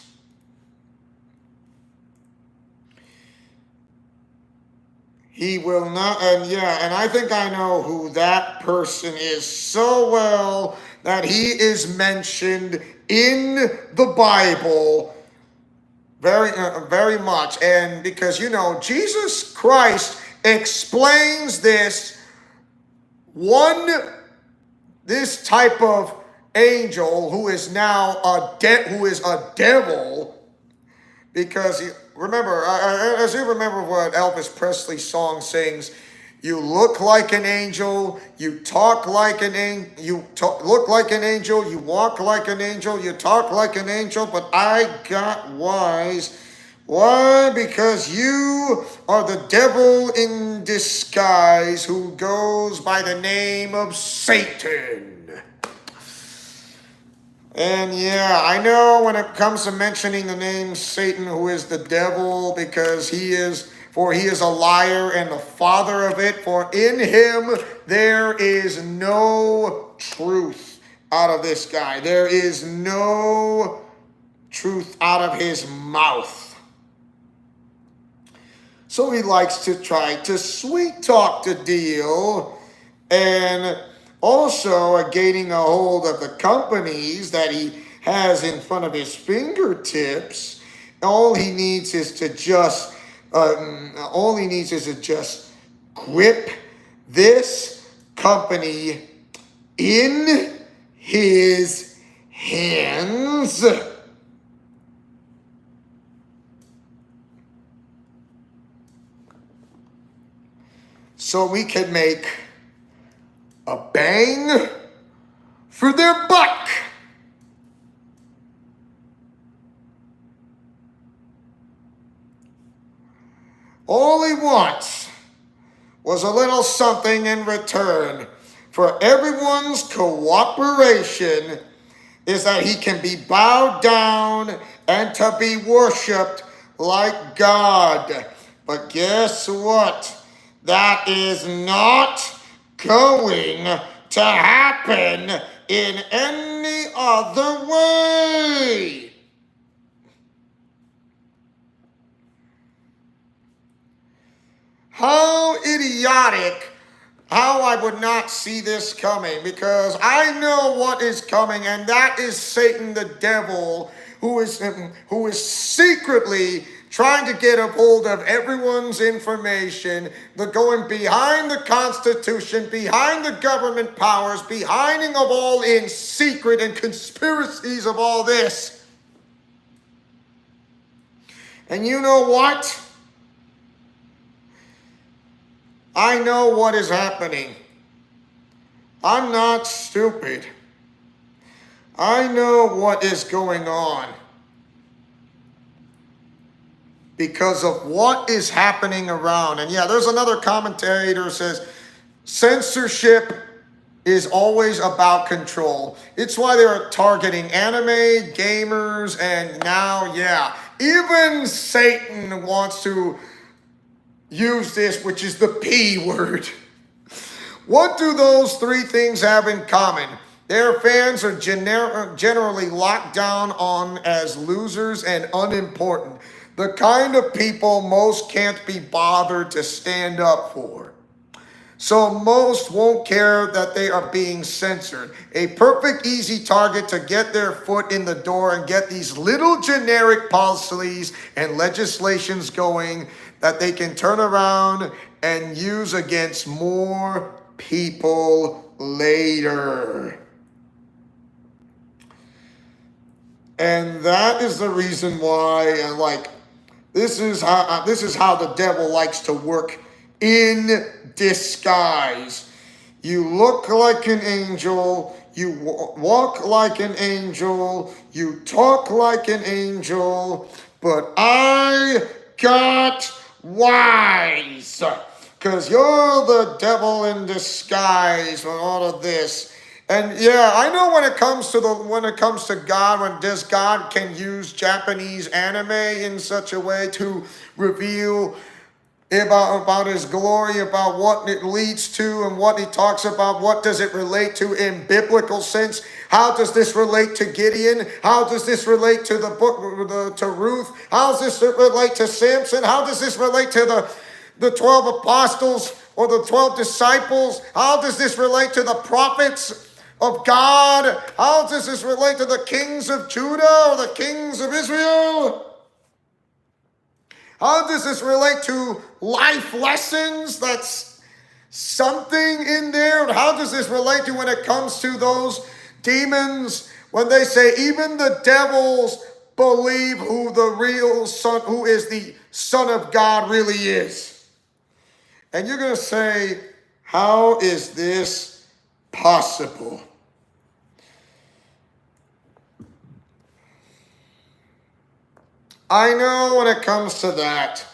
[SPEAKER 1] He will not, and I think I know who that person is so well, that he is mentioned in the Bible very much. And because, Jesus Christ explains this type of angel who is now a devil, because remember, as you remember what Elvis Presley's song sings, you look like an angel, you talk like an angel, look like an angel, you walk like an angel, you talk like an angel, but I got wise. Why? Because you are the devil in disguise who goes by the name of Satan. And I know when it comes to mentioning the name Satan, who is the devil, because he is a liar and the father of it, for in him there is no truth out of this guy. There is no truth out of his mouth. So he likes to try to sweet talk the deal, and also gaining a hold of the companies that he has in front of his fingertips. All he needs is to just grip this company in his hands. So we can make a bang for their buck. All he wants was a little something in return for everyone's cooperation is that he can be bowed down and to be worshiped like God. But guess what? That is not going to happen in any other way. How idiotic, how I would not see this coming, because I know what is coming, and that is Satan the devil, who is secretly trying to get a hold of everyone's information, the going behind the Constitution, behind the government powers, behind of all in secret and conspiracies of all this. And you know what? I know what is happening. I'm not stupid. I know what is going on because of what is happening around. And yeah, there's another commentator says censorship is always about control. It's why they're targeting anime, gamers, and now, yeah, even Satan wants to use this, which is the P word. What do those three things have in common? Their fans are generally locked down on as losers and unimportant. The kind of people most can't be bothered to stand up for. So most won't care that they are being censored. A perfect easy target to get their foot in the door and get these little generic policies and legislations going that they can turn around and use against more people later. And that is the reason why, this is how the devil likes to work in disguise. You look like an angel, you walk like an angel, you talk like an angel, but I got wise. Because you're the devil in disguise with all of this. And yeah, I know when it comes to God, when God can use Japanese anime in such a way to reveal about his glory, about what it leads to and what he talks about, what does it relate to in biblical sense? How does this relate to Gideon? How does this relate to the book to Ruth? How does this relate to Samson? How does this relate to the 12 apostles or the 12 disciples? How does this relate to the prophets of God? How does this relate to the kings of Judah or the kings of Israel? How does this relate to life lessons? That's something in there. How does this relate to when it comes to those demons? When they say even the devils believe who the real son, who is the Son of God really is. And you're going to say, how is this possible? I know when it comes to that,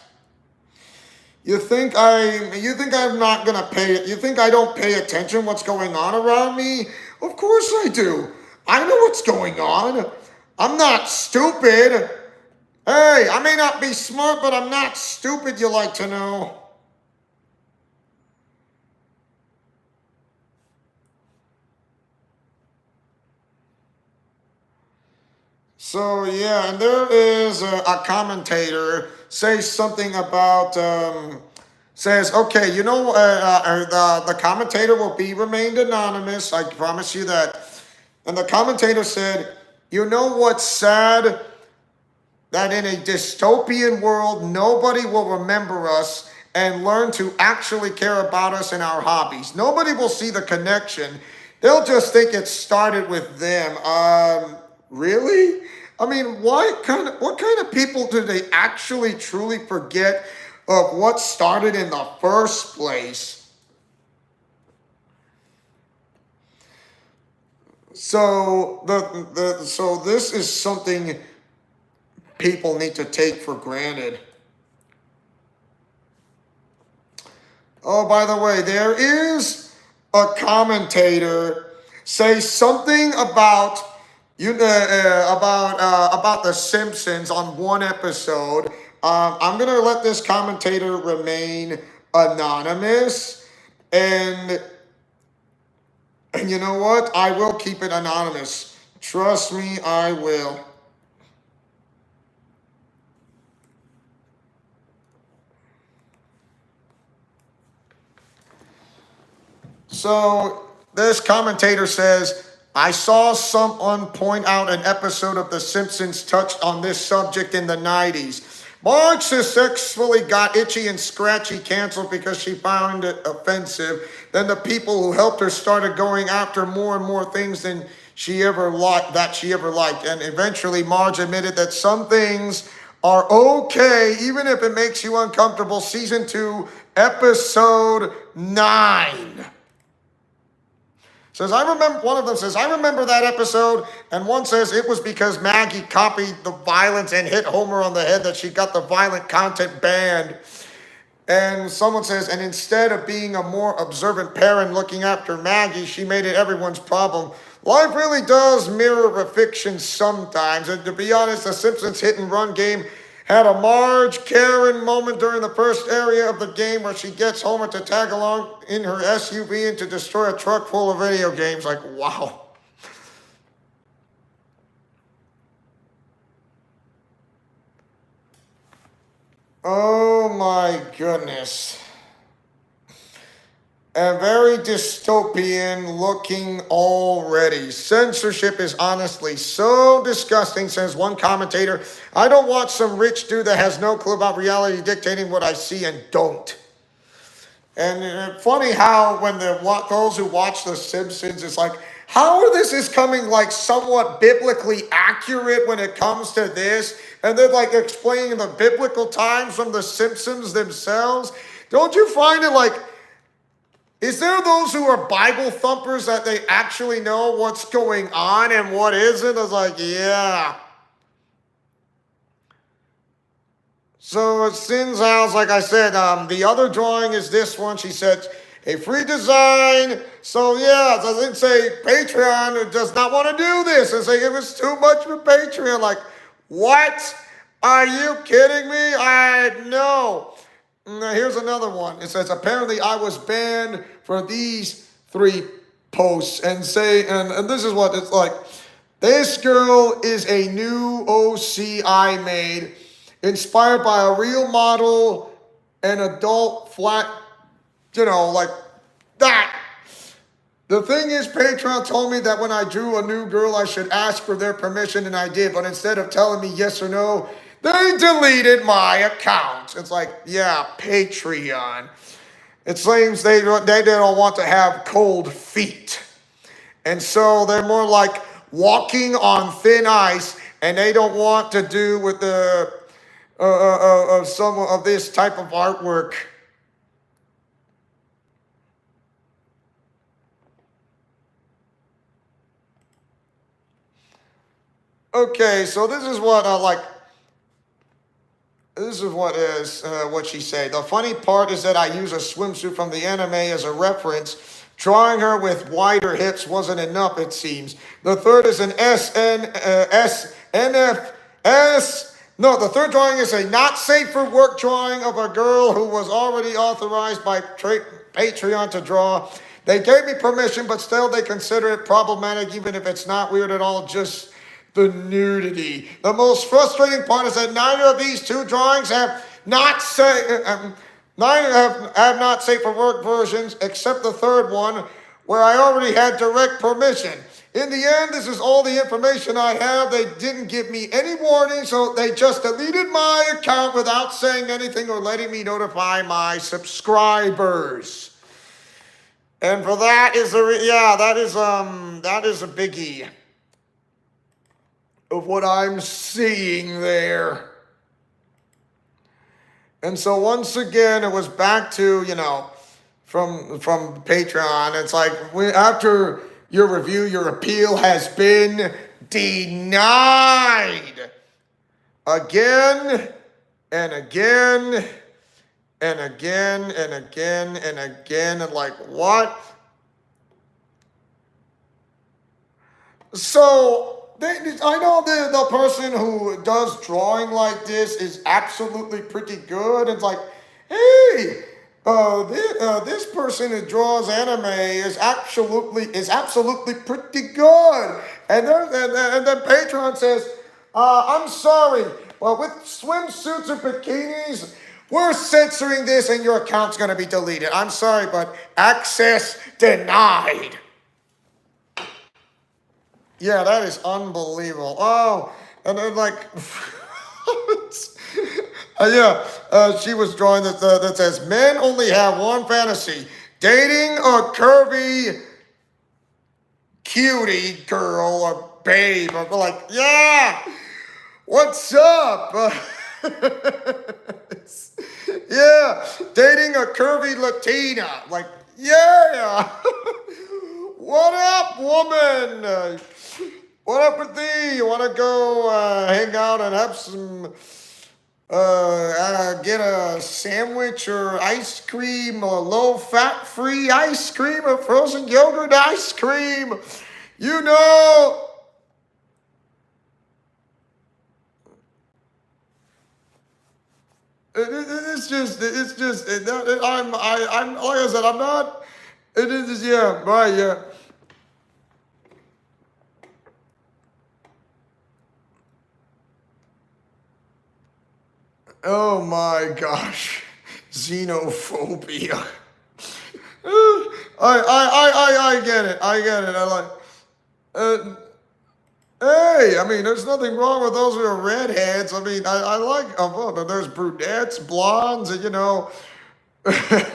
[SPEAKER 1] you think I'm not gonna pay it. You think I don't pay attention what's going on around me? Of course I do. I know what's going on. I'm not stupid. Hey, I may not be smart, but I'm not stupid, you like to know. So yeah, and there is a commentator says something about says, okay, the commentator will be remained anonymous. I promise you that. And the commentator said, you know what's sad? That in a dystopian world, nobody will remember us and learn to actually care about us and our hobbies. Nobody will see the connection. They'll just think it started with them. Really? I mean, what kind of people do they actually truly forget of what started in the first place? So so this is something people need to take for granted. Oh, by the way, there is a commentator say something about about the Simpsons on one episode. I'm gonna let this commentator remain anonymous, and you know what? I will keep it anonymous. Trust me, I will. So this commentator says, I saw someone point out an episode of The Simpsons touched on this subject in the 90s. Marge successfully got Itchy and Scratchy canceled because she found it offensive. Then the people who helped her started going after more and more things than she ever liked, And eventually Marge admitted that some things are okay, even if it makes you uncomfortable. Season 2, episode 9. Says, one of them says, I remember that episode, and one says it was because Maggie copied the violence and hit Homer on the head that she got the violent content banned. And someone says, and instead of being a more observant parent looking after Maggie, she made it everyone's problem. Life really does mirror a fiction sometimes, and to be honest, the Simpsons hit and run game had a Marge Karen moment during the first area of the game where she gets Homer to tag along in her SUV and to destroy a truck full of video games. Like, wow. Oh my goodness. And very dystopian looking already. Censorship is honestly so disgusting, says one commentator. I don't watch some rich dude that has no clue about reality dictating what I see and don't. And funny how when those who watch The Simpsons, it's like, how this is coming like somewhat biblically accurate when it comes to this, and they're like explaining the biblical times from The Simpsons themselves. Don't you find it like, is there those who are Bible thumpers that they actually know what's going on and what isn't? It's like, yeah. So at Sin's house, like I said, the other drawing is this one. She said, a free design. So yeah, it doesn't say Patreon does not want to do this. It's like, it was too much for Patreon. Like, what? Are you kidding me? I know. Now, here's another one. It says, apparently I was banned for these 3 posts. And this is what it's like. This girl is a new OC I made, inspired by a real model, an adult flat, like that. The thing is, Patreon told me that when I drew a new girl, I should ask for their permission, and I did. But instead of telling me yes or no, they deleted my account. It's like, yeah, Patreon. It seems they don't want to have cold feet. And so they're more like walking on thin ice, and they don't want to do with the some of this type of artwork. Okay, so this is what I like. This is what she said. The funny part is that I use a swimsuit from the anime as a reference. Drawing her with wider hips wasn't enough, it seems. The third is an the third drawing is a not safe for work drawing of a girl who was already authorized by Patreon to draw. They gave me permission, but still they consider it problematic, even if it's not weird at all, just the nudity. The most frustrating part is that neither of these 2 drawings have not safe for work versions, except the third one, where I already had direct permission. In the end, this is all the information I have. They didn't give me any warning, so they just deleted my account without saying anything or letting me notify my subscribers. And for that is that is a biggie of what I'm seeing there. And so once again, it was back to, from Patreon. It's like, after your review, your appeal has been denied. Again and again and again and again and again. And like, what? So I know the person who does drawing like this is absolutely pretty good. It's like, hey, this person who draws anime is absolutely pretty good. And then Patreon says, I'm sorry, but with swimsuits and bikinis, we're censoring this and your account's gonna be deleted. I'm sorry, but access denied. Yeah, that is unbelievable. Oh, and then like, she was drawing that says men only have one fantasy: dating a curvy cutie girl or babe. I'm like, yeah, what's up? Yeah, dating a curvy Latina. Like, yeah. What up, woman? What up with thee? You want to go hang out and have some, get a sandwich or ice cream or low-fat-free ice cream or frozen yogurt ice cream? You know. I'm like I said, I'm not, it is, yeah, right, yeah. Oh my gosh, xenophobia. I get it. I get it. I like. Uh, hey, I mean, there's nothing wrong with those who are redheads. I mean, I like. Well, there's brunettes, blondes, and you know. Hey,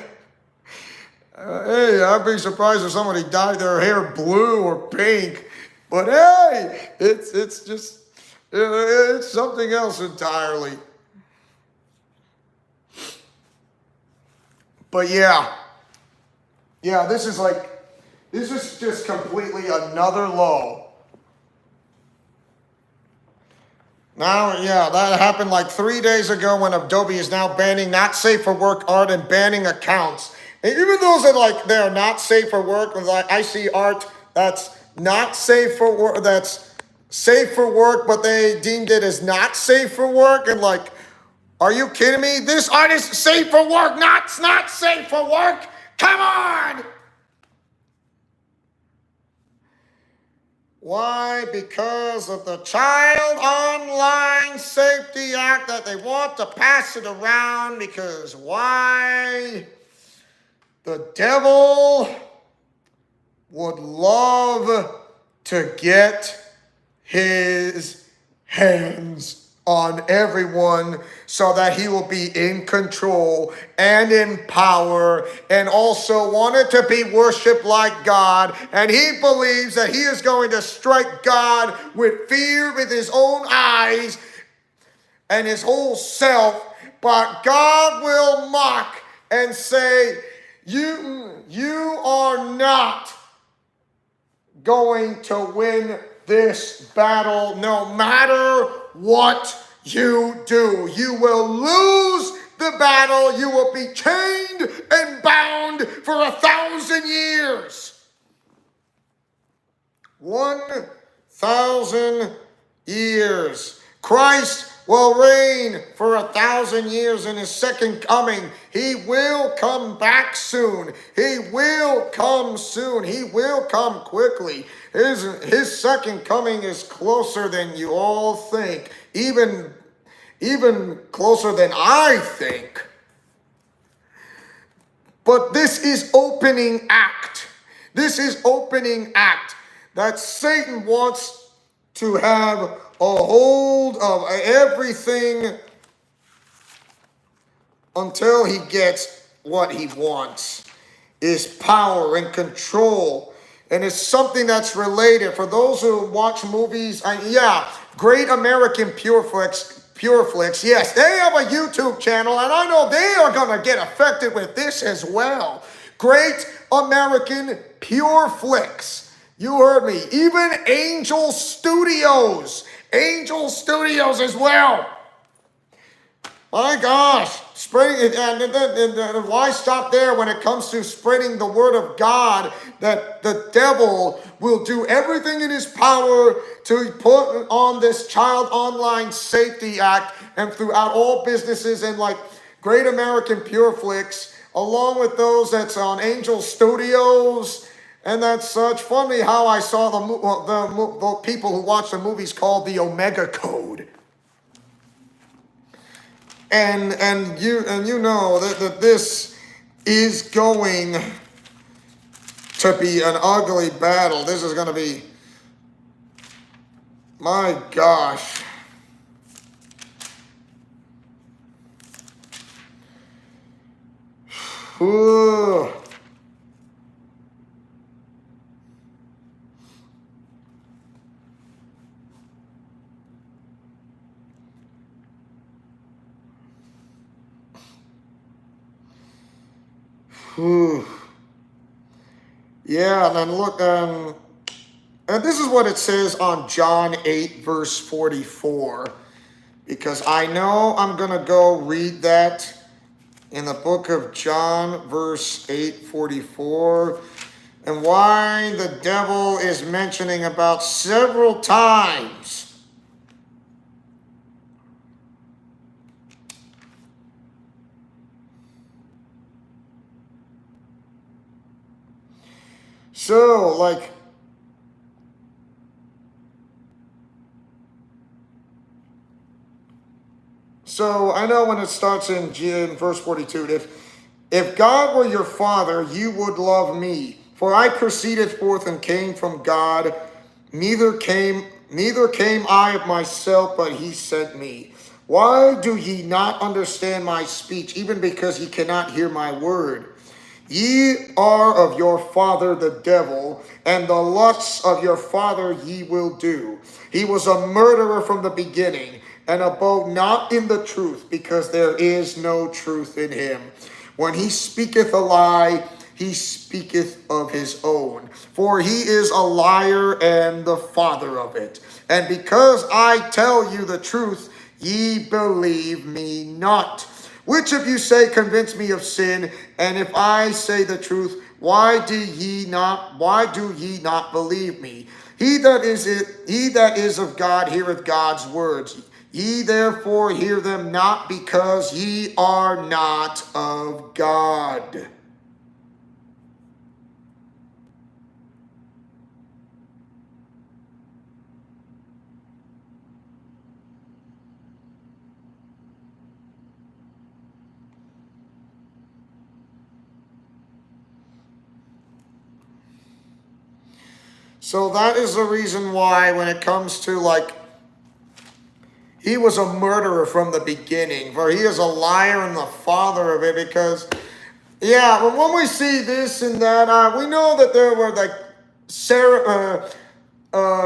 [SPEAKER 1] I'd be surprised if somebody dyed their hair blue or pink. But hey, it's just it's something else entirely. But yeah, this is just completely another low. Now, yeah, that happened like 3 days ago when Adobe is now banning not safe for work art and banning accounts. And even those that like they're not safe for work, like I see art that's not safe for work, that's safe for work, but they deemed it as not safe for work, and like, are you kidding me? This art is safe for work, not safe for work. Come on. Why? Because of the Child Online Safety Act that they want to pass it around. Because why? The devil would love to get his hands on everyone so that he will be in control and in power, and also wanted to be worshiped like God. And he believes that he is going to strike God with fear with his own eyes and his whole self. But God will mock and say, you are not going to win this battle no matter what you do. You will lose the battle. You will be chained and bound for 1,000 years. 1,000 years. Christ will reign for 1,000 years in his second coming. He will come back soon. He will come soon. He will come quickly. His second coming is closer than you all think. Even closer than I think. But this is opening act. This is opening act that Satan wants to have a hold of everything until he gets what he wants, is power and control. And it's something that's related. For those who watch movies, Great American Pureflix, yes, they have a YouTube channel, and I know they are going to get affected with this as well. Great American Pureflix. You heard me. Even Angel Studios as well. My gosh, spreading it, and why stop there when it comes to spreading the word of God? That the devil will do everything in his power to put on this Child Online Safety Act and throughout all businesses and like Great American Pure Flix, along with those that's on Angel Studios. And that's such funny how I saw the people who watch the movies called the Omega Code. And you know that this is going to be an ugly battle. This is going to be, my gosh. Ooh. Ooh. Yeah, and then look, and this is what it says on John 8, verse 44, because I know I'm going to go read that in the book of John, verse 8:44, and why the devil is mentioning about several times. So, like, so I know when it starts in verse 42, if God were your father, you would love me. For I proceeded forth and came from God, neither came I of myself, but he sent me. Why do ye not understand my speech, even because ye cannot hear my word? Ye are of your father the devil, and the lusts of your father ye will do. He was a murderer from the beginning, and abode not in the truth, because there is no truth in him. When he speaketh a lie, he speaketh of his own, for he is a liar and the father of it. And because I tell you the truth, ye believe me not. Which of you say, convince me of sin? And if I say the truth, why do ye not believe me? He that is of God heareth God's words. Ye therefore hear them not, because ye are not of God. So that is the reason why when it comes to like, he was a murderer from the beginning, for he is a liar and the father of it, because, yeah, when we see this and that, we know that there were like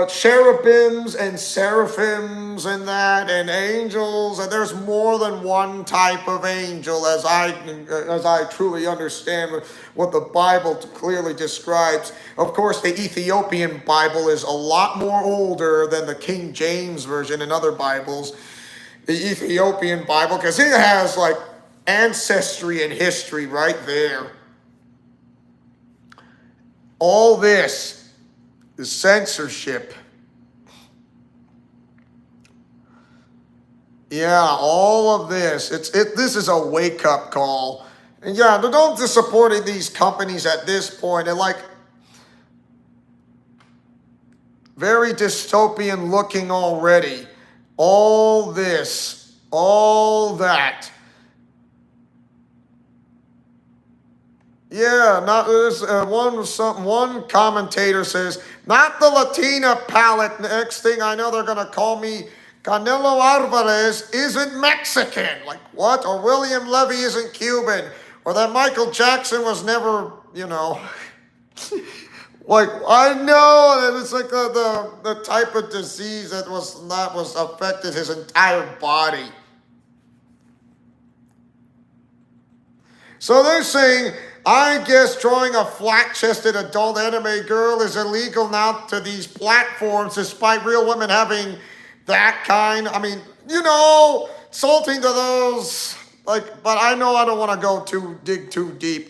[SPEAKER 1] cherubims and seraphims and that, and angels, and there's more than one type of angel, as I truly understand what the Bible clearly describes. Of course, the Ethiopian Bible is a lot more older than the King James Version and other Bibles. The Ethiopian Bible, because it has like ancestry and history right there. All this is censorship. Yeah, all of this. This is a wake-up call. And yeah, don't just support these companies at this point. They're like very dystopian looking already. All this, all that. Yeah, not this. One commentator says, not the Latina palette. Next thing I know, they're gonna call me Canelo Alvarez isn't Mexican. Like what? Or William Levy isn't Cuban. Or that Michael Jackson was never, like I know that it's like the type of disease that was affected his entire body. So they're saying, I guess drawing a flat-chested adult anime girl is illegal now to these platforms, despite real women having that kind. I mean, insulting to those, like, but I know I don't want to dig too deep.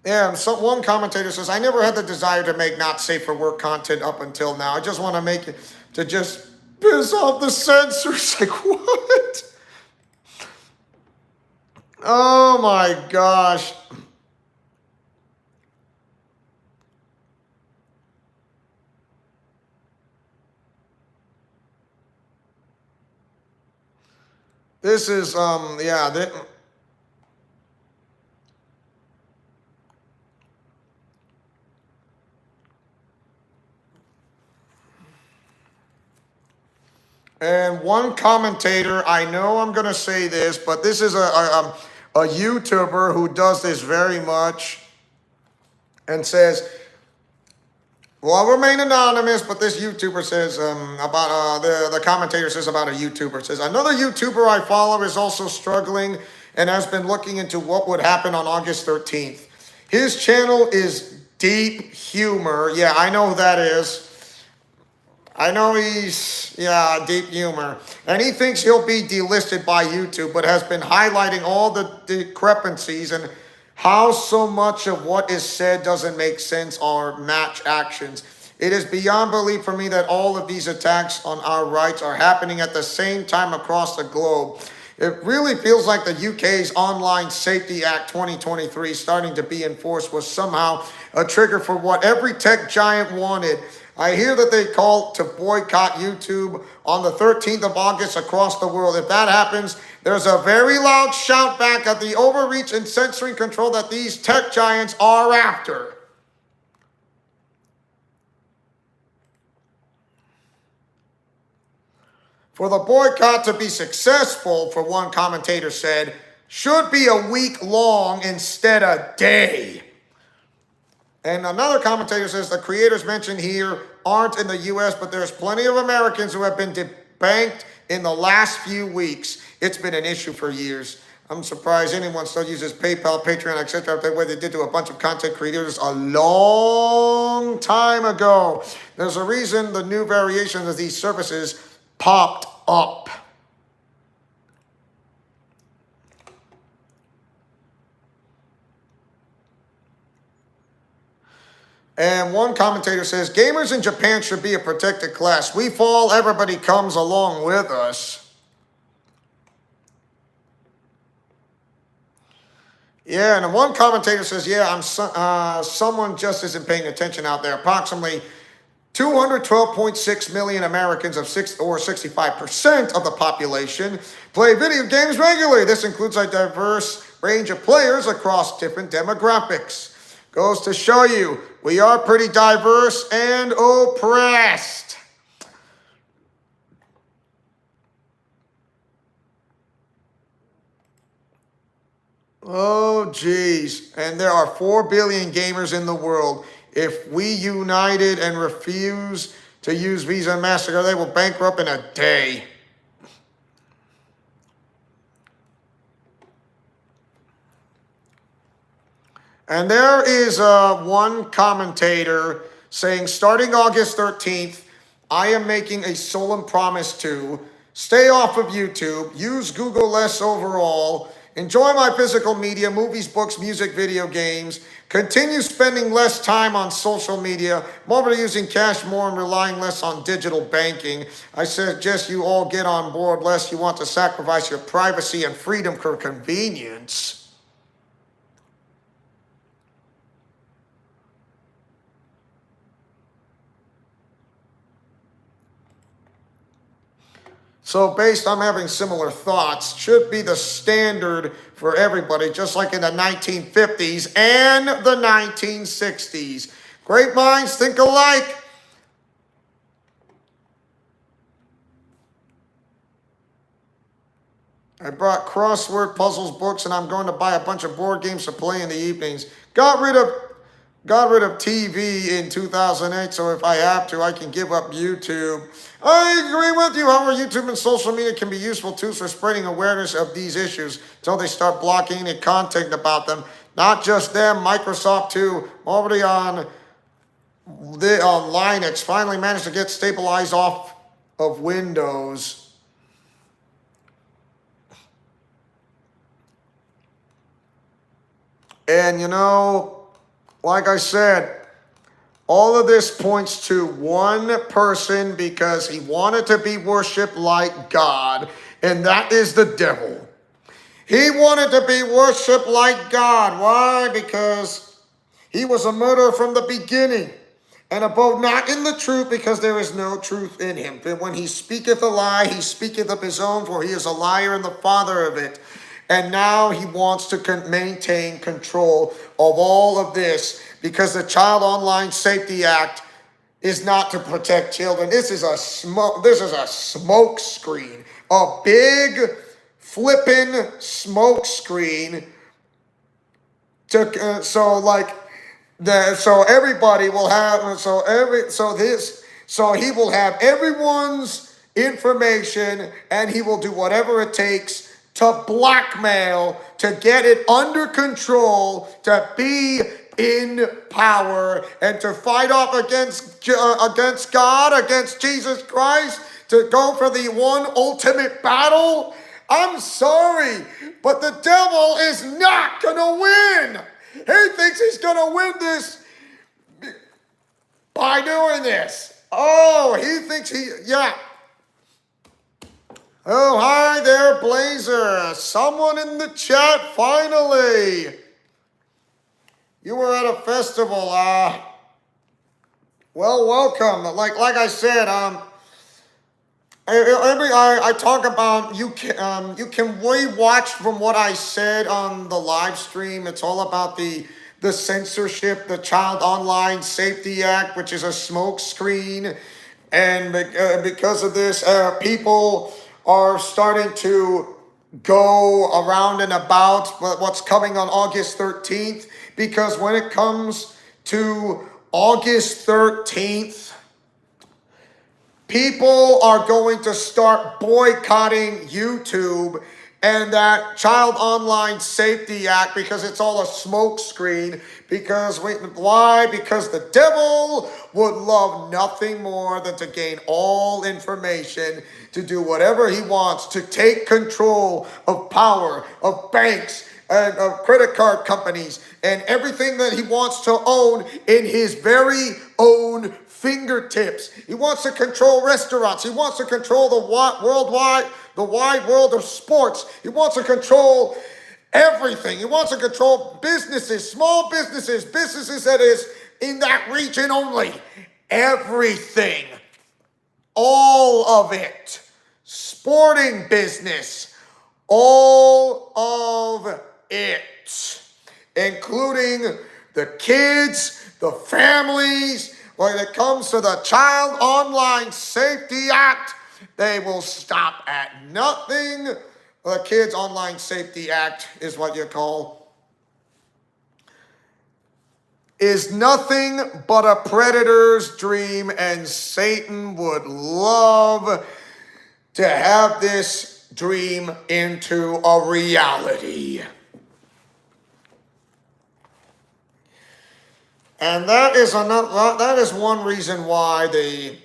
[SPEAKER 1] Yeah, and one commentator says, I never had the desire to make not safe for work content up until now. I just want to make it to just piss off the censors. Like, what? Oh my gosh. This is, yeah. And one commentator, I know I'm going to say this, but this is a YouTuber who does this very much and says, well, I'll remain anonymous, but this YouTuber says about the commentator says about a YouTuber says, another YouTuber I follow is also struggling and has been looking into what would happen on August 13th. His channel is Deep Humor. Yeah, I know who that is. I know he's, yeah, Deep Humor. And he thinks he'll be delisted by YouTube, but has been highlighting all the discrepancies and how so much of what is said doesn't make sense or match actions. It is beyond belief for me that all of these attacks on our rights are happening at the same time across the globe. It really feels like the UK's Online Safety Act 2023 starting to be enforced was somehow a trigger for what every tech giant wanted. I hear that they call to boycott YouTube on the 13th of August across the world. If that happens, there's a very loud shout back at the overreach and censoring control that these tech giants are after. For the boycott to be successful, for one commentator said, should be a week long instead of day. And another commentator says the creators mentioned here aren't in the U.S., but there's plenty of Americans who have been debanked in the last few weeks. It's been an issue for years. I'm surprised anyone still uses PayPal, Patreon, etc. the way they did to a bunch of content creators a long time ago. There's a reason the new variations of these services popped up. And one commentator says, gamers in Japan should be a protected class. We fall, everybody comes along with us. Yeah, and one commentator says, yeah, someone just isn't paying attention out there. Approximately 212.6 million Americans or 65% of the population play video games regularly. This includes a diverse range of players across different demographics. Goes to show you, we are pretty diverse and oppressed. Oh, geez. And there are 4 billion gamers in the world. If we united and refuse to use Visa and MasterCard, they will bankrupt in a day. And there is one commentator saying, starting August 13th, I am making a solemn promise to stay off of YouTube, use Google less overall, enjoy my physical media, movies, books, music, video games, continue spending less time on social media, more using cash more and relying less on digital banking. I suggest you all get on board lest you want to sacrifice your privacy and freedom for convenience. So I'm having similar thoughts, should be the standard for everybody, just like in the 1950s and the 1960s. Great minds think alike. I brought crossword puzzles books and I'm going to buy a bunch of board games to play in the evenings. Got rid got rid of TV in 2008, so if I have to, I can give up YouTube. I agree with you. However, YouTube and social media can be useful tools for spreading awareness of these issues until they start blocking any content about them. Not just them, Microsoft too. Already on Linux, finally managed to get stabilized off of Windows. And like I said, all of this points to one person because he wanted to be worshipped like God, and that is the devil. He wanted to be worshipped like God. Why? Because he was a murderer from the beginning, and abode not in the truth, because there is no truth in him. For when he speaketh a lie, he speaketh of his own, for he is a liar and the father of it. And now he wants to maintain control of all of this, because the Child Online Safety Act is not to protect children. This is a smoke screen, a big flipping smoke screen to so everybody will have so he will have everyone's information, and he will do whatever it takes to blackmail, to get it under control, to be in power, and to fight off against God, against Jesus Christ, to go for the one ultimate battle. I'm sorry, but the devil is not going to win. He thinks he's going to win this by doing this. Oh, he thinks yeah. Oh, hi there, Blazer. Someone in the chat, finally. You were at a festival. Well, welcome. Like I said, I talk about you can re-watch from what I said on the live stream. It's all about the censorship, the Child Online Safety Act, which is a smoke screen, and because of this, people are starting to go around and about what's coming on August 13th, because when it comes to August 13th, people are going to start boycotting YouTube and that Child Online Safety Act, because it's all a smoke screen. Why? Because the devil would love nothing more than to gain all information, to do whatever he wants, to take control of power, of banks, and of credit card companies, and everything that he wants to own in his very own fingertips. He wants to control restaurants. He wants to control the wide world of sports. He wants to control everything. He wants to control businesses, small businesses, businesses that is in that region only. Everything. All of it. Sporting business. All of it. Including the kids, the families. When it comes to the Child Online Safety Act, they will stop at nothing. The Kids Online Safety Act is what you call, is nothing but a predator's dream, and Satan would love to have this dream into a reality. And that is one reason why the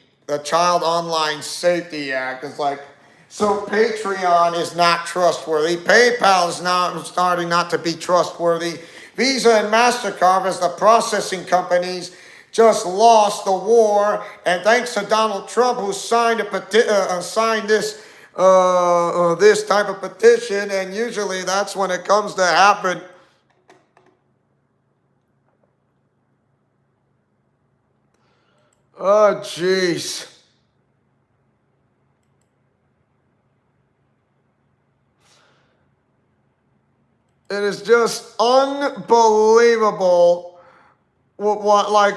[SPEAKER 1] Child Online Safety Act is like, so Patreon is not trustworthy. PayPal is now starting not to be trustworthy. Visa and MasterCard, as the processing companies, just lost the war. And thanks to Donald Trump, who signed this type of petition, and usually that's when it comes to happen. Oh, jeez. It is just unbelievable why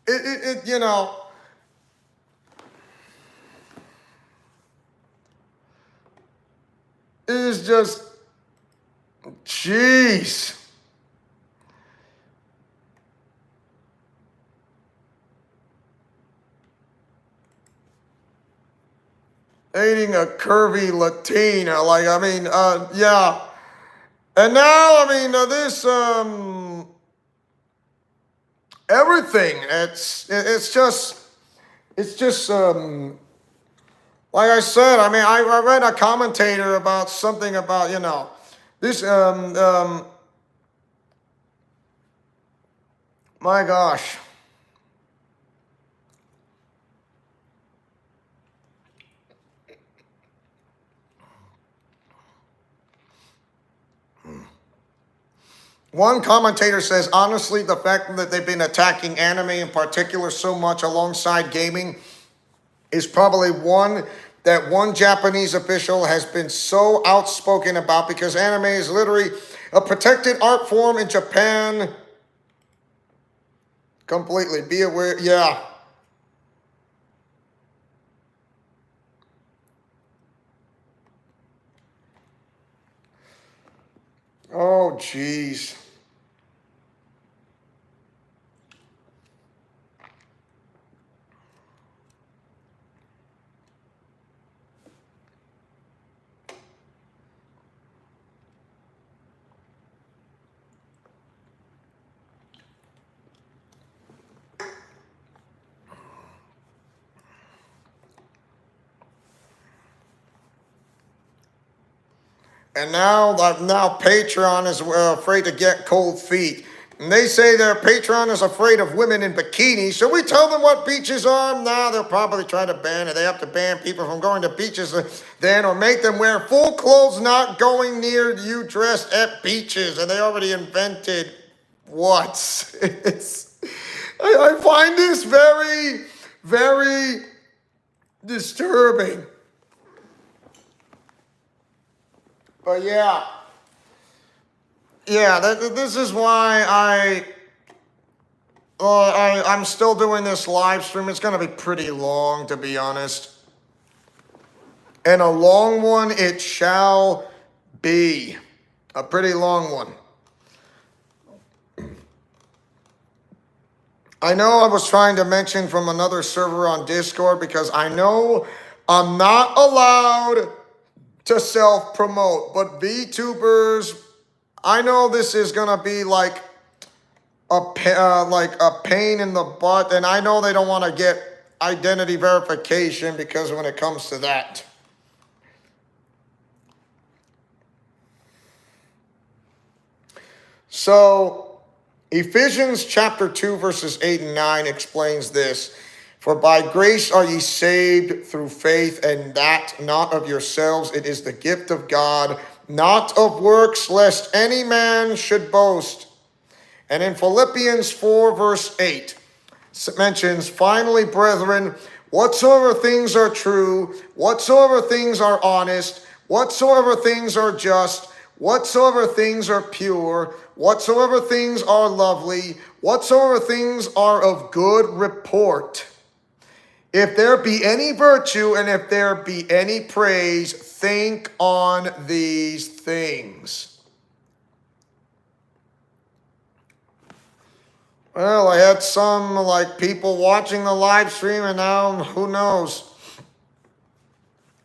[SPEAKER 1] it is just Jeez. Dating a curvy Latina, like, I mean, yeah. And now, I mean, this, everything, it's just, like I said, I mean, I read a commentator about something about, this, my gosh. One commentator says, honestly, the fact that they've been attacking anime in particular so much alongside gaming is probably one that one Japanese official has been so outspoken about, because anime is literally a protected art form in Japan. Completely. Be aware. Yeah. Oh, jeez. And now Patreon is afraid to get cold feet. And they say their Patreon is afraid of women in bikinis. Should we tell them what beaches are? Nah, they'll probably try to ban it. They have to ban people from going to beaches then, or make them wear full clothes, not going near you dressed at beaches. And they already invented what? I find this very, very disturbing. But yeah. Yeah, this is why I'm still doing this live stream. It's going to be pretty long, to be honest. And a long one it shall be. A pretty long one. I know I was trying to mention from another server on Discord, because I know I'm not allowed to self-promote, but VTubers, I know this is gonna be like a pain in the butt, and I know they don't want to get identity verification, because when it comes to that. So Ephesians chapter 2 verses 8 and 9 explains this. For by grace are ye saved through faith, and that not of yourselves, it is the gift of God, not of works, lest any man should boast. And in Philippians 4 verse 8, it mentions, finally, brethren, whatsoever things are true, whatsoever things are honest, whatsoever things are just, whatsoever things are pure, whatsoever things are lovely, whatsoever things are of good report, if there be any virtue and if there be any praise, think on these things. Well, I had some like people watching the live stream, and now who knows.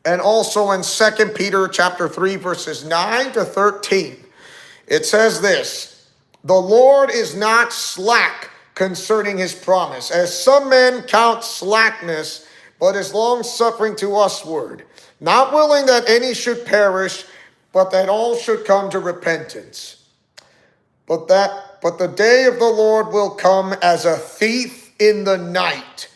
[SPEAKER 1] And also in 2 Peter chapter 3 verses 9 to 13, it says this, the Lord is not slack concerning his promise, as some men count slackness, but is long-suffering to usward, not willing that any should perish, but that all should come to repentance. But the day of the Lord will come as a thief in the night,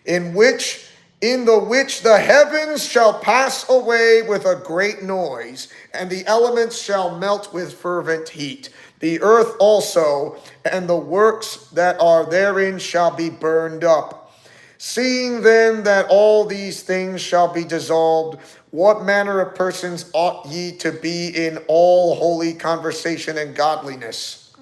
[SPEAKER 1] in the which the heavens shall pass away with a great noise, and the elements shall melt with fervent heat. The earth also, and the works that are therein shall be burned up. Seeing then that all these things shall be dissolved, what manner of persons ought ye to be in all holy conversation and godliness,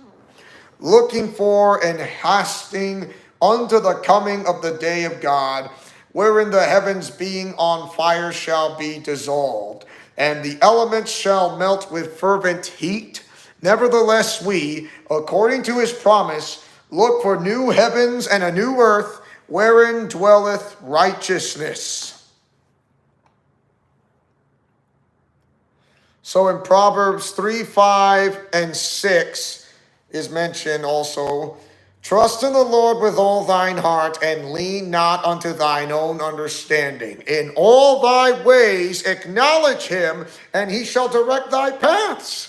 [SPEAKER 1] looking for and hasting unto the coming of the day of God, wherein the heavens being on fire shall be dissolved, and the elements shall melt with fervent heat. Nevertheless, we, according to his promise, look for new heavens and a new earth wherein dwelleth righteousness. So in Proverbs 3, 5, and 6 is mentioned also, trust in the Lord with all thine heart, and lean not unto thine own understanding. In all thy ways acknowledge him, and he shall direct thy paths.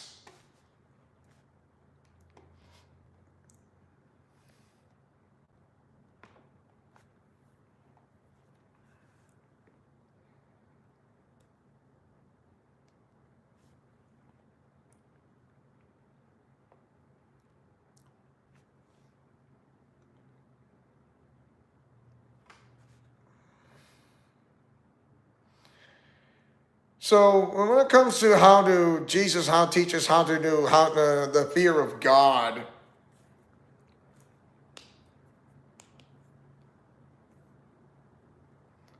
[SPEAKER 1] So when it comes to Jesus teach us how to do the fear of God.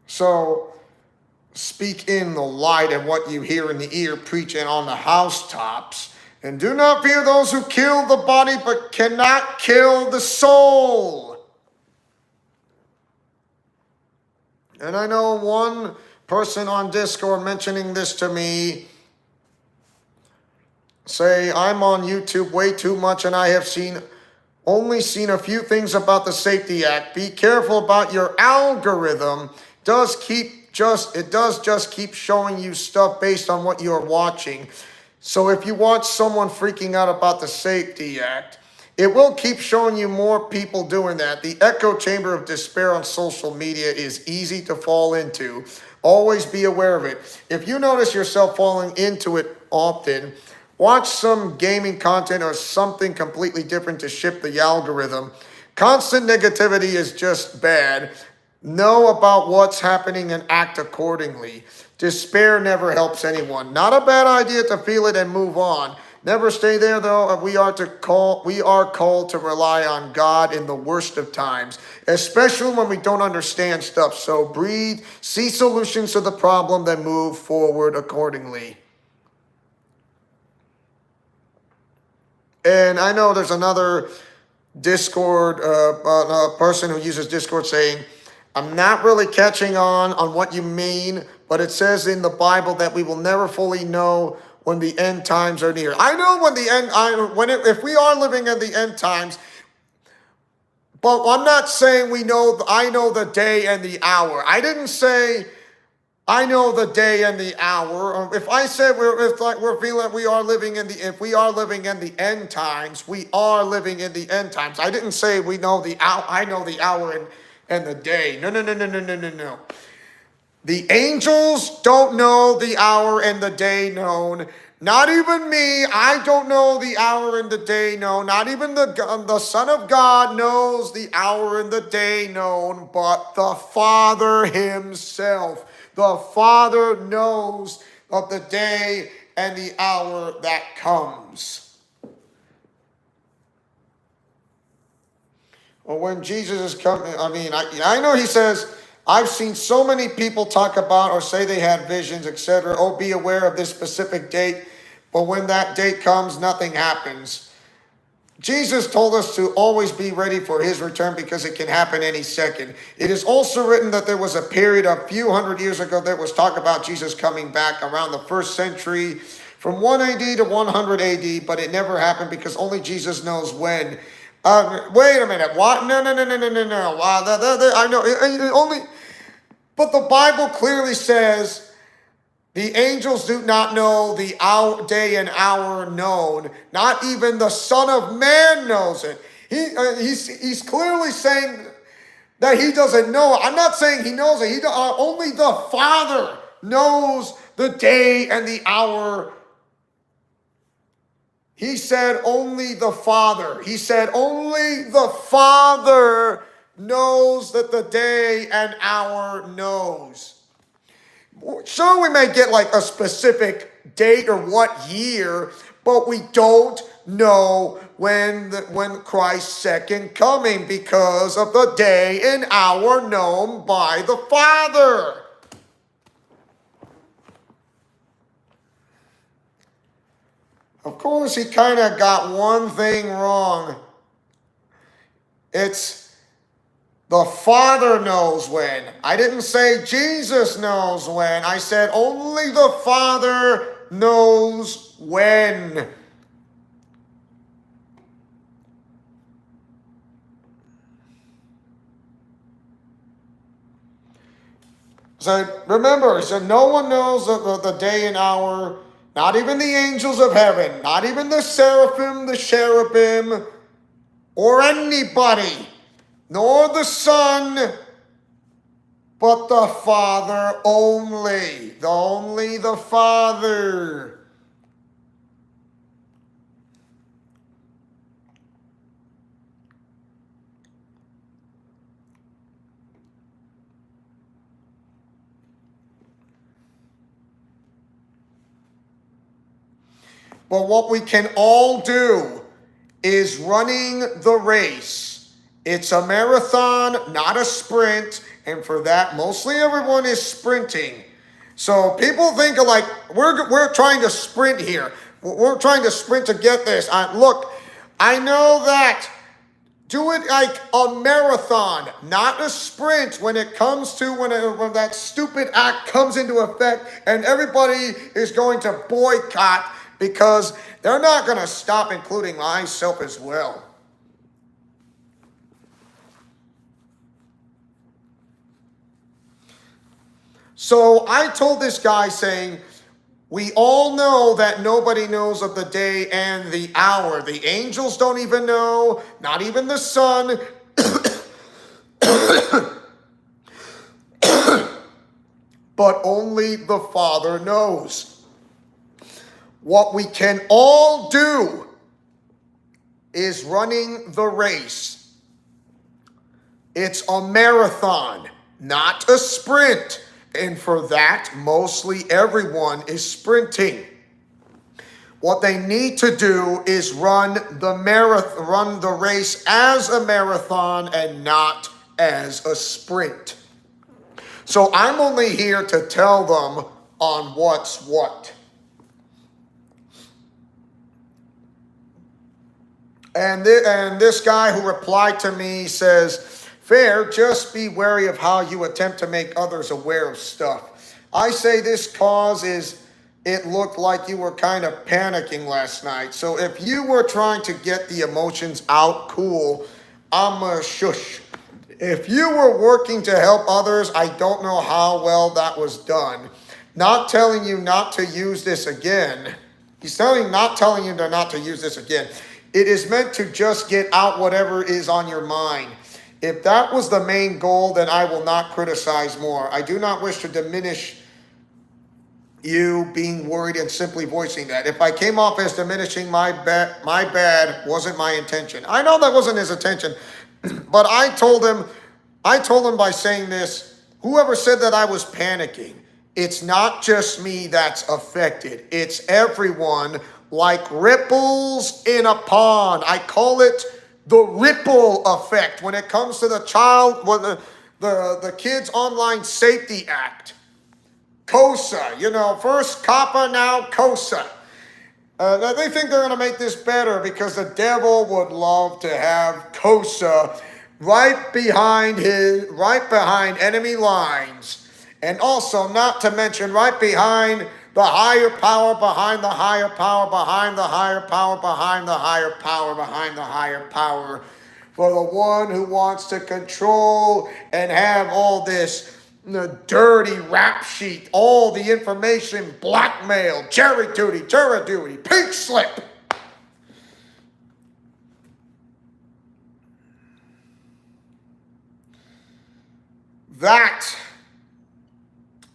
[SPEAKER 1] So speak in the light and what you hear in the ear, preaching on the housetops. And do not fear those who kill the body, but cannot kill the soul. And I know one person on Discord mentioning this to me, say, I'm on YouTube way too much and I have only seen a few things about the Safety Act. Be careful about your algorithm. It does just keep showing you stuff based on what you're watching. So if you watch someone freaking out about the Safety Act, it will keep showing you more people doing that. The echo chamber of despair on social media is easy to fall into. Always be aware of it. If you notice yourself falling into it often, watch some gaming content or something completely different to shift the algorithm. Constant negativity is just bad. Know about what's happening and act accordingly. Despair never helps anyone. Not a bad idea to feel it and move on. Never stay there though. We are called to rely on God in the worst of times, especially when we don't understand stuff. So breathe, see solutions to the problem, then move forward accordingly. And I know there's another Discord, person who uses Discord saying, I'm not really catching on what you mean, but it says in the Bible that we will never fully know when the end times are near. I know when if we are living in the end times, but I'm not saying I know the day and the hour. I didn't say I know the day and the hour. If I said if we are living in the end times, we are living in the end times. I didn't say we know the hour. I know the hour and the day. No. The angels don't know the hour and the day known. Not even me. I don't know the hour and the day known. Not even the Son of God knows the hour and the day known, but the Father himself. The Father knows of the day and the hour that comes. Well, when Jesus is coming, I know he says, I've seen so many people talk about or say they had visions, etc. Oh, be aware of this specific date. But when that date comes, nothing happens. Jesus told us to always be ready for his return because it can happen any second. It is also written that there was a period a few hundred years ago that was talk about Jesus coming back around the first century from 1 AD to 100 AD, but it never happened because only Jesus knows when. Wait a minute. What? No. I know. But the Bible clearly says the angels do not know the hour, day and hour known. Not even the Son of Man knows it. He's clearly saying that he doesn't know. I'm not saying he knows it. Only the Father knows the day and the hour. He said only the Father. He said only the Father knows that the day and hour knows. Sure, we may get like a specific date or what year, but we don't know when Christ's second coming because of the day and hour known by the Father. Of course, he kind of got one thing wrong. It's the Father knows when. I didn't say Jesus knows when. I said only the Father knows when. So remember, he said, no one knows the day and hour, not even the angels of heaven, not even the seraphim, the cherubim, or anybody, nor the Son, but the Father only. Only the Father. But what we can all do is running the race. It's a marathon, not a sprint. And for that, mostly everyone is sprinting. So people think of like, we're trying to sprint here. We're trying to sprint to get this. Look, I know that. Do it like a marathon, not a sprint when it comes to when that stupid act comes into effect and everybody is going to boycott because they're not going to stop, including myself as well. So I told this guy saying, we all know that nobody knows of the day and the hour. The angels don't even know, not even the Son. But only the Father knows. What we can all do is running the race. It's a marathon, not a sprint. And for that, mostly everyone is sprinting. What they need to do is run the race as a marathon and not as a sprint. So I'm only here to tell them on what's what. And this guy who replied to me says, fair, just be wary of how you attempt to make others aware of stuff. I say this cause is it looked like you were kind of panicking last night. So if you were trying to get the emotions out, cool, I'm a shush. If you were working to help others, I don't know how well that was done. Not telling you not to use this again. He's not telling you not to use this again. It is meant to just get out whatever is on your mind. If that was the main goal, then I will not criticize more. I do not wish to diminish you being worried and simply voicing that. If I came off as diminishing, my bad wasn't my intention. I know that wasn't his intention, but I told him by saying this, whoever said that I was panicking, it's not just me that's affected. It's everyone, like ripples in a pond. I call it the ripple effect when it comes to the Kids Online Safety Act. COSA, first COPPA, now COSA. They think they're going to make this better because the devil would love to have COSA right behind enemy lines. And also, not to mention, right behind the higher power, behind the higher power, behind the higher power, behind the higher power, behind the higher power, for the one who wants to control and have all this dirty rap sheet, all the information, blackmail, jury duty, pink slip.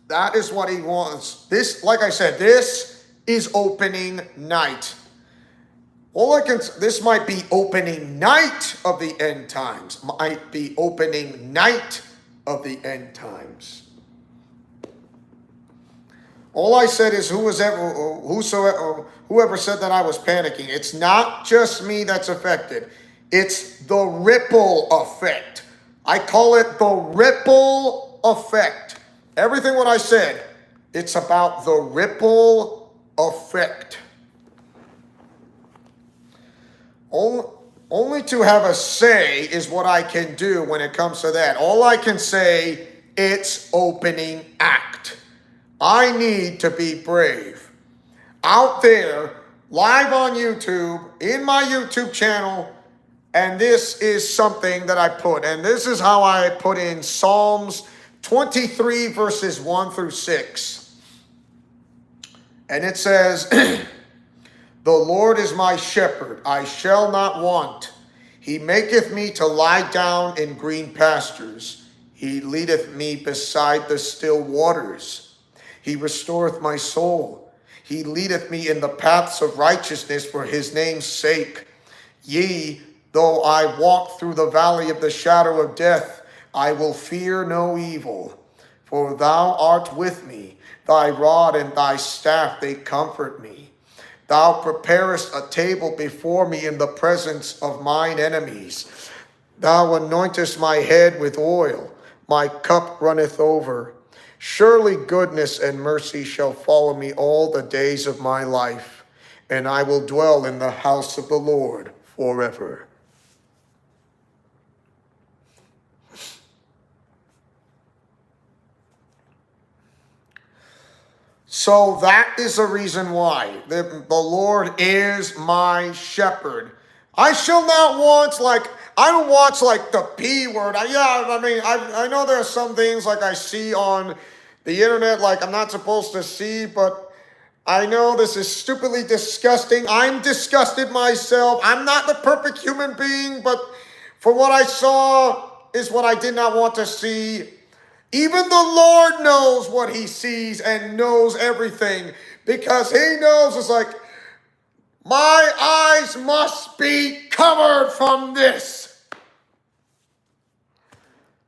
[SPEAKER 1] That is what he wants. This, like I said, this is opening night. This might be opening night of the end times. Might be opening night of the end times. All I said is whoever said that I was panicking. It's not just me that's affected. It's the ripple effect. I call it the ripple effect. Everything what I said, it's about the ripple effect. Only, only to have a say is what I can do when it comes to that. All I can say, it's opening act. I need to be brave. Out there, live on YouTube, in my YouTube channel, and this is something that I put, and this is how I put in Psalms 23 verses 1 through 6. And it says, the Lord is my shepherd, I shall not want. He maketh me to lie down in green pastures. He leadeth me beside the still waters. He restoreth my soul. He leadeth me in the paths of righteousness for his name's sake. Yea, though I walk through the valley of the shadow of death, I will fear no evil. For thou art with me. Thy rod and thy staff, they comfort me. Thou preparest a table before me in the presence of mine enemies. Thou anointest my head with oil. My cup runneth over. Surely goodness and mercy shall follow me all the days of my life, and I will dwell in the house of the Lord forever. So that is the reason why the Lord is my shepherd. I shall not want, I don't watch like the P word. I know there are some things like I see on the internet like I'm not supposed to see, but I know this is stupidly disgusting. I'm disgusted myself. I'm not the perfect human being, but for what I saw is what I did not want to see. Even the Lord knows what he sees and knows everything, because he knows it's like, my eyes must be covered from this.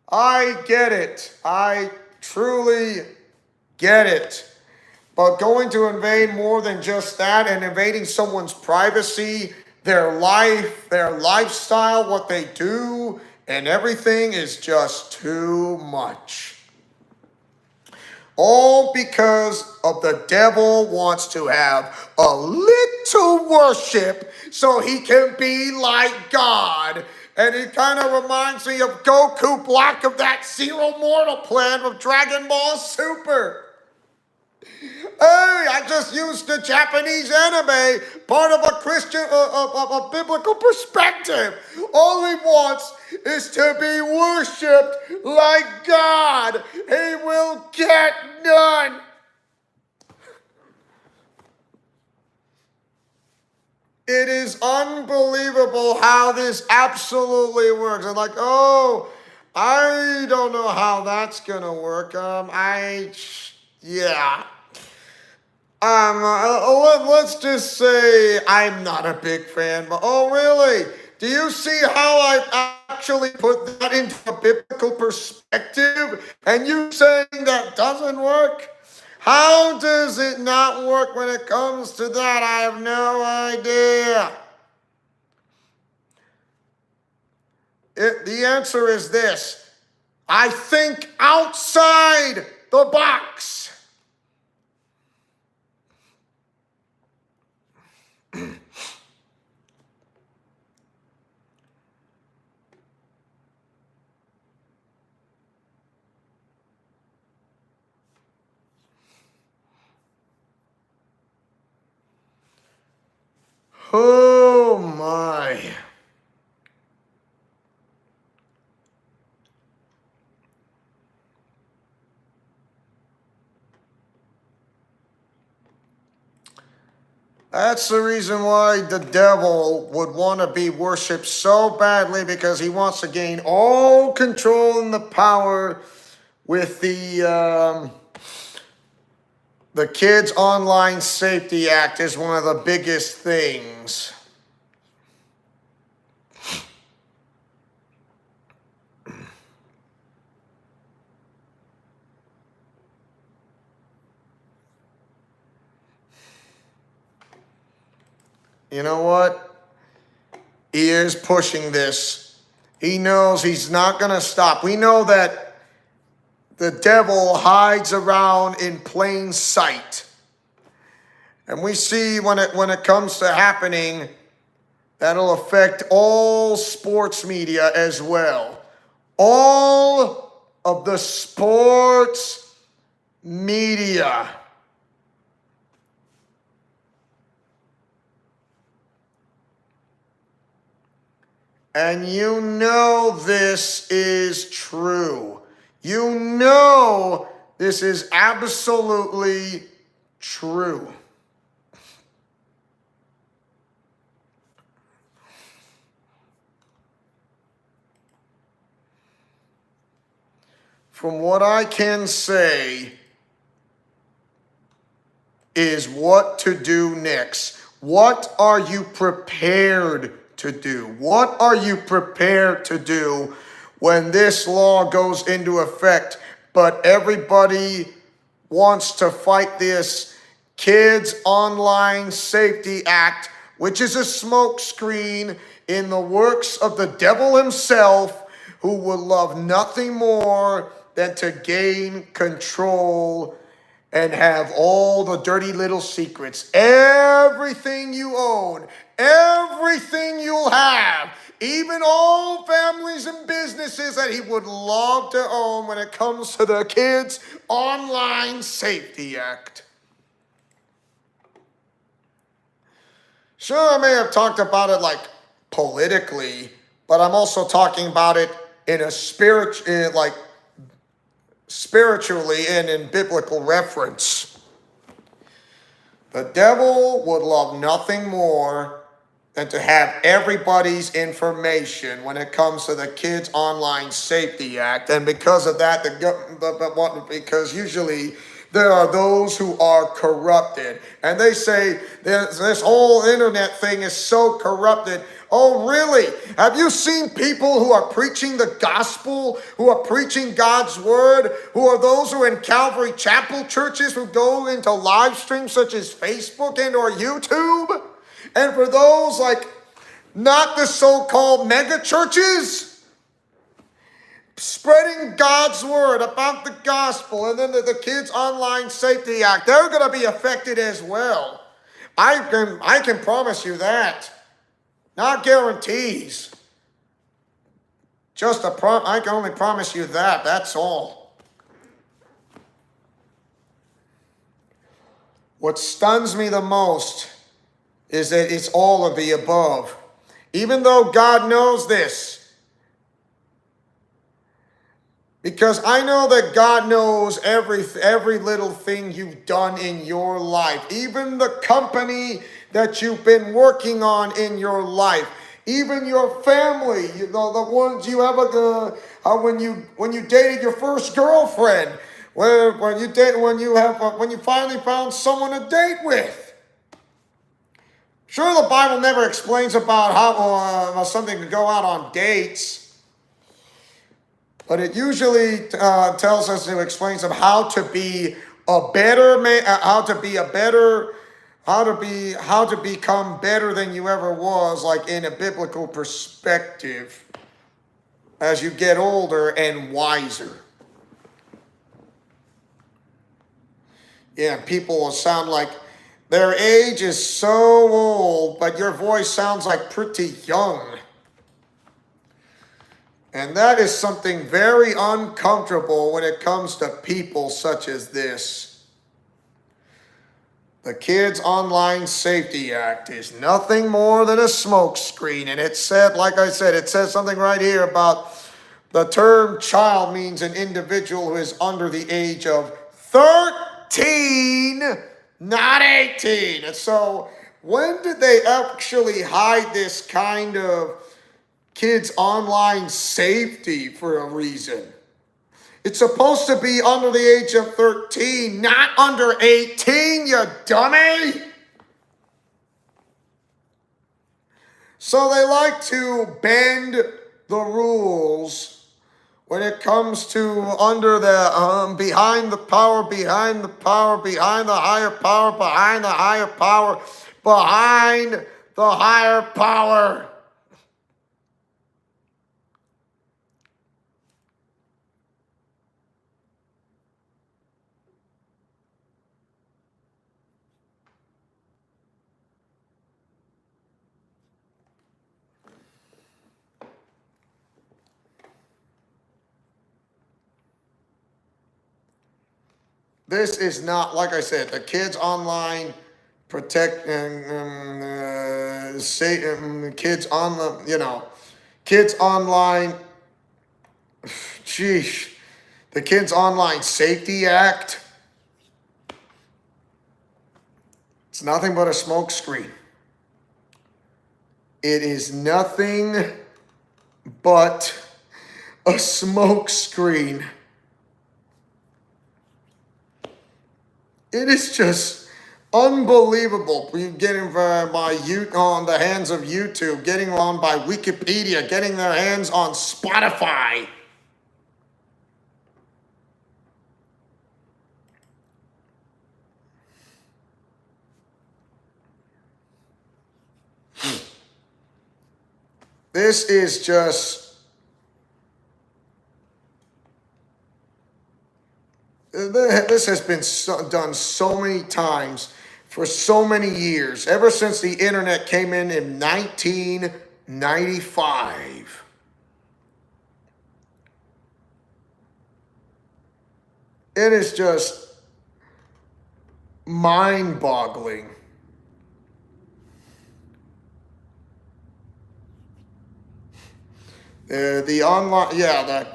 [SPEAKER 1] I get it. I truly get it. But going to invade more than just that and invading someone's privacy, their life, their lifestyle, what they do, and everything is just too much. All because of the devil wants to have a little worship so he can be like God. And it kind of reminds me of Goku Black of that Zero Mortal plan of Dragon Ball Super. Hey, I just used the Japanese anime, part of a Christian, a biblical perspective. All he wants is to be worshipped like God. He will get none. It is unbelievable how this absolutely works. I'm like, oh, I don't know how that's gonna work. Yeah. Let's just say I'm not a big fan, but oh really? Do you see how I actually put that into a biblical perspective? And you saying that doesn't work? How does it not work when it comes to that? I have no idea. The answer is this. I think outside the box. Oh my. That's the reason why the devil would want to be worshipped so badly, because he wants to gain all control and the power with the Kids Online Safety Act is one of the biggest things. You know what? He is pushing this. He knows he's not going to stop. We know that the devil hides around in plain sight. And we see when it comes to happening, That'll affect all sports media as well. All of the sports media. And you know this is true. You know this is absolutely true. From what I can say is what to do next. What are you prepared to do? What are you prepared to do when this law goes into effect, but everybody wants to fight this Kids Online Safety Act, which is a smokescreen in the works of the devil himself, who would love nothing more than to gain control and have all the dirty little secrets. Everything you own, everything you'll have, even all families and businesses that he would love to own when it comes to the Kids Online Safety Act. Sure, I may have talked about it like politically, but I'm also talking about it in a spiritually and in biblical reference. The devil would love nothing more than to have everybody's information when it comes to the Kids Online Safety Act. And because of that, because usually there are those who are corrupted. And they say this whole internet thing is so corrupted. Oh, really? Have you seen people who are preaching the gospel, who are preaching God's word, who are those who are in Calvary Chapel churches who go into live streams such as Facebook and or YouTube? And for those like not the so-called mega churches, spreading God's word about the gospel and then the Kids Online Safety Act, they're going to be affected as well. I can promise you that. Not guarantees. I can only promise you that. That's all. What stuns me the most is that it's all of the above. Even though God knows this, because I know that God knows every little thing you've done in your life, even the company that you've been working on in your life, even your family, the ones you have when you dated your first girlfriend, when you finally found someone to date with. Sure, the Bible never explains about how something can go out on dates, but it usually tells us, it explains of how to be a better man, how to become better than you ever was, like in a biblical perspective, as you get older and wiser. Yeah, people will sound like their age is so old, but your voice sounds like pretty young. And that is something very uncomfortable when it comes to people such as this. The Kids Online Safety Act is nothing more than a smokescreen. And it said, like I said, it says something right here about the term child means an individual who is under the age of 13, not 18. And so when did they actually hide this kind of Kids Online Safety for a reason? It's supposed to be under the age of 13, not under 18, you dummy! So they like to bend the rules when it comes to under the, behind the power, behind the power, behind the higher power, behind the higher power, behind the higher power. This is not, like I said, the kids online protect say kids on the kids online. Sheesh, the Kids Online Safety Act. It's nothing but a smokescreen. It is nothing but a smokescreen. It is just unbelievable. You getting on the hands of YouTube, getting on by Wikipedia, getting their hands on Spotify. This is just. This has been done so many times for so many years, ever since the internet came in 1995. It is just mind-boggling. The online,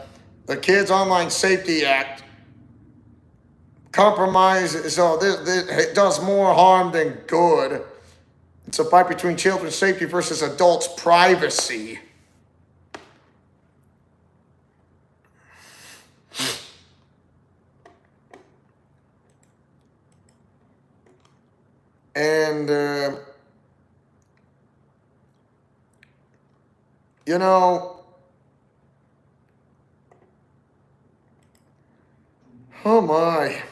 [SPEAKER 1] the Kids Online Safety Act compromise, so it does more harm than good. It's a fight between children's safety versus adults' privacy. And, oh my.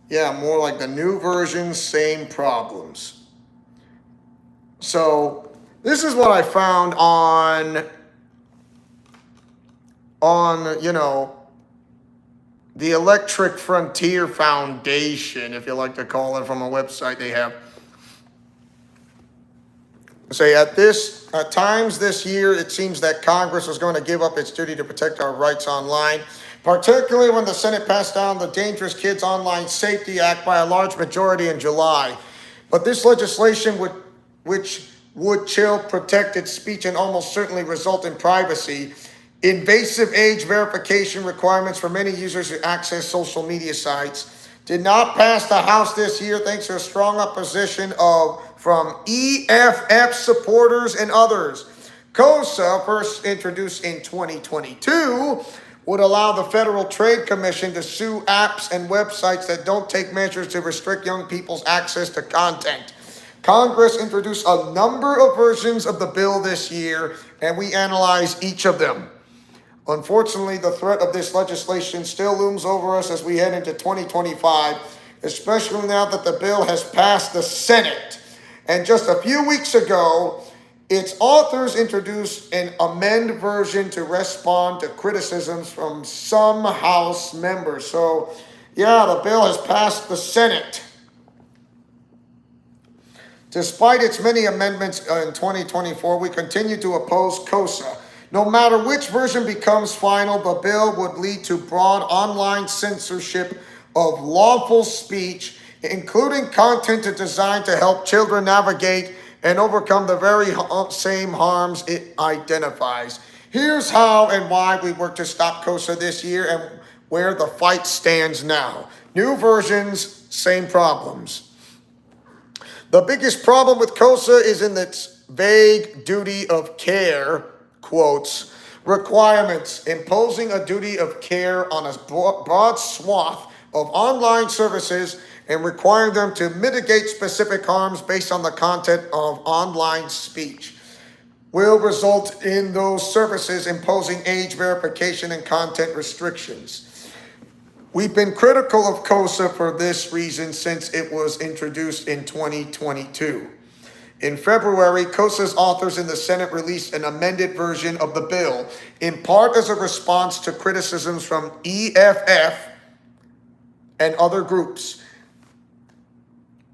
[SPEAKER 1] Yeah, more like the new version, same problems. So this is what I found on the Electric Frontier Foundation, if you like to call it, from a website they have. Say at times this year, it seems that Congress was going to give up its duty to protect our rights online, particularly when the Senate passed down the Dangerous Kids Online Safety Act by a large majority in July. But this legislation which would chill protected speech and almost certainly result in privacy, invasive age verification requirements for many users who access social media sites, did not pass the House this year thanks to a strong opposition from EFF supporters and others. KOSA, first introduced in 2022, would allow the Federal Trade Commission to sue apps and websites that don't take measures to restrict young people's access to content. Congress introduced a number of versions of the bill this year, and we analyzed each of them. Unfortunately, the threat of this legislation still looms over us as we head into 2025, especially now that the bill has passed the Senate. And just a few weeks ago, its authors introduced an amended version to respond to criticisms from some House members. So, the bill has passed the Senate. Despite its many amendments in 2024, we continue to oppose KOSA. No matter which version becomes final, the bill would lead to broad online censorship of lawful speech, including content designed to help children navigate and overcome the very same harms it identifies. Here's how and why we work to stop KOSA this year and where the fight stands now. New versions, same problems. The biggest problem with KOSA is in its vague duty of care, quotes, requirements, imposing a duty of care on a broad swath of online services and requiring them to mitigate specific harms based on the content of online speech will result in those services imposing age verification and content restrictions. We've been critical of KOSA for this reason since it was introduced in 2022. In February, KOSA's authors in the Senate released an amended version of the bill, in part as a response to criticisms from EFF and other groups.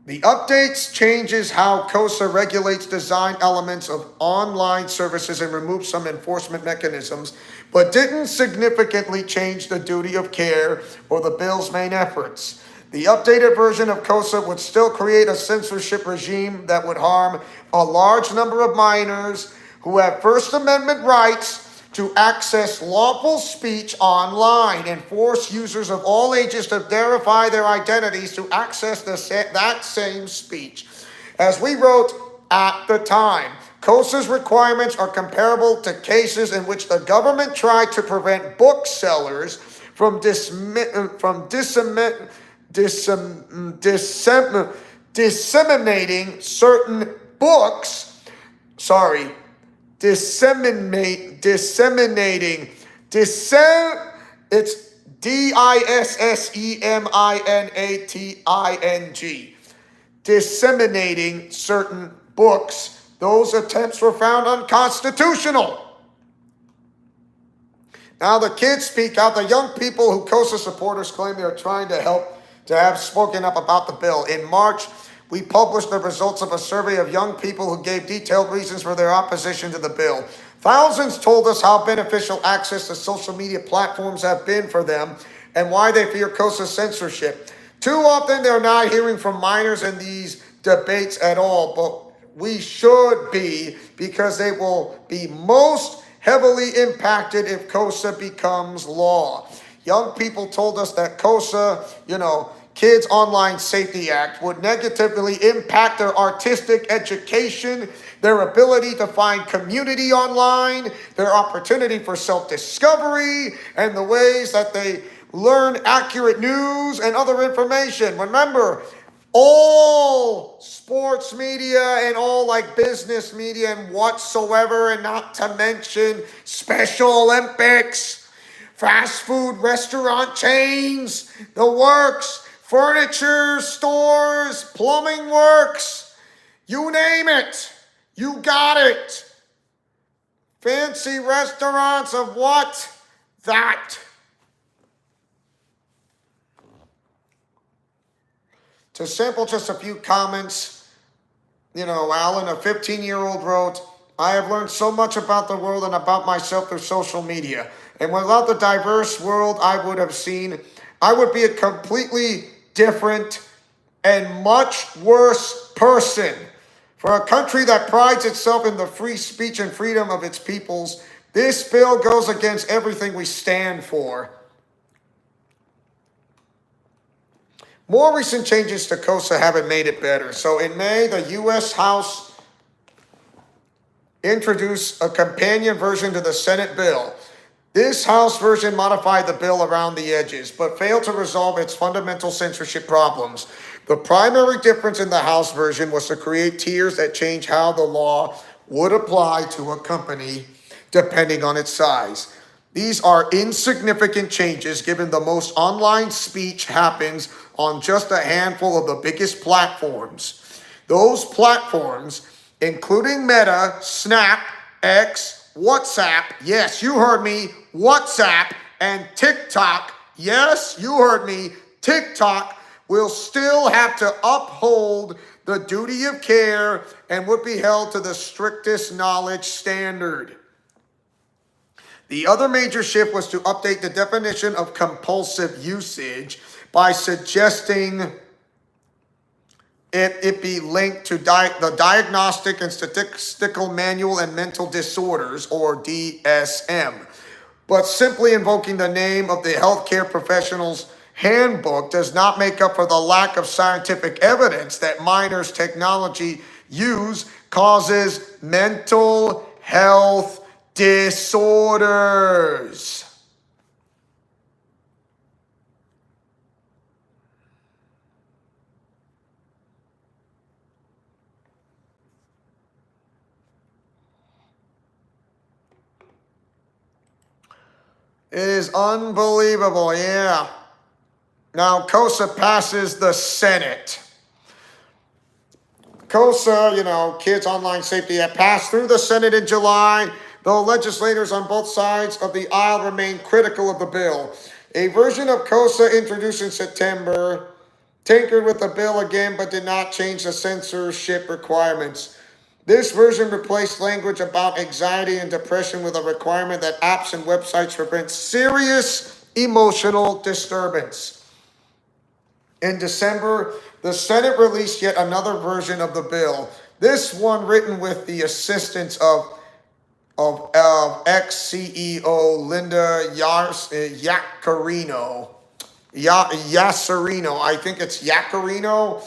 [SPEAKER 1] The updates changes how COSA regulates design elements of online services and removes some enforcement mechanisms, but didn't significantly change the duty of care or the bill's main efforts. The updated version of COSA would still create a censorship regime that would harm a large number of minors who have First Amendment rights to access lawful speech online and force users of all ages to verify their identities to access that same speech. As we wrote at the time, COSA's requirements are comparable to cases in which the government tried to prevent booksellers from disseminating certain books. It's disseminating, disseminating certain books. Those attempts were found unconstitutional. Now the kids speak out. The young people who COSA supporters claim they are trying to help to have spoken up about the bill. In March, we published the results of a survey of young people who gave detailed reasons for their opposition to the bill. Thousands told us how beneficial access to social media platforms have been for them and why they fear COSA censorship. Too often they're not hearing from minors in these debates at all, but we should be, because they will be most heavily impacted if COSA becomes law. Young people told us that COSA, Kids Online Safety Act, would negatively impact their artistic education, their ability to find community online, their opportunity for self-discovery, and the ways that they learn accurate news and other information. Remember, all sports media and all business media and whatsoever, and not to mention Special Olympics, fast food restaurant chains, the works, furniture stores, plumbing works, you name it, you got it. Fancy restaurants of what? That. To sample just a few comments, Alan, a 15-year-old wrote, I have learned so much about the world and about myself through social media. And without the diverse world I would have seen, I would be a completely different and much worse person. For a country that prides itself in the free speech and freedom of its peoples, this bill goes against everything we stand for. More recent changes to COSA haven't made it better. So in May, the U.S. House introduced a companion version to the Senate bill. This House version modified the bill around the edges, but failed to resolve its fundamental censorship problems. The primary difference in the House version was to create tiers that change how the law would apply to a company depending on its size. These are insignificant changes given the most online speech happens on just a handful of the biggest platforms. Those platforms, including Meta, Snap, X, WhatsApp, yes, you heard me, WhatsApp, and TikTok, yes, you heard me, TikTok, will still have to uphold the duty of care and would be held to the strictest knowledge standard. The other major shift was to update the definition of compulsive usage by suggesting it be linked to the Diagnostic and Statistical Manual and Mental Disorders, or DSM. But simply invoking the name of the healthcare professional's handbook does not make up for the lack of scientific evidence that minors' technology use causes mental health disorders. It is unbelievable, yeah. Now, COSA passes the Senate. COSA, Kids Online Safety Act, passed through the Senate in July, though legislators on both sides of the aisle remain critical of the bill. A version of COSA introduced in September tinkered with the bill again but did not change the censorship requirements. This version replaced language about anxiety and depression with a requirement that apps and websites prevent serious emotional disturbance. In December, the Senate released yet another version of the bill, this one written with the assistance of ex-CEO Linda Yaccarino. Yaccarino, I think it's Yaccarino.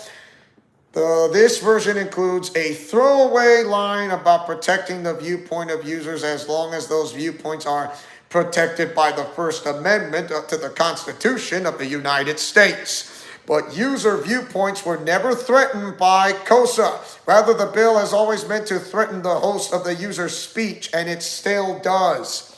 [SPEAKER 1] This version includes a throwaway line about protecting the viewpoint of users as long as those viewpoints are protected by the First Amendment to the Constitution of the United States. But user viewpoints were never threatened by KOSA. Rather, the bill has always meant to threaten the host of the user's speech, and it still does.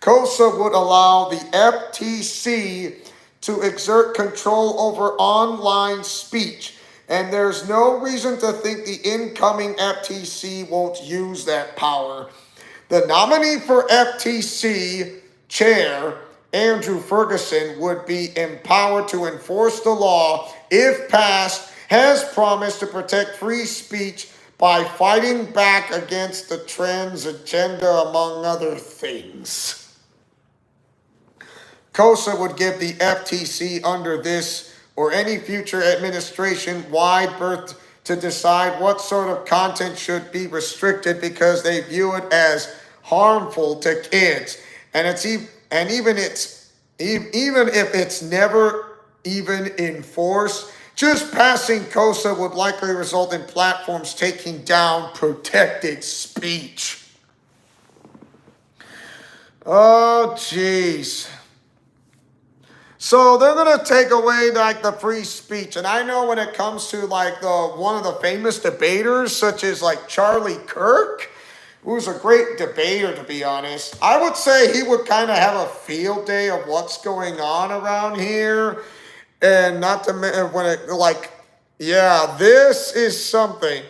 [SPEAKER 1] KOSA would allow the FTC to exert control over online speech, and there's no reason to think the incoming FTC won't use that power. The nominee for FTC chair, Andrew Ferguson, would be empowered to enforce the law if passed, has promised to protect free speech by fighting back against the trans agenda, among other things. KOSA would give the FTC under this or any future administration wide berth to decide what sort of content should be restricted because they view it as harmful to kids. And even if it's never even enforced, just passing KOSA would likely result in platforms taking down protected speech. Oh, jeez. So they're going to take away like the free speech. And I know when it comes to like one of the famous debaters, such as like Charlie Kirk, who's a great debater, to be honest, I would say he would kind of have a field day of what's going on around here. And not to when it like, yeah, this is something.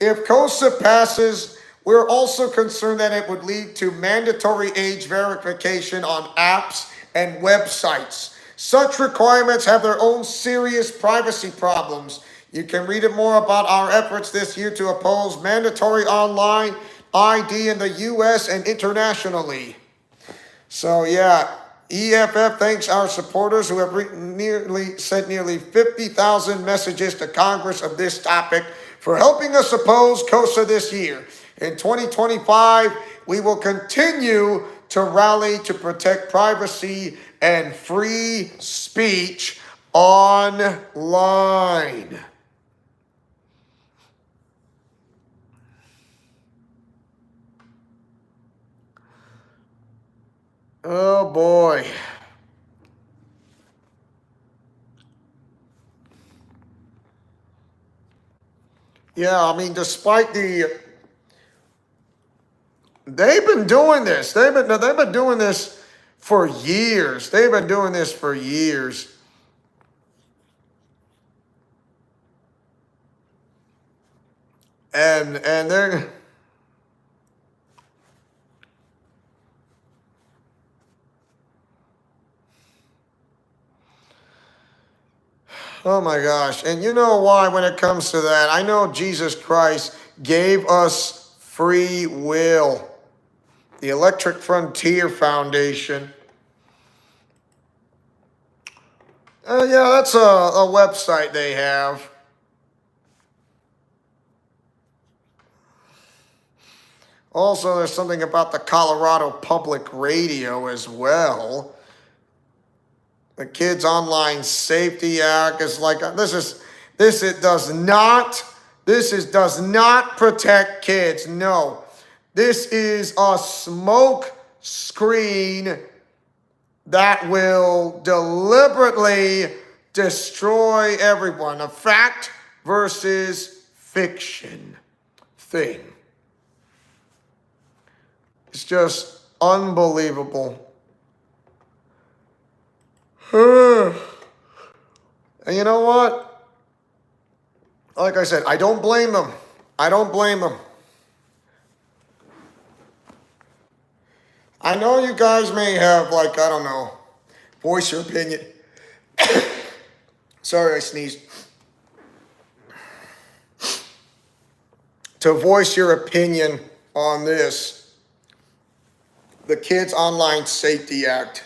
[SPEAKER 1] If KOSA passes, we're also concerned that it would lead to mandatory age verification on apps and websites. Such requirements have their own serious privacy problems. You can read it more about our efforts this year to oppose mandatory online ID in the U.S. and internationally. So yeah, EFF thanks our supporters who have sent nearly 50,000 messages to Congress of this topic for helping us oppose KOSA this year. In 2025, we will continue to rally to protect privacy and free speech online. Oh boy. Yeah, I mean, despite they've been doing this. They've been doing this for years. They've been doing this for years. And they're oh my gosh. And you know why when it comes to that? I know Jesus Christ gave us free will. The Electric Frontier Foundation. Yeah, that's a website they have. Also, there's something about the Colorado Public Radio as well. The Kids Online Safety Act is like this does not protect kids. No. This is a smoke screen that will deliberately destroy everyone. A fact versus fiction thing. It's just unbelievable. And you know what? Like I said, I don't blame them. I don't blame them. I know you guys may have, like, I don't know, voice your opinion. sorry I sneezed, to voice your opinion on this, the Kids Online Safety Act.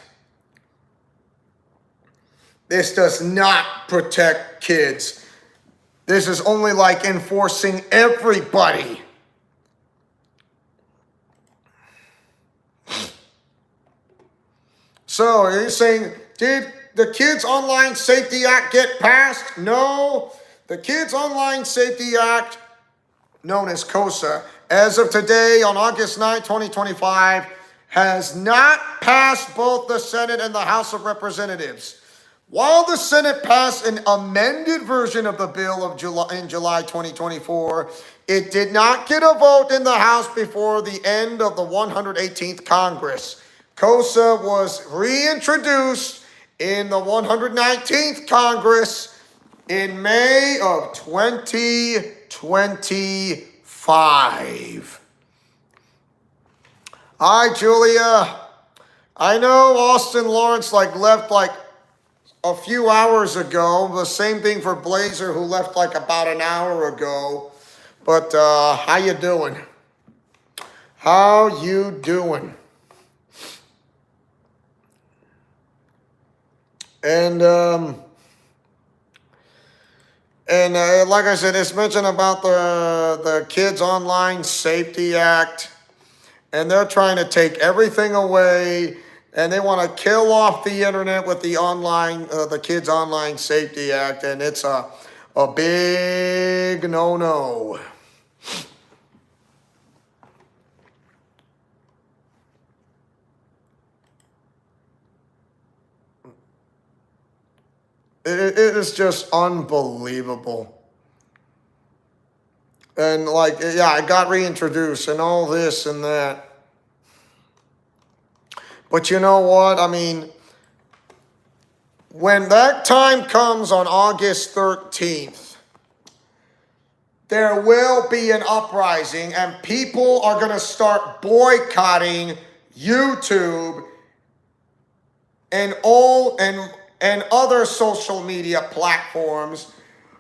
[SPEAKER 1] This does not protect kids. This is only like enforcing everybody. So are you saying, did the Kids Online Safety Act get passed? No. The Kids Online Safety Act, known as KOSA, as of today on August 9, 2025, has not passed both the Senate and the House of Representatives. While the Senate passed an amended version of the bill in July 2024, it did not get a vote in the House before the end of the 118th Congress. KOSA was reintroduced in the 119th Congress in May of 2025. Hi, Julia. I know Austin Lawrence left a few hours ago. The same thing for Blazer, who left about an hour ago. But how you doing? How you doing? And like I said, it's mentioned about the Kids Online Safety Act, and they're trying to take everything away. And they want to kill off the internet with the Kids Online Safety Act, and it's a big no-no. It is just unbelievable. And I got reintroduced and all this and that. But you know what? I mean, when that time comes on August 13th, there will be an uprising and people are going to start boycotting YouTube and other social media platforms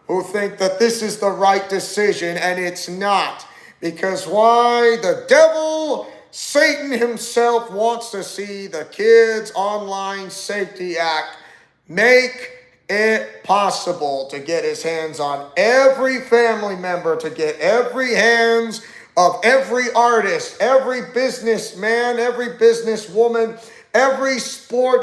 [SPEAKER 1] who think that this is the right decision, and it's not. Because why? The devil, Satan himself, wants to see the Kids Online Safety Act make it possible to get his hands on every family member, to get every hands of every artist, every businessman, every businesswoman, every sport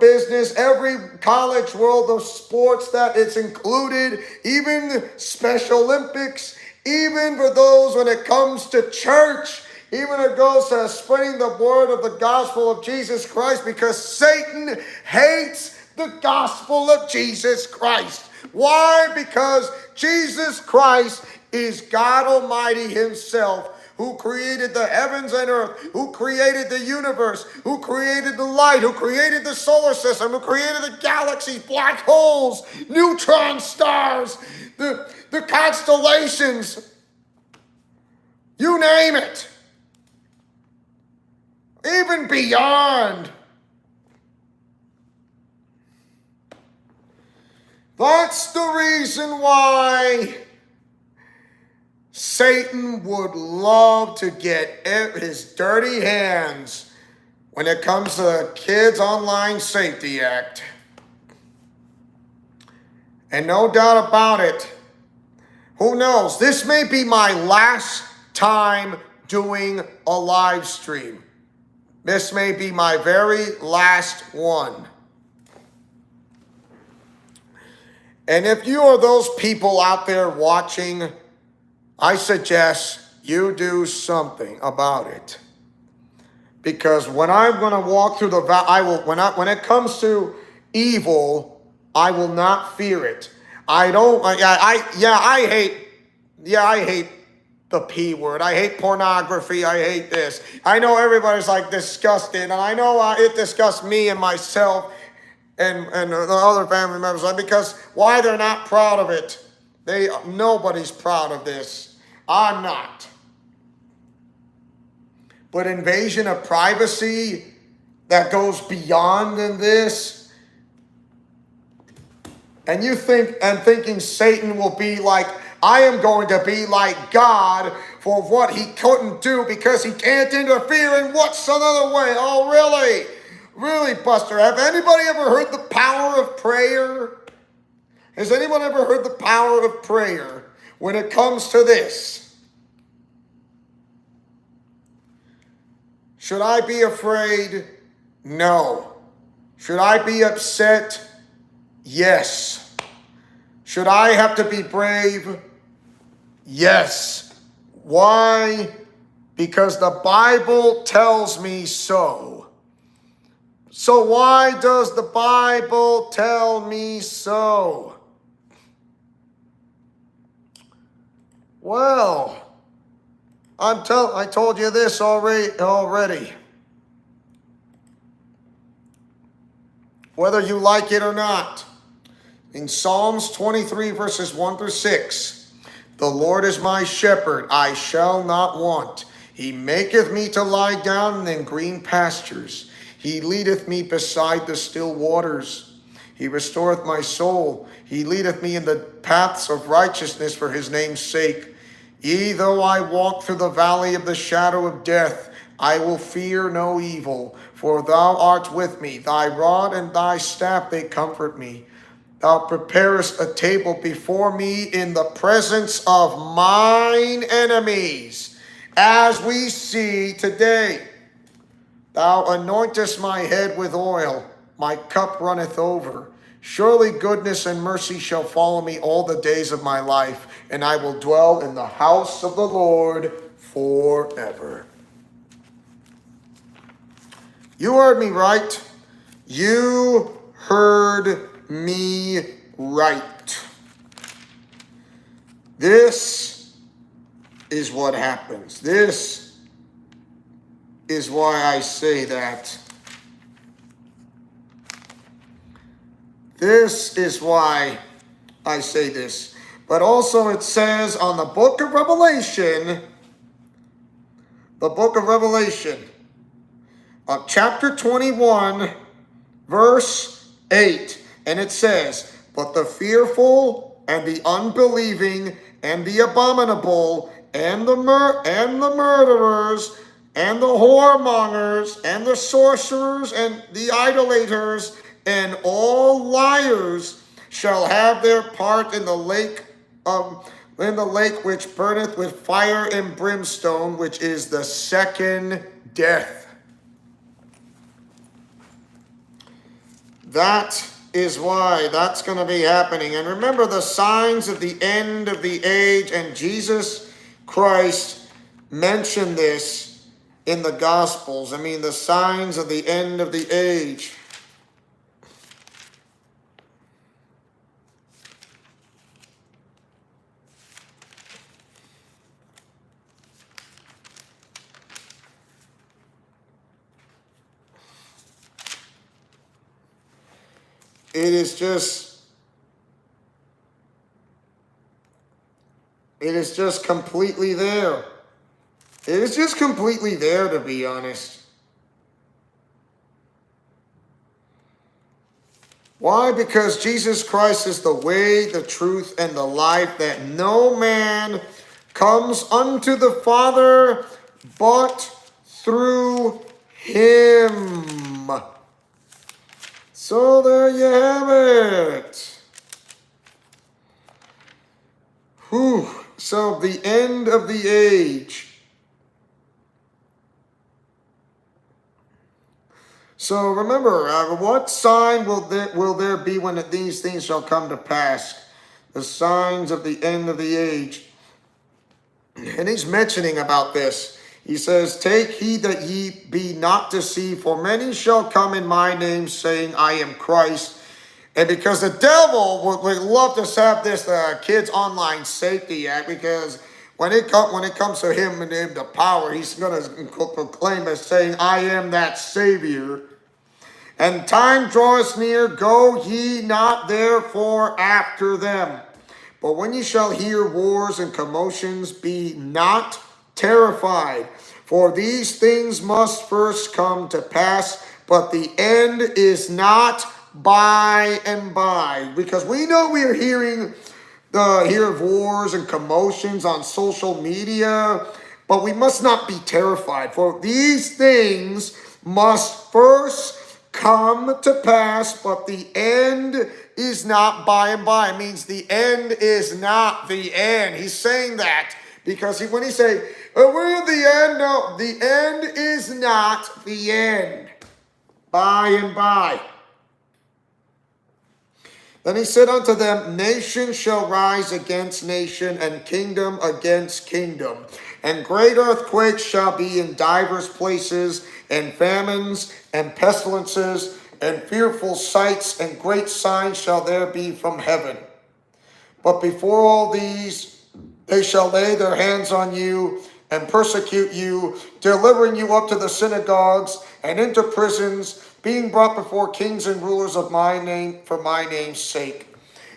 [SPEAKER 1] business, every college world of sports that it's included, even Special Olympics, even for those when it comes to church, even it goes to spreading the word of the gospel of Jesus Christ, because Satan hates the gospel of Jesus Christ. Why? Because Jesus Christ is God Almighty himself, who created the heavens and earth, who created the universe, who created the light, who created the solar system, who created the galaxies, black holes, neutron stars, the constellations, you name it, even beyond. That's the reason why Satan would love to get his dirty hands when it comes to the Kids Online Safety Act. And no doubt about it, who knows, this may be my last time doing a live stream. This may be my very last one. And if you are those people out there watching, I suggest you do something about it. Because when I'm going to walk through the valley, when it comes to evil, I will not fear it. I hate the P word. I hate pornography. I hate this. I know everybody's disgusted, and I know it disgusts me and myself and the other family members, because why? They're not proud of it. Nobody's proud of this. I'm not. But invasion of privacy that goes beyond than this, And thinking Satan will be like, I am going to be like God for what he couldn't do because he can't interfere in what's another way. Oh, really? Really, Buster? Have anybody ever heard the power of prayer? Has anyone ever heard the power of prayer when it comes to this? Should I be afraid? No. Should I be upset? Yes. Should I have to be brave? Yes. Why? Because the Bible tells me so. So why does the Bible tell me so? Well, I told you this already. Whether you like it or not. In Psalms 23, verses 1 through 6, the Lord is my shepherd, I shall not want. He maketh me to lie down in green pastures. He leadeth me beside the still waters. He restoreth my soul. He leadeth me in the paths of righteousness for his name's sake. Yea, though I walk through the valley of the shadow of death, I will fear no evil, for thou art with me. Thy rod and thy staff, they comfort me. Thou preparest a table before me in the presence of mine enemies, as we see today. Thou anointest my head with oil, my cup runneth over. Surely goodness and mercy shall follow me all the days of my life, and I will dwell in the house of the Lord forever. You heard me right. You heard me right. This is what happens. This is why I say that. This is why I say this. But also it says on the book of Revelation, chapter 21, verse 8, and it says, but the fearful and the unbelieving and the abominable and the murderers and the whoremongers and the sorcerers and the idolaters and all liars shall have their part in the lake which burneth with fire and brimstone, which is the second death. That is why that's going to be happening. And remember the signs of the end of the age, and Jesus Christ mentioned this in the Gospels. I mean, the signs of the end of the age. It is just completely there. It is just completely there, to be honest. Why? Because Jesus Christ is the way, the truth, and the life, that no man comes unto the Father but through him. So there you have it. Whew. So the end of the age. So remember, what sign will there be when these things shall come to pass? The signs of the end of the age. And he's mentioning about this. He says, take heed that ye be not deceived, for many shall come in my name, saying, I am Christ. And because the devil would love to have this Kids Online Safety Act, because when it comes to him and him, the power, he's going to proclaim as saying, I am that Savior. And time draweth near, go ye not therefore after them. But when ye shall hear wars and commotions, be not terrified. For these things must first come to pass, but the end is not by and by. Because we know we are hearing hear of wars and commotions on social media, but we must not be terrified, for these things must first come to pass, but the end is not by and by. It means the end is not the end. He's saying that because when he say, we're at the end, no, the end is not the end. By and by. Then he said unto them, nation shall rise against nation, and kingdom against kingdom. And great earthquakes shall be in divers places, and famines, and pestilences, and fearful sights, and great signs shall there be from heaven. But before all these, they shall lay their hands on you, and persecute you, delivering you up to the synagogues, and into prisons, being brought before kings and rulers of my name, for my name's sake.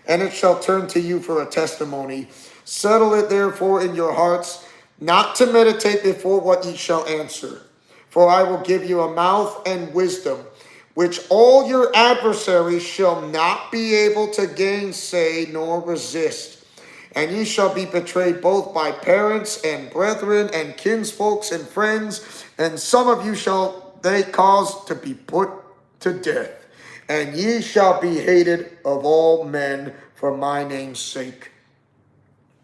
[SPEAKER 1] And it shall turn to you for a testimony. Settle it therefore in your hearts, not to meditate before what ye shall answer. For I will give you a mouth and wisdom, which all your adversaries shall not be able to gainsay nor resist. And ye shall be betrayed both by parents and brethren and kinsfolks and friends, and some of you shall they cause to be put to death. And ye shall be hated of all men for my name's sake.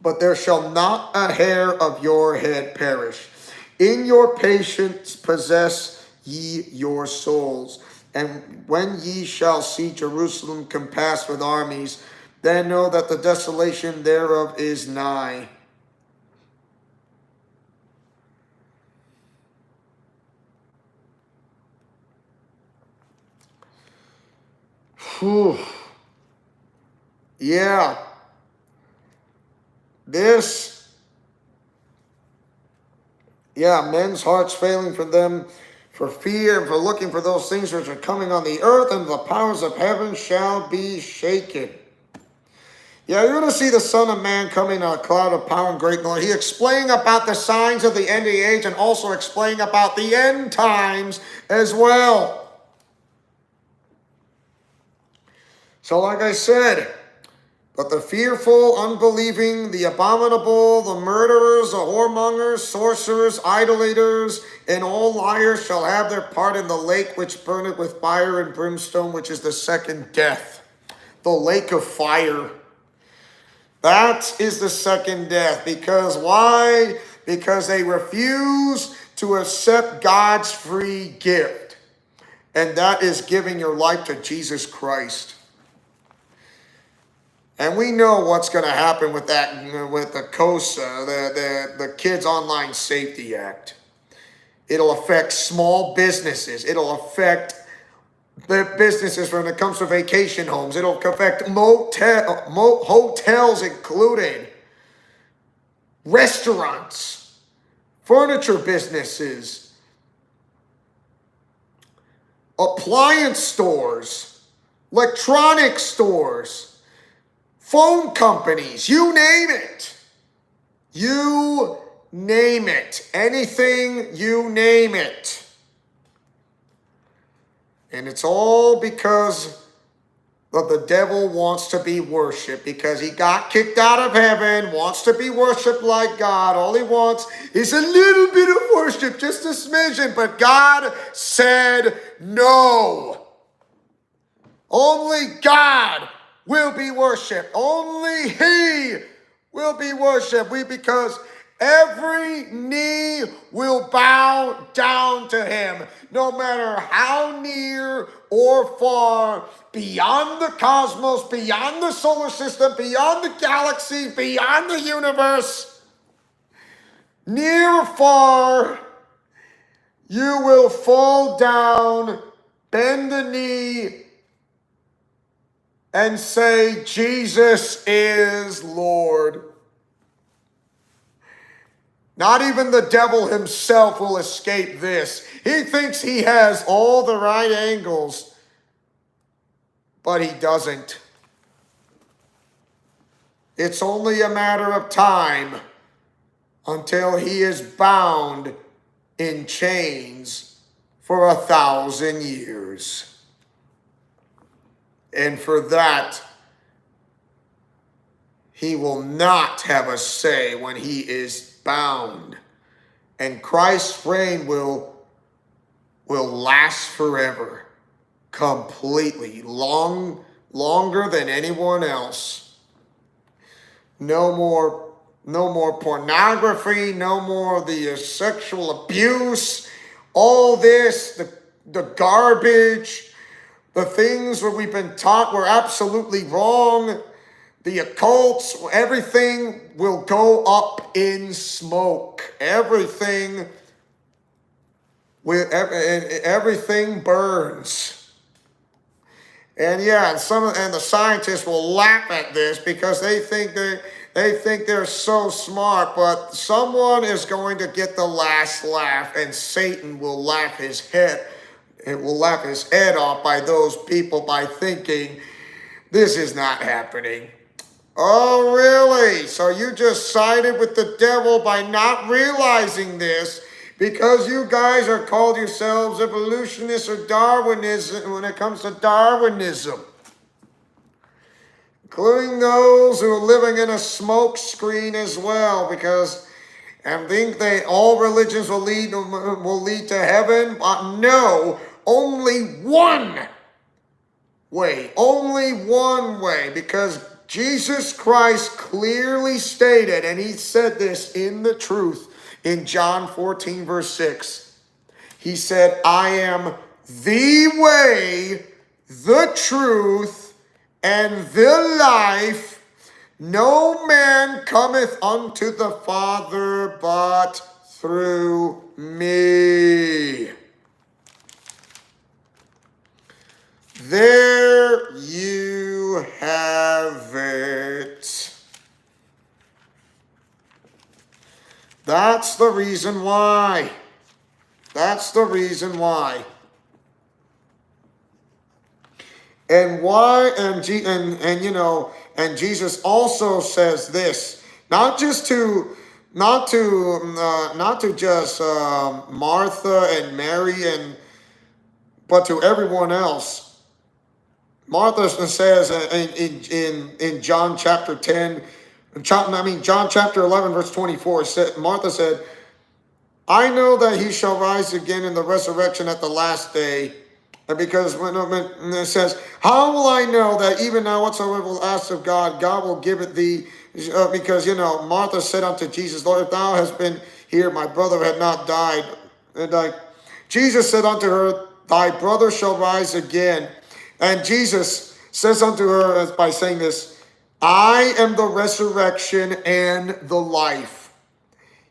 [SPEAKER 1] But there shall not a hair of your head perish. In your patience possess ye your souls. And when ye shall see Jerusalem compassed with armies, then know that the desolation thereof is nigh. Whew. Yeah. Men's hearts failing for them, for fear and for looking for those things which are coming on the earth, and the powers of heaven shall be shaken. Yeah, you're going to see the Son of Man coming on a cloud of power and great glory. He explaining about the signs of the end of the age, and also explaining about the end times as well. So like I said, but the fearful, unbelieving, the abominable, the murderers, the whoremongers, sorcerers, idolaters, and all liars shall have their part in the lake which burneth with fire and brimstone, which is the second death. The lake of fire. That is the second death. Because why? Because they refuse to accept God's free gift. And that is giving your life to Jesus Christ. And we know what's going to happen with that, with the KOSA, the Kids Online Safety Act. It'll affect small businesses. It'll affect the businesses when it comes to vacation homes. It'll affect hotels included, restaurants, furniture businesses, appliance stores, electronic stores, phone companies, you name it. You name it. Anything, you name it. And it's all because of the devil wants to be worshipped, because he got kicked out of heaven, wants to be worshipped like God. All he wants is a little bit of worship, just a smidgen. But God said no. Only God will be worshipped. Only he will be worshipped. Because every knee will bow down to him, no matter how near or far, beyond the cosmos, beyond the solar system, beyond the galaxy, beyond the universe. Near or far, you will fall down, bend the knee, and say, Jesus is Lord. Not even the devil himself will escape this. He thinks he has all the right angles, but he doesn't. It's only a matter of time until he is bound in chains for 1,000 years. And for that, he will not have a say when he is bound. And Christ's reign will last forever, completely, longer than anyone else. No more pornography, no more the sexual abuse, all this, the garbage, the things that we've been taught were absolutely wrong. The occults, everything will go up in smoke. Everything burns. And yeah, and the scientists will laugh at this because they think they're so smart, but someone is going to get the last laugh, and Satan will laugh his head. It will laugh his head off by those people by thinking this is not happening. Oh, really? So you just sided with the devil by not realizing this because you guys are called yourselves evolutionists or Darwinism when it comes to Darwinism. Including those who are living in a smoke screen as well, because I think all religions will lead to heaven. But no, only one way, because Jesus Christ clearly stated, and he said this in the truth in John 14, verse 6. He said, I am the way, the truth, and the life. No man cometh unto the Father but through me. There you have it. That's the reason why. That's the reason why. And why? And Jesus also says this, not just to just Martha and Mary, but to everyone else. Martha says in John chapter 10, John chapter 11, verse 24, Martha said, I know that he shall rise again in the resurrection at the last day. And because when it says, how will I know that even now whatsoever will ask of God, God will give it thee? Because, Martha said unto Jesus, Lord, if thou hast been here, my brother had not died. And Jesus said unto her, thy brother shall rise again. And Jesus says unto her by saying this, I am the resurrection and the life.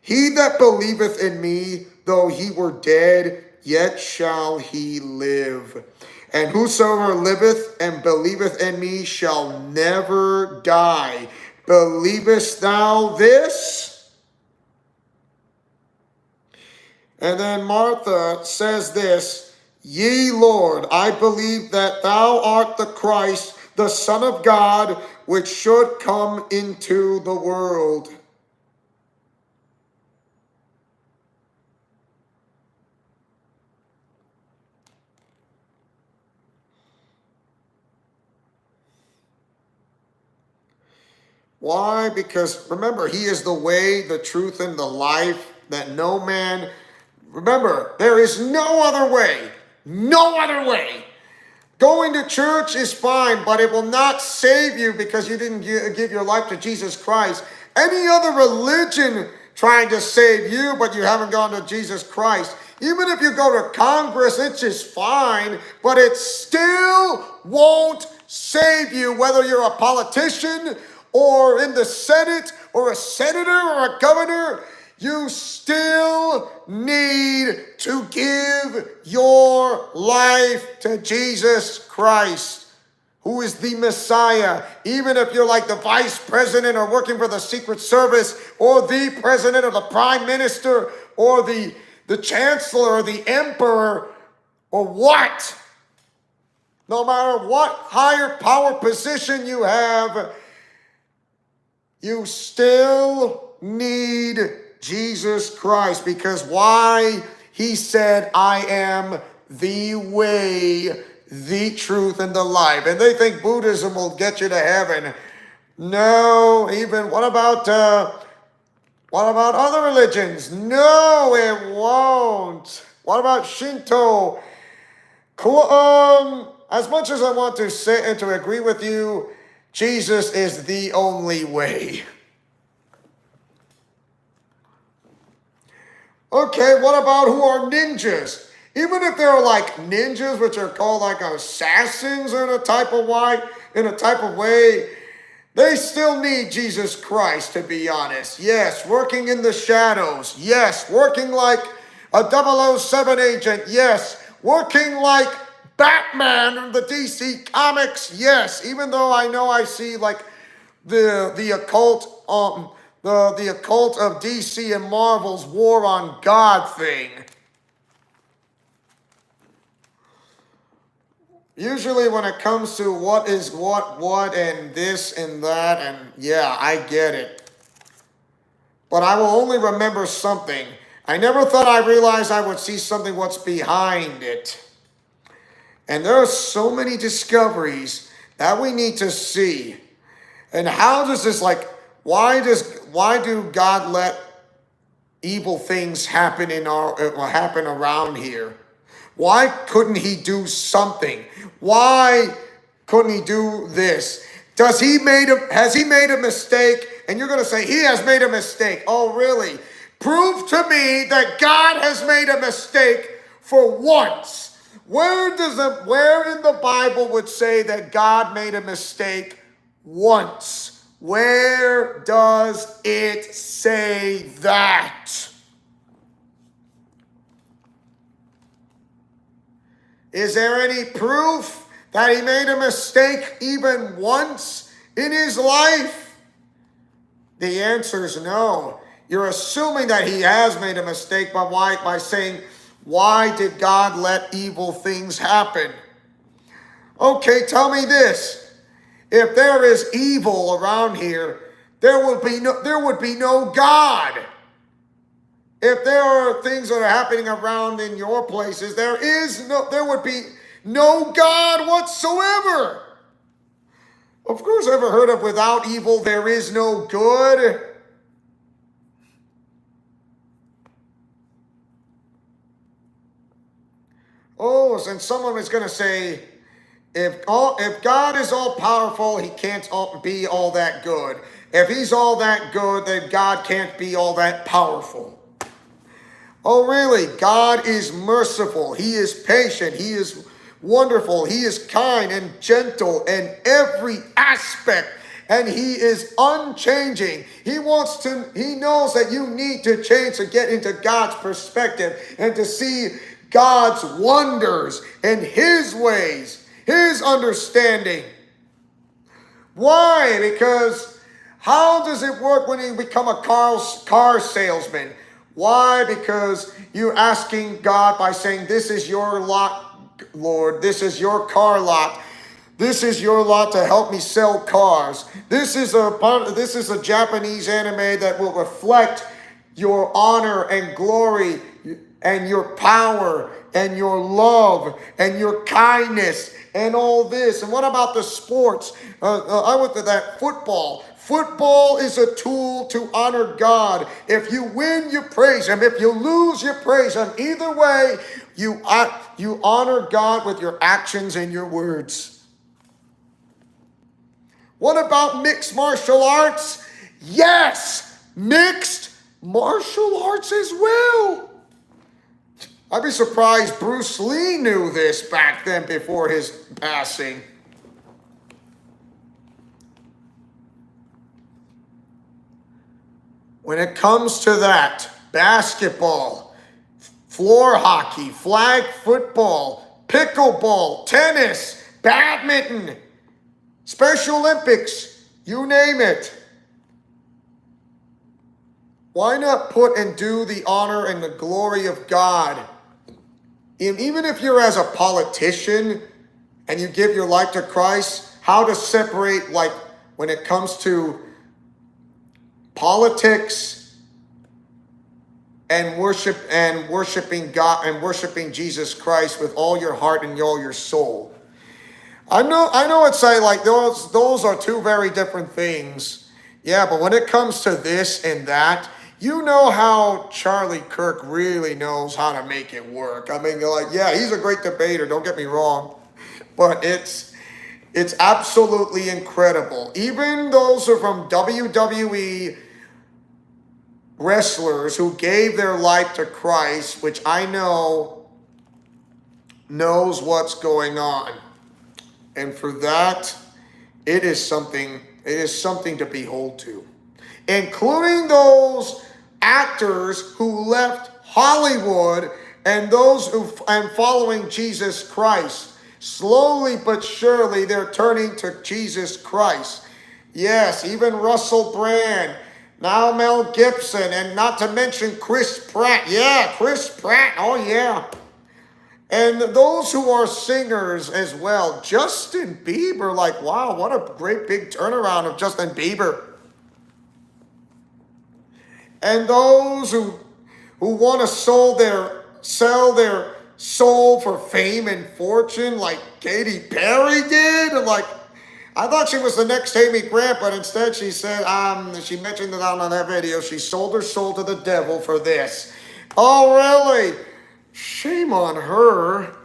[SPEAKER 1] He that believeth in me, though he were dead, yet shall he live. And whosoever liveth and believeth in me shall never die. Believest thou this? And then Martha says this, Yea, Lord, I believe that thou art the Christ, the Son of God, which should come into the world. Why? Because remember, he is the way, the truth, and the life that no man... Remember, there is no other way. No other way. Going to church is fine, but it will not save you because you didn't give your life to Jesus Christ. Any other religion trying to save you, but you haven't gone to Jesus Christ. Even if you go to Congress, it's just fine, but it still won't save you, whether you're a politician or in the Senate or a senator or a governor. You still need to give your life to Jesus Christ, who is the Messiah. Even if you're like the vice president or working for the Secret Service or the president or the prime minister or the chancellor or the emperor or what. No matter what higher power position you have, you still need Jesus Christ, because why? He said, I am the way, the truth, and the life. And they think Buddhism will get you to heaven. No, even what about other religions? No, it won't. What about Shinto? As much as I want to say and to agree with you, Jesus is the only way. Okay, what about who are ninjas? Even if they're like ninjas, which are called like assassins in a type of way, they still need Jesus Christ, to be honest. Yes, working in the shadows. Yes, working like a 007 agent. Yes, working like Batman in the DC Comics. Yes, even though I see like the occult the occult of DC and Marvel's War on God thing. Usually when it comes to what is what, and this and that, and yeah, I get it. But I will only remember something. I never thought I realized I would see something what's behind it. And there are so many discoveries that we need to see. And how does this, like, why do God let evil things happen happen around here? Why couldn't he do something? Why couldn't he do this? Has he made a mistake? And you're going to say, he has made a mistake. Oh, really? Prove to me that God has made a mistake for once. Where in the Bible would say that God made a mistake once? Where does it say that? Is there any proof that he made a mistake even once in his life? The answer is no. You're assuming that he has made a mistake by saying, why did God let evil things happen? Okay, tell me this. If there is evil around here, there would be no God. If there are things that are happening around in your places, there would be no God whatsoever. Of course, ever heard of without evil, there is no good? Oh, and someone is going to say, if God is all powerful, he can't be all that good. If he's all that good, then God can't be all that powerful. Oh, really? God is merciful. He is patient. He is wonderful. He is kind and gentle in every aspect. And he is unchanging. He knows that you need to change to get into God's perspective and to see God's wonders and his ways, his understanding. Why? Because how does it work when you become a car salesman? Why? Because you're asking God by saying, this is your lot, Lord. This is your car lot. This is your lot to help me sell cars. This is a Japanese anime that will reflect your honor and glory and your power and your love and your kindness and all this. And what about the sports? I went to that football. Football is a tool to honor God. If you win, you praise him. If you lose, you praise him. Either way, you honor God with your actions and your words. What about mixed martial arts? Yes, mixed martial arts as well. I'd be surprised Bruce Lee knew this back then before his passing. When it comes to that, basketball, floor hockey, flag football, pickleball, tennis, badminton, Special Olympics, you name it. Why not put and do the honor and the glory of God? Even if you're as a politician and you give your life to Christ, how to separate, like when it comes to politics and worshiping God and worshiping Jesus Christ with all your heart and all your soul. I know it's like those are two very different things. Yeah, but when it comes to this and that, you know how Charlie Kirk really knows how to make it work. I mean, you're like, yeah, he's a great debater, don't get me wrong. But it's absolutely incredible. Even those who are from WWE wrestlers who gave their life to Christ, which I know knows what's going on. And for that, it is something to behold to. Including those actors who left Hollywood and those who and following Jesus Christ. Slowly but surely they're turning to Jesus Christ. Yes, even Russell Brand, now Mel Gibson, and not to mention Chris Pratt. Yeah, Chris Pratt. Oh yeah. And those who are singers as well. Justin Bieber, like, wow, what a great big turnaround of Justin Bieber. And those who want to sell their soul for fame and fortune, like Katy Perry did. Like, I thought she was the next Amy Grant, but instead she said, she mentioned it on that video, she sold her soul to the devil for this. Oh, really? Shame on her.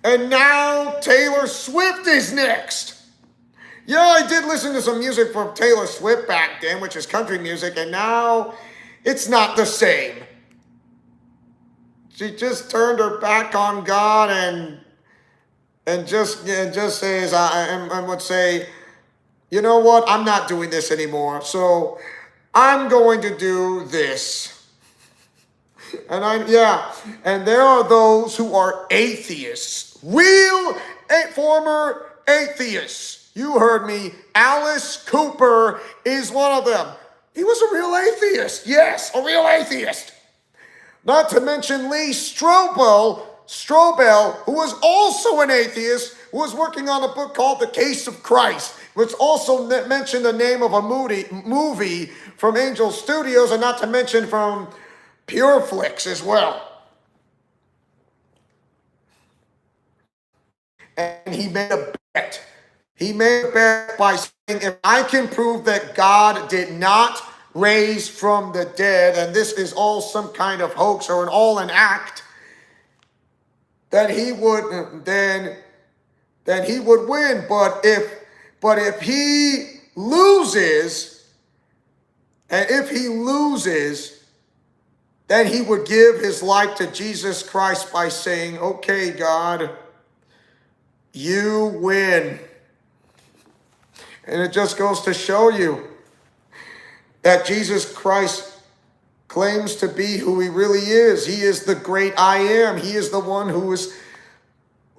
[SPEAKER 1] And now Taylor Swift is next. Yeah, I did listen to some music from Taylor Swift back then, which is country music, and now it's not the same. She just turned her back on God and just says, I would say, you know what, I'm not doing this anymore, so I'm going to do this. And there are those who are atheists, real former atheists. You heard me. Alice Cooper is one of them. He was a real atheist. Yes, a real atheist. Not to mention Lee Strobel, who was also an atheist, who was working on a book called The Case of Christ, which also mentioned the name of a movie from Angel Studios, and not to mention from Pureflix as well. And he made a bet. He made a bet by saying, if I can prove that God did not raise from the dead, and this is all some kind of hoax or an act, then he would win. But if he loses, then he would give his life to Jesus Christ by saying, okay, God, you win. And it just goes to show you that Jesus Christ claims to be who he really is. He is the great I am. He is the one who is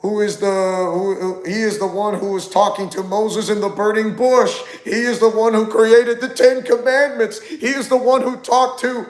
[SPEAKER 1] the one who was talking to Moses in the burning bush. He is the one who created the 10 Commandments. He is the one who talked to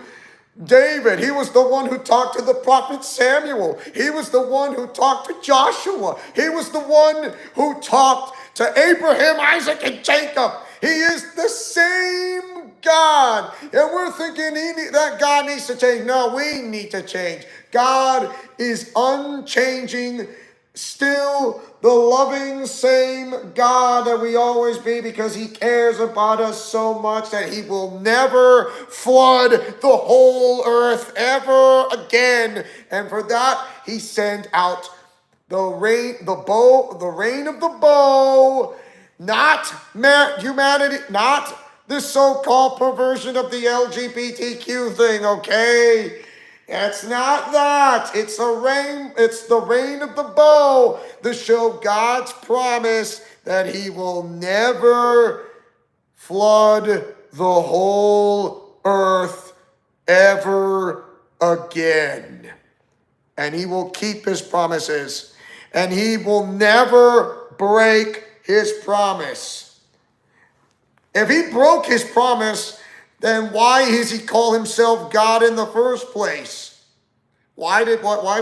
[SPEAKER 1] David. He was the one who talked to the prophet Samuel. He was the one who talked to Joshua. He was the one who talked to Abraham, Isaac, and Jacob. He is the same God. And we're thinking that God needs to change. No, we need to change. God is unchanging, still the loving same God that we always be, because he cares about us so much that he will never flood the whole earth ever again. And for that, he sent out the rain of the bow, not humanity, not the so-called perversion of the LGBTQ thing, okay? It's not that. It's the rain of the bow to show God's promise that he will never flood the whole earth ever again. And he will keep his promises. And he will never break his promise. If he broke his promise, then why does he call himself God in the first place? Why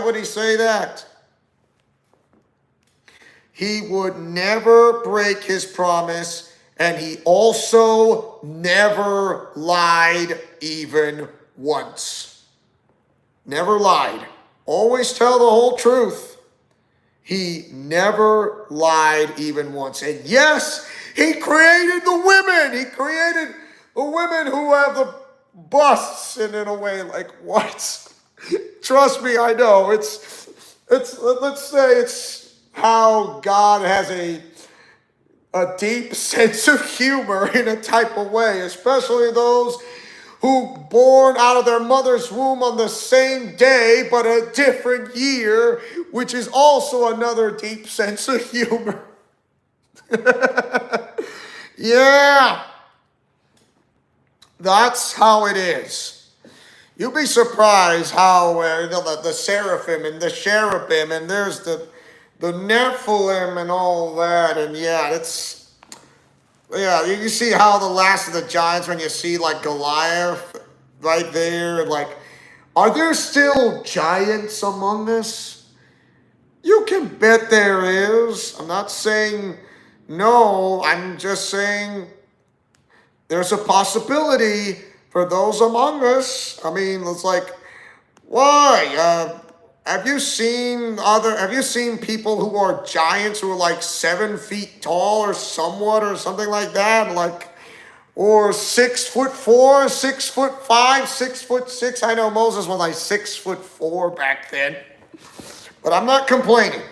[SPEAKER 1] would he say that? He would never break his promise, and he also never lied even once. Never lied. Always tell the whole truth. He never lied even once. And yes, he created the women. He created the women who have the busts. And in a way, like, what? Trust me, I know. Let's say it's how God has a deep sense of humor in a type of way, especially those who born out of their mother's womb on the same day but a different year, which is also another deep sense of humor. Yeah, that's how it is. You'll be surprised how the seraphim and the cherubim and there's the Nephilim and all that, and yeah, you see how the last of the giants, when you see like Goliath right there, like, are there still giants among us? You can bet there is. I'm not saying no, I'm just saying there's a possibility for those among us. I mean, it's like, why? Have you seen people who are giants who are like 7 feet tall or somewhat or something like that? Like, or 6'4", 6'5", 6'6". I know Moses was like 6'4" back then. But I'm not complaining.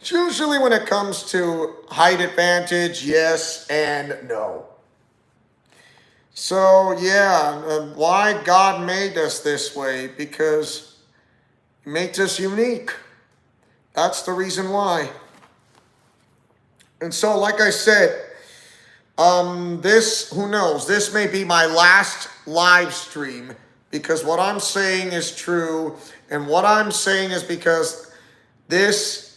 [SPEAKER 1] It's usually when it comes to height advantage, yes and no. So yeah, why God made us this way? Because He makes us unique. That's the reason why. And so, like I said, who knows? This may be my last live stream because what I'm saying is true, and what I'm saying is because this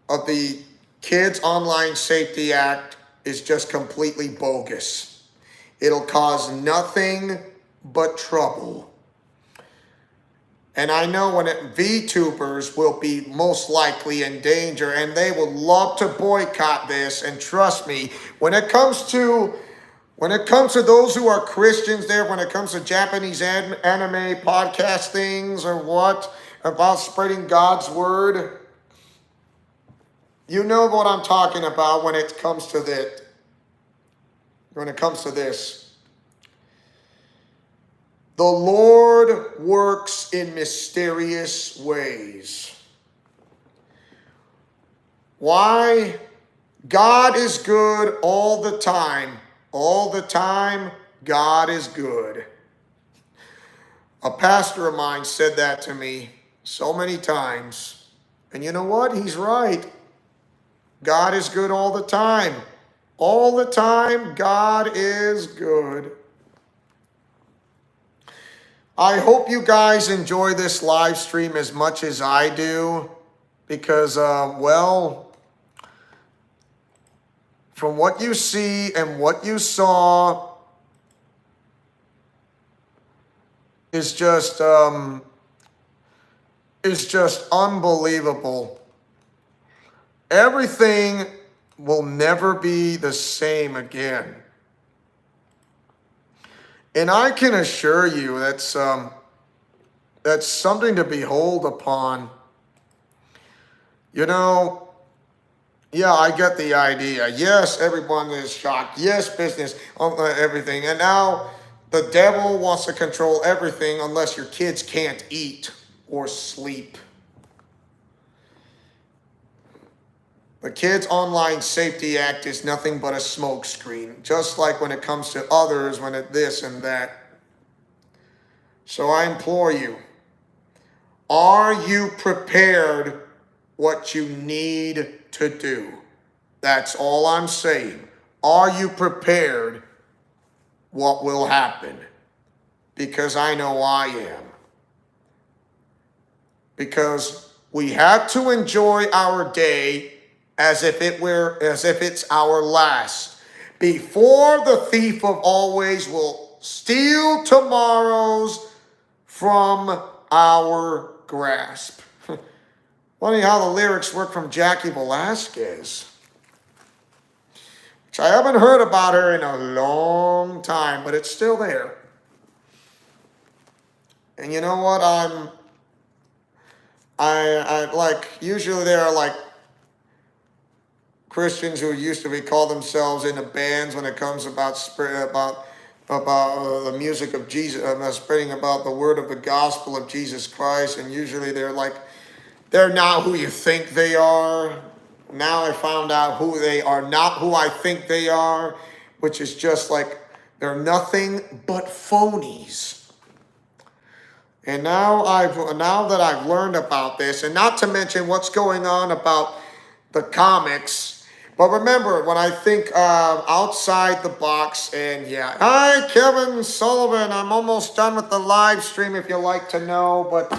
[SPEAKER 1] of the Kids Online Safety Act is just completely bogus. It'll cause nothing but trouble. And I know when VTubers will be most likely in danger, and they will love to boycott this. And trust me, when it comes to those who are Christians there, when it comes to Japanese anime podcast things or what, about spreading God's word, you know what I'm talking about when it comes to that. When it comes to this. The Lord works in mysterious ways. Why? God is good all the time. All the time, God is good. A pastor of mine said that to me so many times. And you know what? He's right. God is good all the time. All the time, God is good. I hope you guys enjoy this live stream as much as I do. Because, from what you see and what you saw is just unbelievable. Everything will never be the same again. And I can assure you that's something to behold upon. You know, yeah, I get the idea. Yes, everyone is shocked. Yes, business, everything. And now the devil wants to control everything unless your kids can't eat or sleep. The Kids Online Safety Act is nothing but a smokescreen, just like when it comes to others, when it this and that. So I implore you, are you prepared what you need to do? That's all I'm saying. Are you prepared what will happen? Because I know I am. Because we have to enjoy our day as if it's our last, before the thief of always will steal tomorrow's from our grasp. Funny how the lyrics work from Jackie Velasquez, which I haven't heard about her in a long time, but it's still there. And you know what? I like, usually there are like Christians who used to be call themselves into bands when it comes about the music of Jesus, spreading about the word of the gospel of Jesus Christ, and usually they're not who you think they are. Now I found out who they are, not who I think they are, which is just like they're nothing but phonies. And now that I've learned about this, and not to mention what's going on about the comics. But remember, when I think outside the box, and yeah, hi Kevin Sullivan, I'm almost done with the live stream if you like to know, but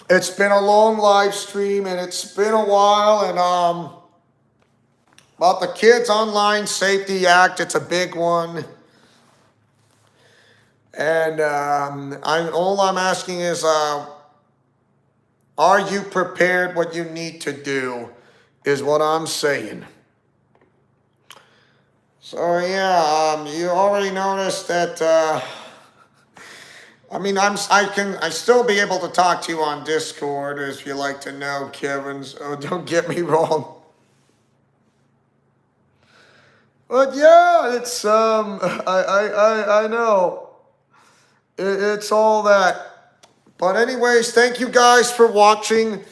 [SPEAKER 1] it's been a long live stream and it's been a while, and about the Kids Online Safety Act, it's a big one. And all I'm asking is, are you prepared what you need to do? Is what I'm saying. So yeah, you already noticed that. I mean, I still be able to talk to you on Discord if you like to know, Kevin. So don't get me wrong. But yeah, it's I know. It's all that. But anyways, thank you guys for watching.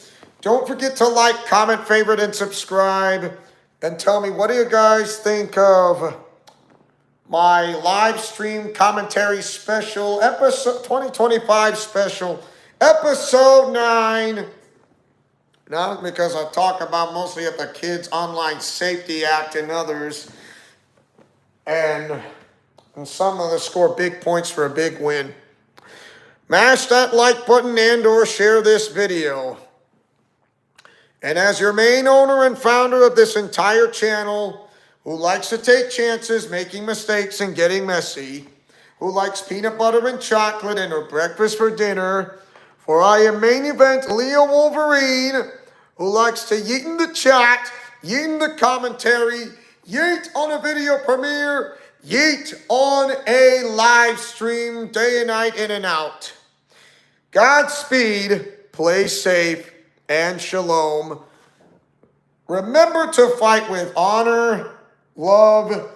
[SPEAKER 1] Don't forget to like, comment, favorite, and subscribe. And tell me, what do you guys think of my live stream commentary special, episode 2025 special, episode 9. Now, because I talk about mostly of the Kids Online Safety Act and others. And some of them score big points for a big win. Mash that like button and or share this video. And as your main owner and founder of this entire channel, who likes to take chances, making mistakes, and getting messy, who likes peanut butter and chocolate in her breakfast for dinner, for I am main event Leo Wolverine, who likes to yeet in the chat, yeet in the commentary, yeet on a video premiere, yeet on a live stream, day and night, in and out. Godspeed, play safe, and shalom. Remember to fight with honor, love,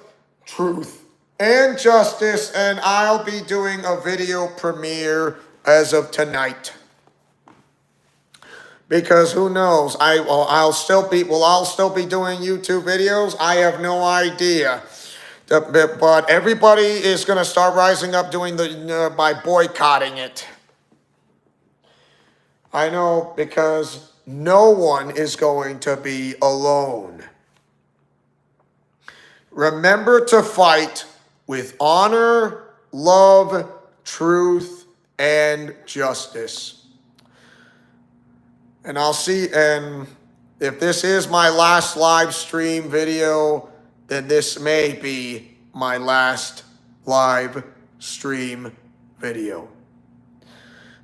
[SPEAKER 1] truth, and justice, and I'll be doing a video premiere as of tonight. Because who knows? I'll still be doing YouTube videos. I have no idea. But everybody is going to start rising up doing by boycotting it. I know, because no one is going to be alone. Remember to fight with honor, love, truth, and justice. And and if this is my last live stream video, then this may be my last live stream video.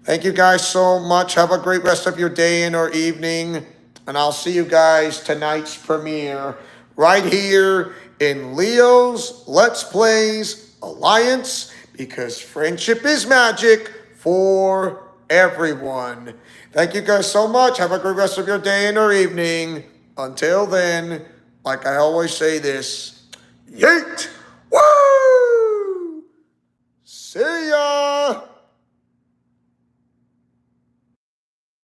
[SPEAKER 1] Thank you guys so much. Have a great rest of your day and or evening. And I'll see you guys tonight's premiere right here in Leo's Let's Plays Alliance, because friendship is magic for everyone. Thank you guys so much. Have a great rest of your day and or evening. Until then, like I always say this, yeet! Woo! See ya!